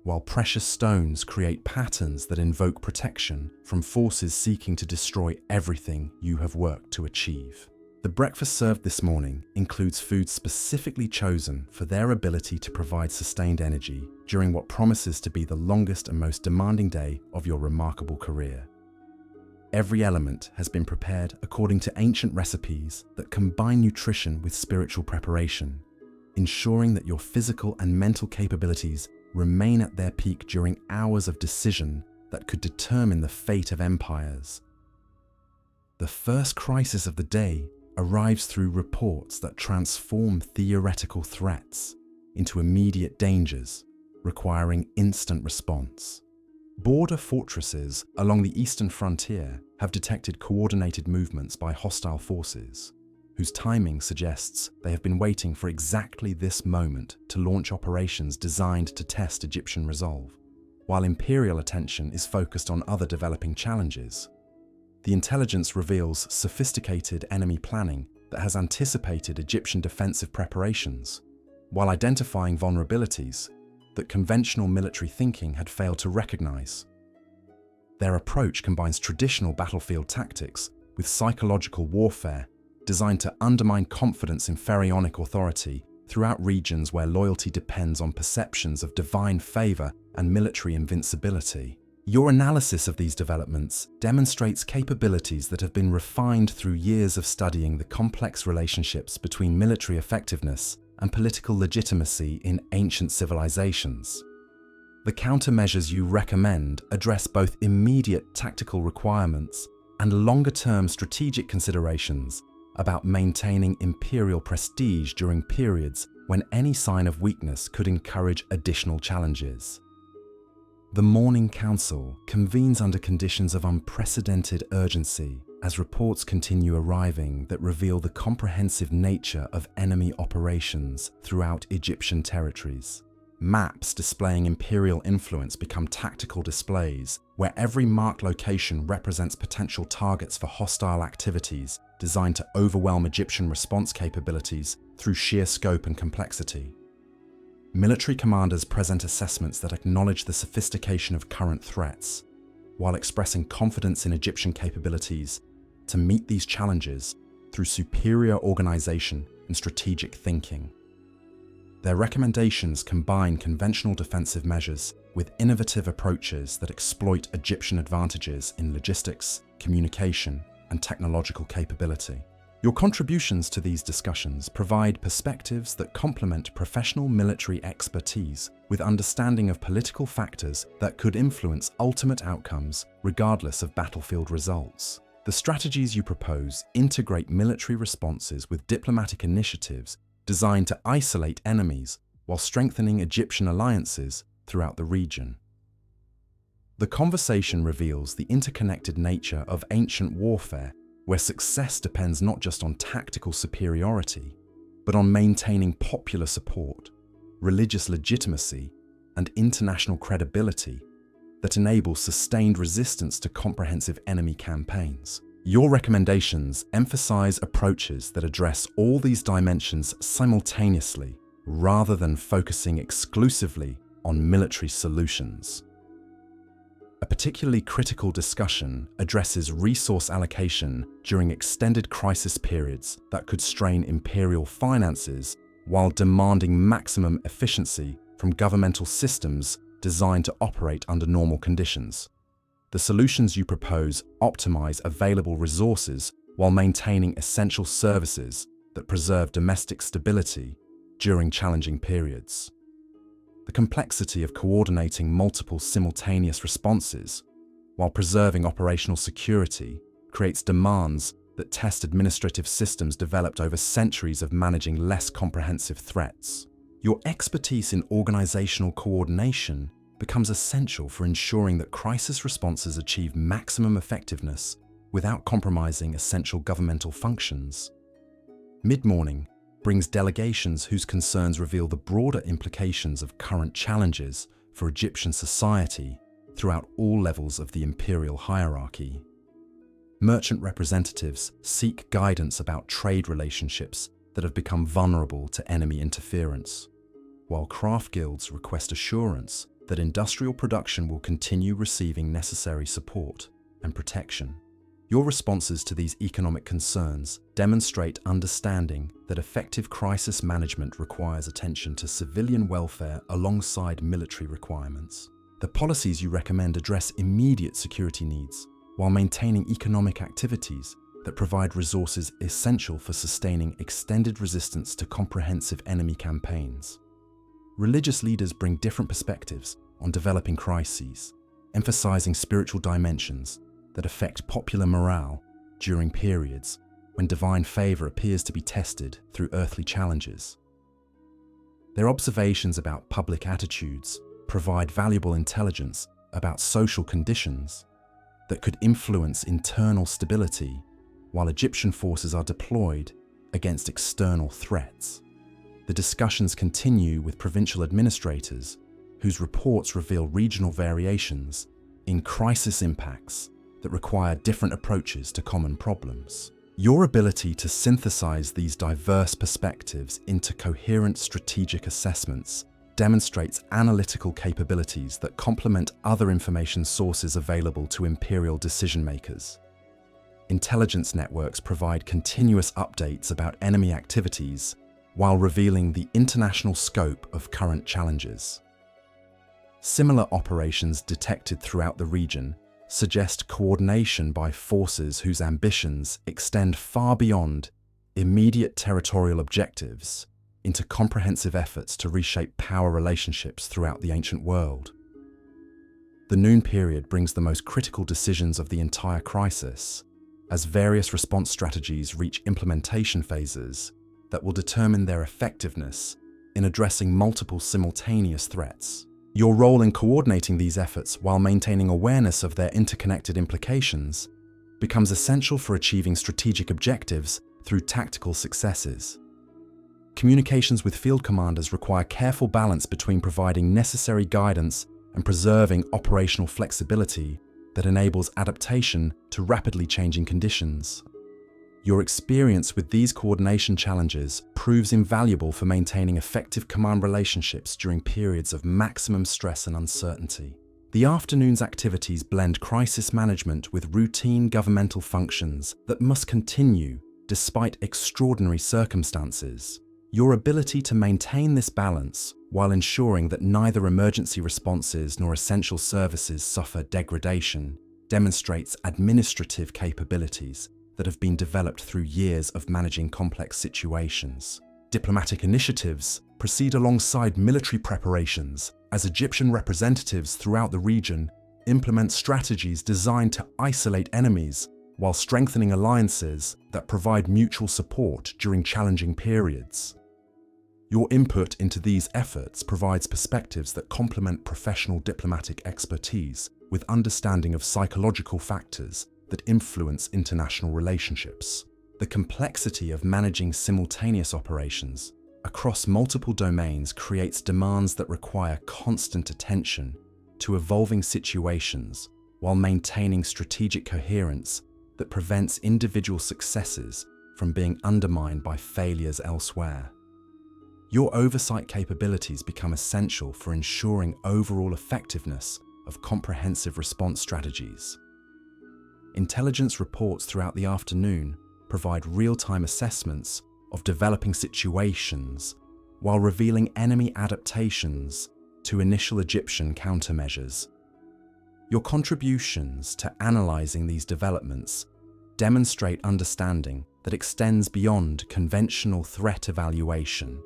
while precious stones create patterns that invoke protection from forces seeking to destroy everything you have worked to achieve. The breakfast served this morning includes foods specifically chosen for their ability to provide sustained energy during what promises to be the longest and most demanding day of your remarkable career. Every element has been prepared according to ancient recipes that combine nutrition with spiritual preparation, ensuring that your physical and mental capabilities remain at their peak during hours of decision that could determine the fate of empires. The first crisis of the day arrives through reports that transform theoretical threats into immediate dangers, requiring instant response. Border fortresses along the eastern frontier have detected coordinated movements by hostile forces, whose timing suggests they have been waiting for exactly this moment to launch operations designed to test Egyptian resolve. While imperial attention is focused on other developing challenges, the intelligence reveals sophisticated enemy planning that has anticipated Egyptian defensive preparations, while identifying vulnerabilities that conventional military thinking had failed to recognize. Their approach combines traditional battlefield tactics with psychological warfare designed to undermine confidence in pharaonic authority throughout regions where loyalty depends on perceptions of divine favor and military invincibility. Your analysis of these developments demonstrates capabilities that have been refined through years of studying the complex relationships between military effectiveness and political legitimacy in ancient civilizations. The countermeasures you recommend address both immediate tactical requirements and longer-term strategic considerations about maintaining imperial prestige during periods when any sign of weakness could encourage additional challenges. The Morning Council convenes under conditions of unprecedented urgency as reports continue arriving that reveal the comprehensive nature of enemy operations throughout Egyptian territories. Maps displaying imperial influence become tactical displays where every marked location represents potential targets for hostile activities designed to overwhelm Egyptian response capabilities through sheer scope and complexity. Military commanders present assessments that acknowledge the sophistication of current threats, while expressing confidence in Egyptian capabilities to meet these challenges through superior organization and strategic thinking. Their recommendations combine conventional defensive measures with innovative approaches that exploit Egyptian advantages in logistics, communication, and technological capability. Your contributions to these discussions provide perspectives that complement professional military expertise with understanding of political factors that could influence ultimate outcomes regardless of battlefield results. The strategies you propose integrate military responses with diplomatic initiatives designed to isolate enemies while strengthening Egyptian alliances throughout the region. The conversation reveals the interconnected nature of ancient warfare, where success depends not just on tactical superiority, but on maintaining popular support, religious legitimacy, and international credibility that enables sustained resistance to comprehensive enemy campaigns. Your recommendations emphasize approaches that address all these dimensions simultaneously, rather than focusing exclusively on military solutions. A particularly critical discussion addresses resource allocation during extended crisis periods that could strain imperial finances while demanding maximum efficiency from governmental systems designed to operate under normal conditions. The solutions you propose optimize available resources while maintaining essential services that preserve domestic stability during challenging periods. The complexity of coordinating multiple simultaneous responses while preserving operational security creates demands that test administrative systems developed over centuries of managing less comprehensive threats. Your expertise in organizational coordination becomes essential for ensuring that crisis responses achieve maximum effectiveness without compromising essential governmental functions. Mid-morning brings delegations whose concerns reveal the broader implications of current challenges for Egyptian society throughout all levels of the imperial hierarchy. Merchant representatives seek guidance about trade relationships that have become vulnerable to enemy interference, while craft guilds request assurance that industrial production will continue receiving necessary support and protection. Your responses to these economic concerns demonstrate understanding that effective crisis management requires attention to civilian welfare alongside military requirements. The policies you recommend address immediate security needs while maintaining economic activities that provide resources essential for sustaining extended resistance to comprehensive enemy campaigns. Religious leaders bring different perspectives on developing crises, emphasizing spiritual dimensions that affect popular morale during periods when divine favor appears to be tested through earthly challenges. Their observations about public attitudes provide valuable intelligence about social conditions that could influence internal stability while Egyptian forces are deployed against external threats. The discussions continue with provincial administrators whose reports reveal regional variations in crisis impacts that require different approaches to common problems. Your ability to synthesize these diverse perspectives into coherent strategic assessments demonstrates analytical capabilities that complement other information sources available to imperial decision-makers. Intelligence networks provide continuous updates about enemy activities while revealing the international scope of current challenges. Similar operations detected throughout the region suggest coordination by forces whose ambitions extend far beyond immediate territorial objectives into comprehensive efforts to reshape power relationships throughout the ancient world. The noon period brings the most critical decisions of the entire crisis, as various response strategies reach implementation phases that will determine their effectiveness in addressing multiple simultaneous threats. Your role in coordinating these efforts while maintaining awareness of their interconnected implications becomes essential for achieving strategic objectives through tactical successes. Communications with field commanders require careful balance between providing necessary guidance and preserving operational flexibility that enables adaptation to rapidly changing conditions. Your experience with these coordination challenges proves invaluable for maintaining effective command relationships during periods of maximum stress and uncertainty. The afternoon's activities blend crisis management with routine governmental functions that must continue despite extraordinary circumstances. Your ability to maintain this balance while ensuring that neither emergency responses nor essential services suffer degradation demonstrates administrative capabilities that have been developed through years of managing complex situations. Diplomatic initiatives proceed alongside military preparations as Egyptian representatives throughout the region implement strategies designed to isolate enemies while strengthening alliances that provide mutual support during challenging periods. Your input into these efforts provides perspectives that complement professional diplomatic expertise with understanding of psychological factors that influence international relationships. The complexity of managing simultaneous operations across multiple domains creates demands that require constant attention to evolving situations while maintaining strategic coherence that prevents individual successes from being undermined by failures elsewhere. Your oversight capabilities become essential for ensuring overall effectiveness of comprehensive response strategies. Intelligence reports throughout the afternoon provide real-time assessments of developing situations while revealing enemy adaptations to initial Egyptian countermeasures. Your contributions to analyzing these developments demonstrate understanding that extends beyond conventional threat evaluation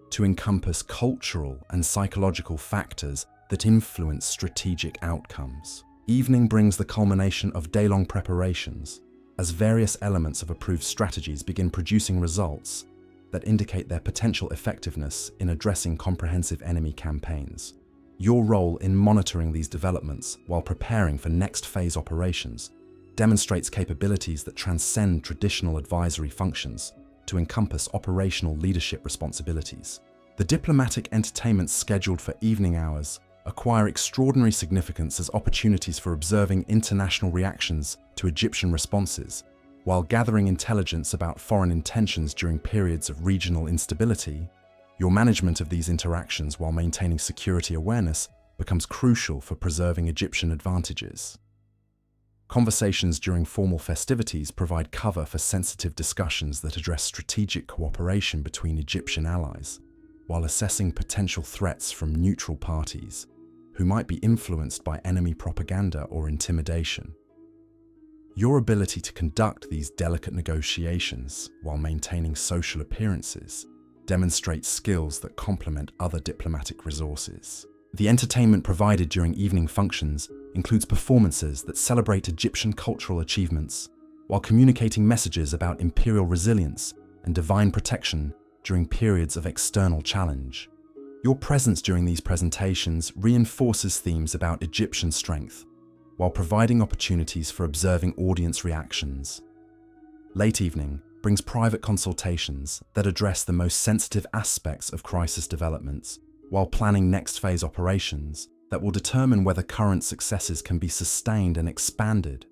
to encompass cultural and psychological factors that influence strategic outcomes. Evening brings the culmination of day-long preparations, as various elements of approved strategies begin producing results that indicate their potential effectiveness in addressing comprehensive enemy campaigns. Your role in monitoring these developments while preparing for next phase operations demonstrates capabilities that transcend traditional advisory functions to encompass operational leadership responsibilities. The diplomatic entertainments scheduled for evening hours acquire extraordinary significance as opportunities for observing international reactions to Egyptian responses, while gathering intelligence about foreign intentions during periods of regional instability. Your management of these interactions while maintaining security awareness becomes crucial for preserving Egyptian advantages. Conversations during formal festivities provide cover for sensitive discussions that address strategic cooperation between Egyptian allies, while assessing potential threats from neutral parties who might be influenced by enemy propaganda or intimidation. Your ability to conduct these delicate negotiations while maintaining social appearances demonstrates skills that complement other diplomatic resources. The entertainment provided during evening functions includes performances that celebrate Egyptian cultural achievements, while communicating messages about imperial resilience and divine protection during periods of external challenge. Your presence during these presentations reinforces themes about Egyptian strength, while providing opportunities for observing audience reactions. Late evening brings private consultations that address the most sensitive aspects of crisis developments, while planning next phase operations that will determine whether current successes can be sustained and expanded.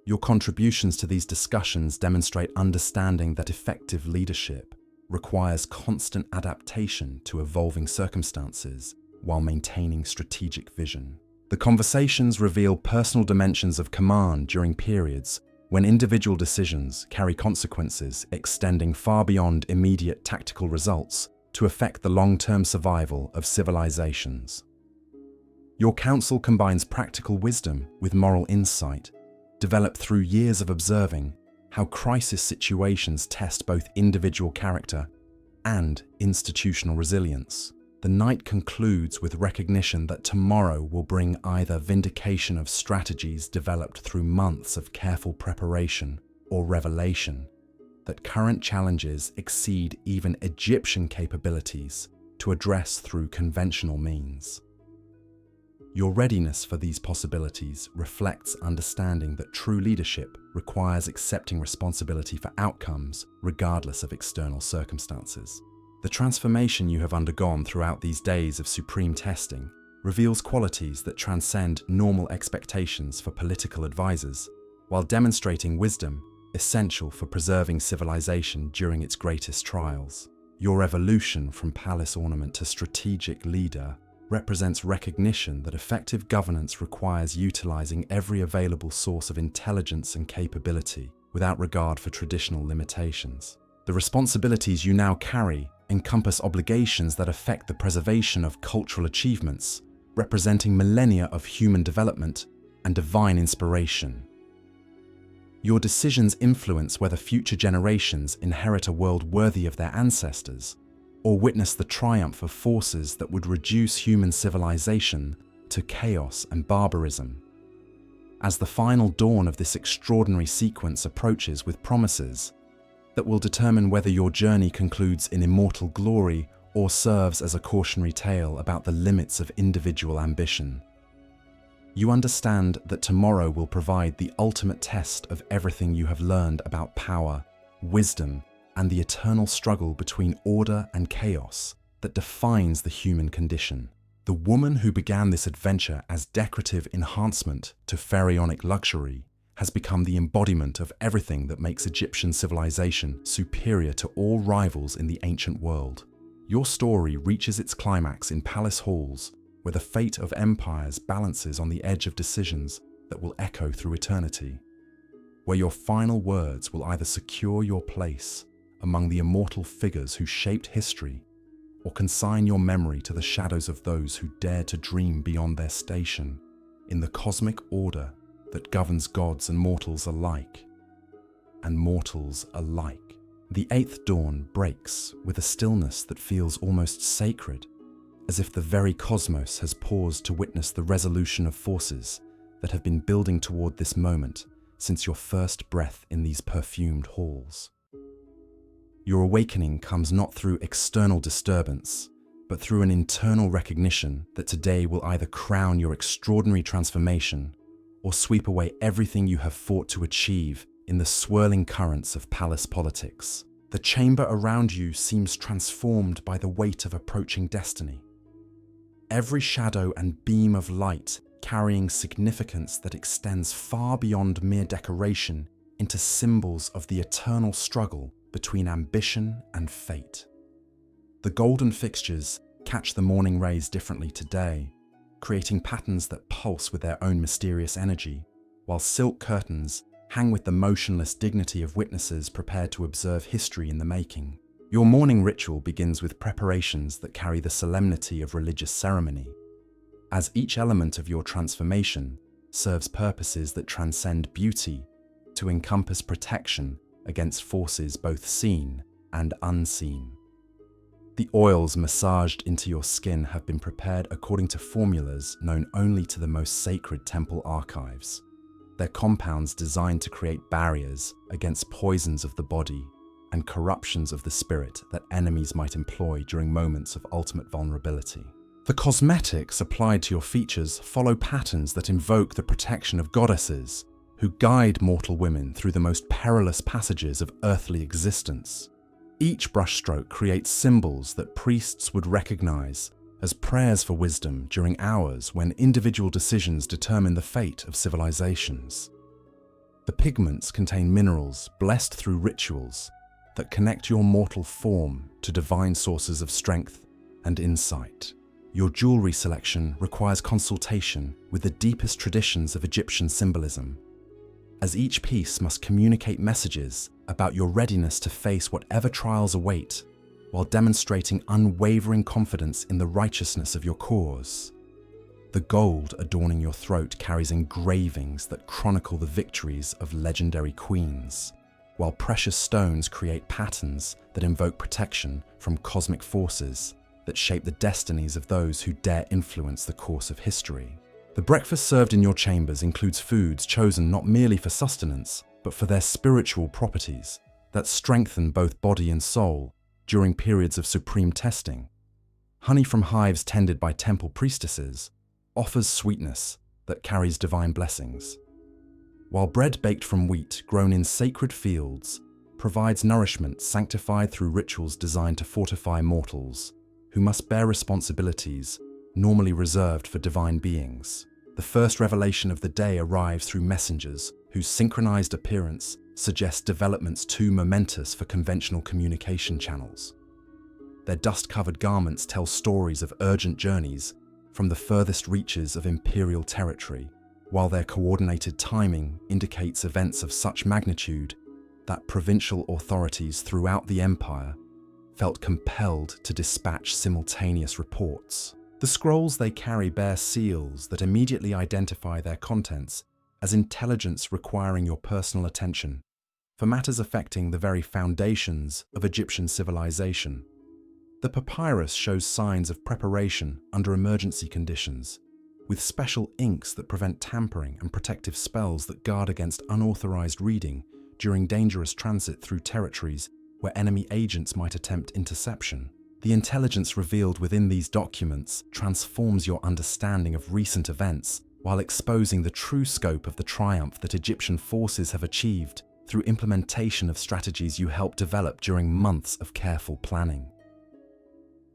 Your contributions to these discussions demonstrate understanding that effective leadership requires constant adaptation to evolving circumstances while maintaining strategic vision. The conversations reveal personal dimensions of command during periods when individual decisions carry consequences extending far beyond immediate tactical results to affect the long-term survival of civilizations. Your counsel combines practical wisdom with moral insight, developed through years of observing how crisis situations test both individual character and institutional resilience. The night concludes with recognition that tomorrow will bring either vindication of strategies developed through months of careful preparation or revelation that current challenges exceed even Egyptian capabilities to address through conventional means. Your readiness for these possibilities reflects understanding that true leadership requires accepting responsibility for outcomes regardless of external circumstances. The transformation you have undergone throughout these days of supreme testing reveals qualities that transcend normal expectations for political advisors, while demonstrating wisdom essential for preserving civilization during its greatest trials. Your evolution from palace ornament to strategic leader represents recognition that effective governance requires utilizing every available source of intelligence and capability without regard for traditional limitations. The responsibilities you now carry encompass obligations that affect the preservation of cultural achievements, representing millennia of human development and divine inspiration. Your decisions influence whether future generations inherit a world worthy of their ancestors, or witness the triumph of forces that would reduce human civilization to chaos and barbarism. As the final dawn of this extraordinary sequence approaches with promises that will determine whether your journey concludes in immortal glory or serves as a cautionary tale about the limits of individual ambition, you understand that tomorrow will provide the ultimate test of everything you have learned about power, wisdom, and the eternal struggle between order and chaos that defines the human condition. The woman who began this adventure as decorative enhancement to pharaonic luxury has become the embodiment of everything that makes Egyptian civilization superior to all rivals in the ancient world. Your story reaches its climax in palace halls, where the fate of empires balances on the edge of decisions that will echo through eternity, where your final words will either secure your place among the immortal figures who shaped history, or consign your memory to the shadows of those who dared to dream beyond their station in the cosmic order that governs gods and mortals alike. and mortals alike. The eighth dawn breaks with a stillness that feels almost sacred, as if the very cosmos has paused to witness the resolution of forces that have been building toward this moment since your first breath in these perfumed halls. Your awakening comes not through external disturbance, but through an internal recognition that today will either crown your extraordinary transformation or sweep away everything you have fought to achieve in the swirling currents of palace politics. The chamber around you seems transformed by the weight of approaching destiny. Every shadow and beam of light carrying significance that extends far beyond mere decoration into symbols of the eternal struggle between ambition and fate. The golden fixtures catch the morning rays differently today, creating patterns that pulse with their own mysterious energy, while silk curtains hang with the motionless dignity of witnesses prepared to observe history in the making. Your morning ritual begins with preparations that carry the solemnity of religious ceremony, as each element of your transformation serves purposes that transcend beauty to encompass protection against forces both seen and unseen. The oils massaged into your skin have been prepared according to formulas known only to the most sacred temple archives. They're compounds designed to create barriers against poisons of the body and corruptions of the spirit that enemies might employ during moments of ultimate vulnerability. The cosmetics applied to your features follow patterns that invoke the protection of goddesses who guide mortal women through the most perilous passages of earthly existence. Each brushstroke creates symbols that priests would recognize as prayers for wisdom during hours when individual decisions determine the fate of civilizations. The pigments contain minerals blessed through rituals that connect your mortal form to divine sources of strength and insight. Your jewelry selection requires consultation with the deepest traditions of Egyptian symbolism, as each piece must communicate messages about your readiness to face whatever trials await, while demonstrating unwavering confidence in the righteousness of your cause. The gold adorning your throat carries engravings that chronicle the victories of legendary queens, while precious stones create patterns that invoke protection from cosmic forces that shape the destinies of those who dare influence the course of history. The breakfast served in your chambers includes foods chosen not merely for sustenance, but for their spiritual properties that strengthen both body and soul during periods of supreme testing. Honey from hives tended by temple priestesses offers sweetness that carries divine blessings, while bread baked from wheat grown in sacred fields provides nourishment sanctified through rituals designed to fortify mortals who must bear responsibilities normally reserved for divine beings. The first revelation of the day arrives through messengers whose synchronized appearance suggests developments too momentous for conventional communication channels. Their dust-covered garments tell stories of urgent journeys from the furthest reaches of imperial territory, while their coordinated timing indicates events of such magnitude that provincial authorities throughout the empire felt compelled to dispatch simultaneous reports. The scrolls they carry bear seals that immediately identify their contents as intelligence requiring your personal attention for matters affecting the very foundations of Egyptian civilization. The papyrus shows signs of preparation under emergency conditions, with special inks that prevent tampering and protective spells that guard against unauthorized reading during dangerous transit through territories where enemy agents might attempt interception. The intelligence revealed within these documents transforms your understanding of recent events while exposing the true scope of the triumph that Egyptian forces have achieved through implementation of strategies you helped develop during months of careful planning.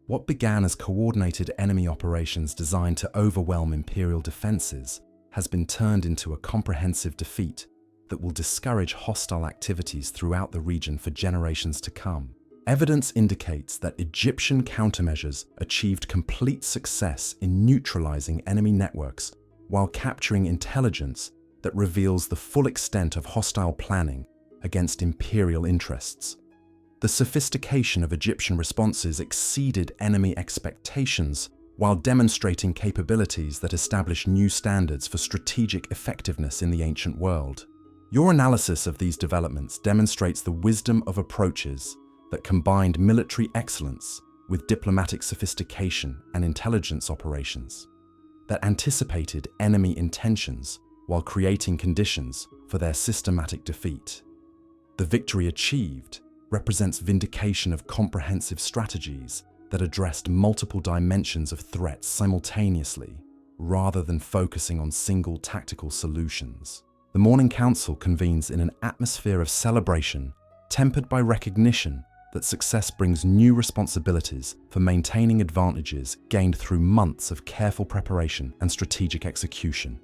What began as coordinated enemy operations designed to overwhelm imperial defenses has been turned into a comprehensive defeat that will discourage hostile activities throughout the region for generations to come. Evidence indicates that Egyptian countermeasures achieved complete success in neutralizing enemy networks while capturing intelligence that reveals the full extent of hostile planning against imperial interests. The sophistication of Egyptian responses exceeded enemy expectations while demonstrating capabilities that establish new standards for strategic effectiveness in the ancient world. Your analysis of these developments demonstrates the wisdom of approaches that combined military excellence with diplomatic sophistication and intelligence operations, that anticipated enemy intentions while creating conditions for their systematic defeat. The victory achieved represents vindication of comprehensive strategies that addressed multiple dimensions of threats simultaneously, rather than focusing on single tactical solutions. The Morning Council convenes in an atmosphere of celebration, tempered by recognition that success brings new responsibilities for maintaining advantages gained through months of careful preparation and strategic execution.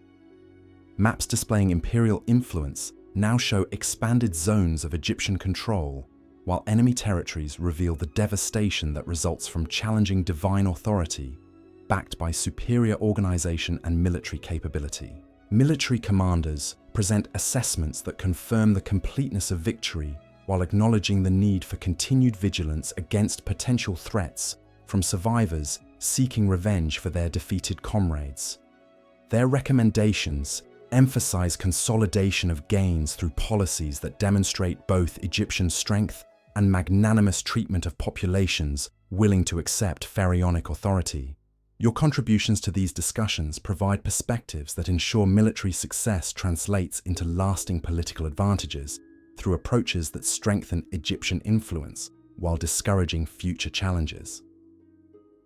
Maps displaying imperial influence now show expanded zones of Egyptian control, while enemy territories reveal the devastation that results from challenging divine authority, backed by superior organization and military capability. Military commanders present assessments that confirm the completeness of victory while acknowledging the need for continued vigilance against potential threats from survivors seeking revenge for their defeated comrades. Their recommendations emphasize consolidation of gains through policies that demonstrate both Egyptian strength and magnanimous treatment of populations willing to accept pharaonic authority. Your contributions to these discussions provide perspectives that ensure military success translates into lasting political advantages through approaches that strengthen Egyptian influence while discouraging future challenges.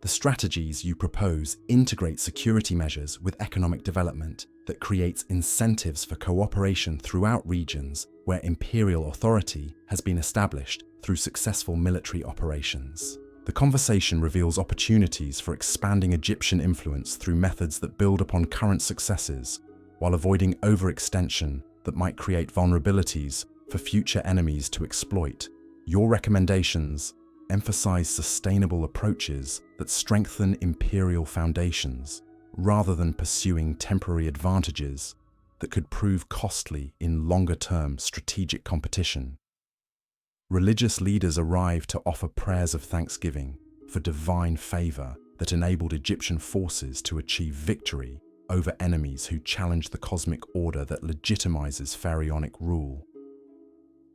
The strategies you propose integrate security measures with economic development that creates incentives for cooperation throughout regions where imperial authority has been established through successful military operations. The conversation reveals opportunities for expanding Egyptian influence through methods that build upon current successes, while avoiding overextension that might create vulnerabilities for future enemies to exploit. Your recommendations emphasize sustainable approaches that strengthen imperial foundations, rather than pursuing temporary advantages that could prove costly in longer-term strategic competition. Religious leaders arrived to offer prayers of thanksgiving for divine favor that enabled Egyptian forces to achieve victory over enemies who challenged the cosmic order that legitimizes pharaonic rule.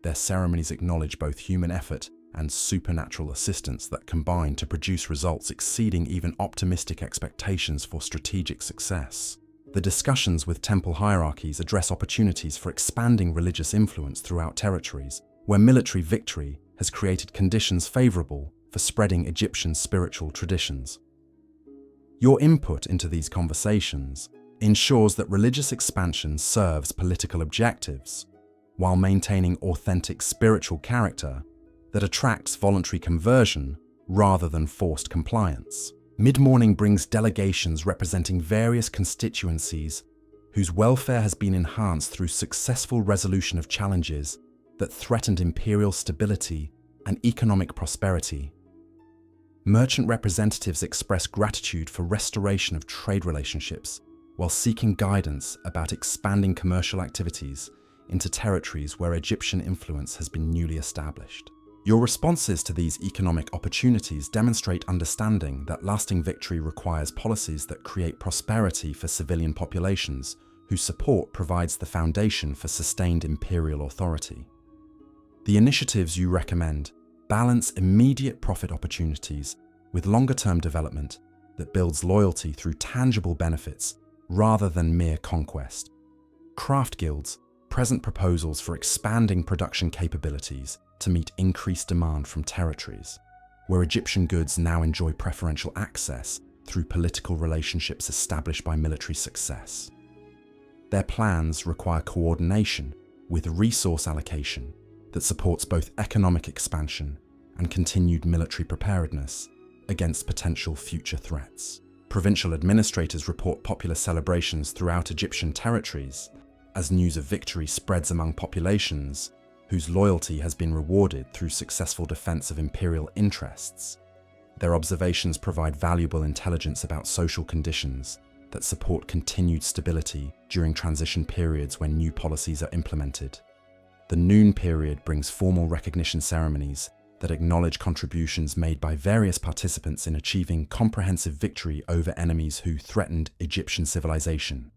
Their ceremonies acknowledge both human effort and supernatural assistance that combine to produce results exceeding even optimistic expectations for strategic success. The discussions with temple hierarchies address opportunities for expanding religious influence throughout territories where military victory has created conditions favorable for spreading Egyptian spiritual traditions. Your input into these conversations ensures that religious expansion serves political objectives, while maintaining authentic spiritual character that attracts voluntary conversion rather than forced compliance. Mid-morning brings delegations representing various constituencies whose welfare has been enhanced through successful resolution of challenges that threatened imperial stability and economic prosperity. Merchant representatives express gratitude for restoration of trade relationships while seeking guidance about expanding commercial activities into territories where Egyptian influence has been newly established. Your responses to these economic opportunities demonstrate understanding that lasting victory requires policies that create prosperity for civilian populations whose support provides the foundation for sustained imperial authority. The initiatives you recommend balance immediate profit opportunities with longer-term development that builds loyalty through tangible benefits rather than mere conquest. Craft guilds present proposals for expanding production capabilities to meet increased demand from territories, where Egyptian goods now enjoy preferential access through political relationships established by military success. Their plans require coordination with resource allocation that supports both economic expansion and continued military preparedness against potential future threats. Provincial administrators report popular celebrations throughout Egyptian territories as news of victory spreads among populations whose loyalty has been rewarded through successful defense of imperial interests. Their observations provide valuable intelligence about social conditions that support continued stability during transition periods when new policies are implemented. The noon period brings formal recognition ceremonies that acknowledge contributions made by various participants in achieving comprehensive victory over enemies who threatened Egyptian civilization.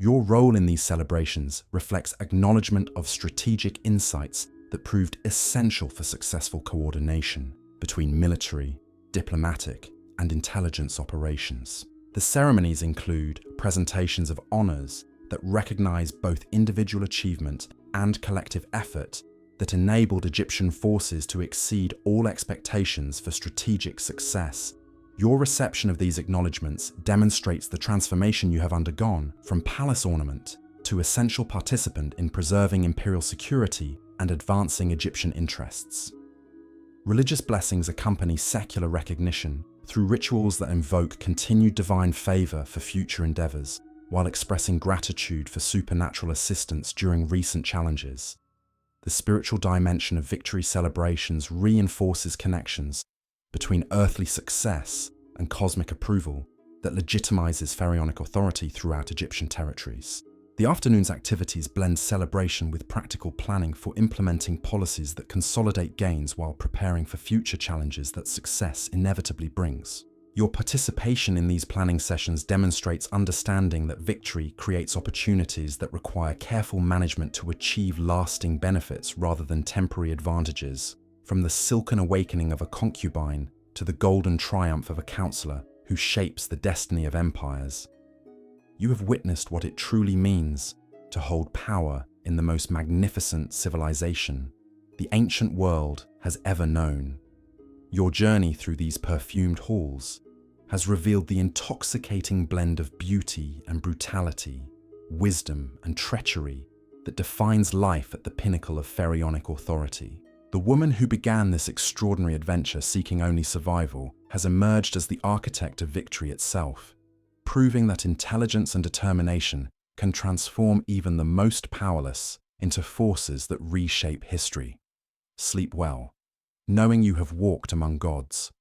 Your role in these celebrations reflects acknowledgement of strategic insights that proved essential for successful coordination between military, diplomatic, and intelligence operations. The ceremonies include presentations of honors that recognize both individual achievement and collective effort that enabled Egyptian forces to exceed all expectations for strategic success. Your reception of these acknowledgements demonstrates the transformation you have undergone from palace ornament to essential participant in preserving imperial security and advancing Egyptian interests. Religious blessings accompany secular recognition through rituals that invoke continued divine favor for future endeavors, while expressing gratitude for supernatural assistance during recent challenges. The spiritual dimension of victory celebrations reinforces connections between earthly success and cosmic approval that legitimizes pharaonic authority throughout Egyptian territories. The afternoon's activities blend celebration with practical planning for implementing policies that consolidate gains while preparing for future challenges that success inevitably brings. Your participation in these planning sessions demonstrates understanding that victory creates opportunities that require careful management to achieve lasting benefits rather than temporary advantages, from the silken awakening of a concubine to the golden triumph of a counselor who shapes the destiny of empires. You have witnessed what it truly means to hold power in the most magnificent civilization the ancient world has ever known. Your journey through these perfumed halls has revealed the intoxicating blend of beauty and brutality, wisdom and treachery that defines life at the pinnacle of pharaonic authority. The woman who began this extraordinary adventure seeking only survival has emerged as the architect of victory itself, proving that intelligence and determination can transform even the most powerless into forces that reshape history. Sleep well, knowing you have walked among gods,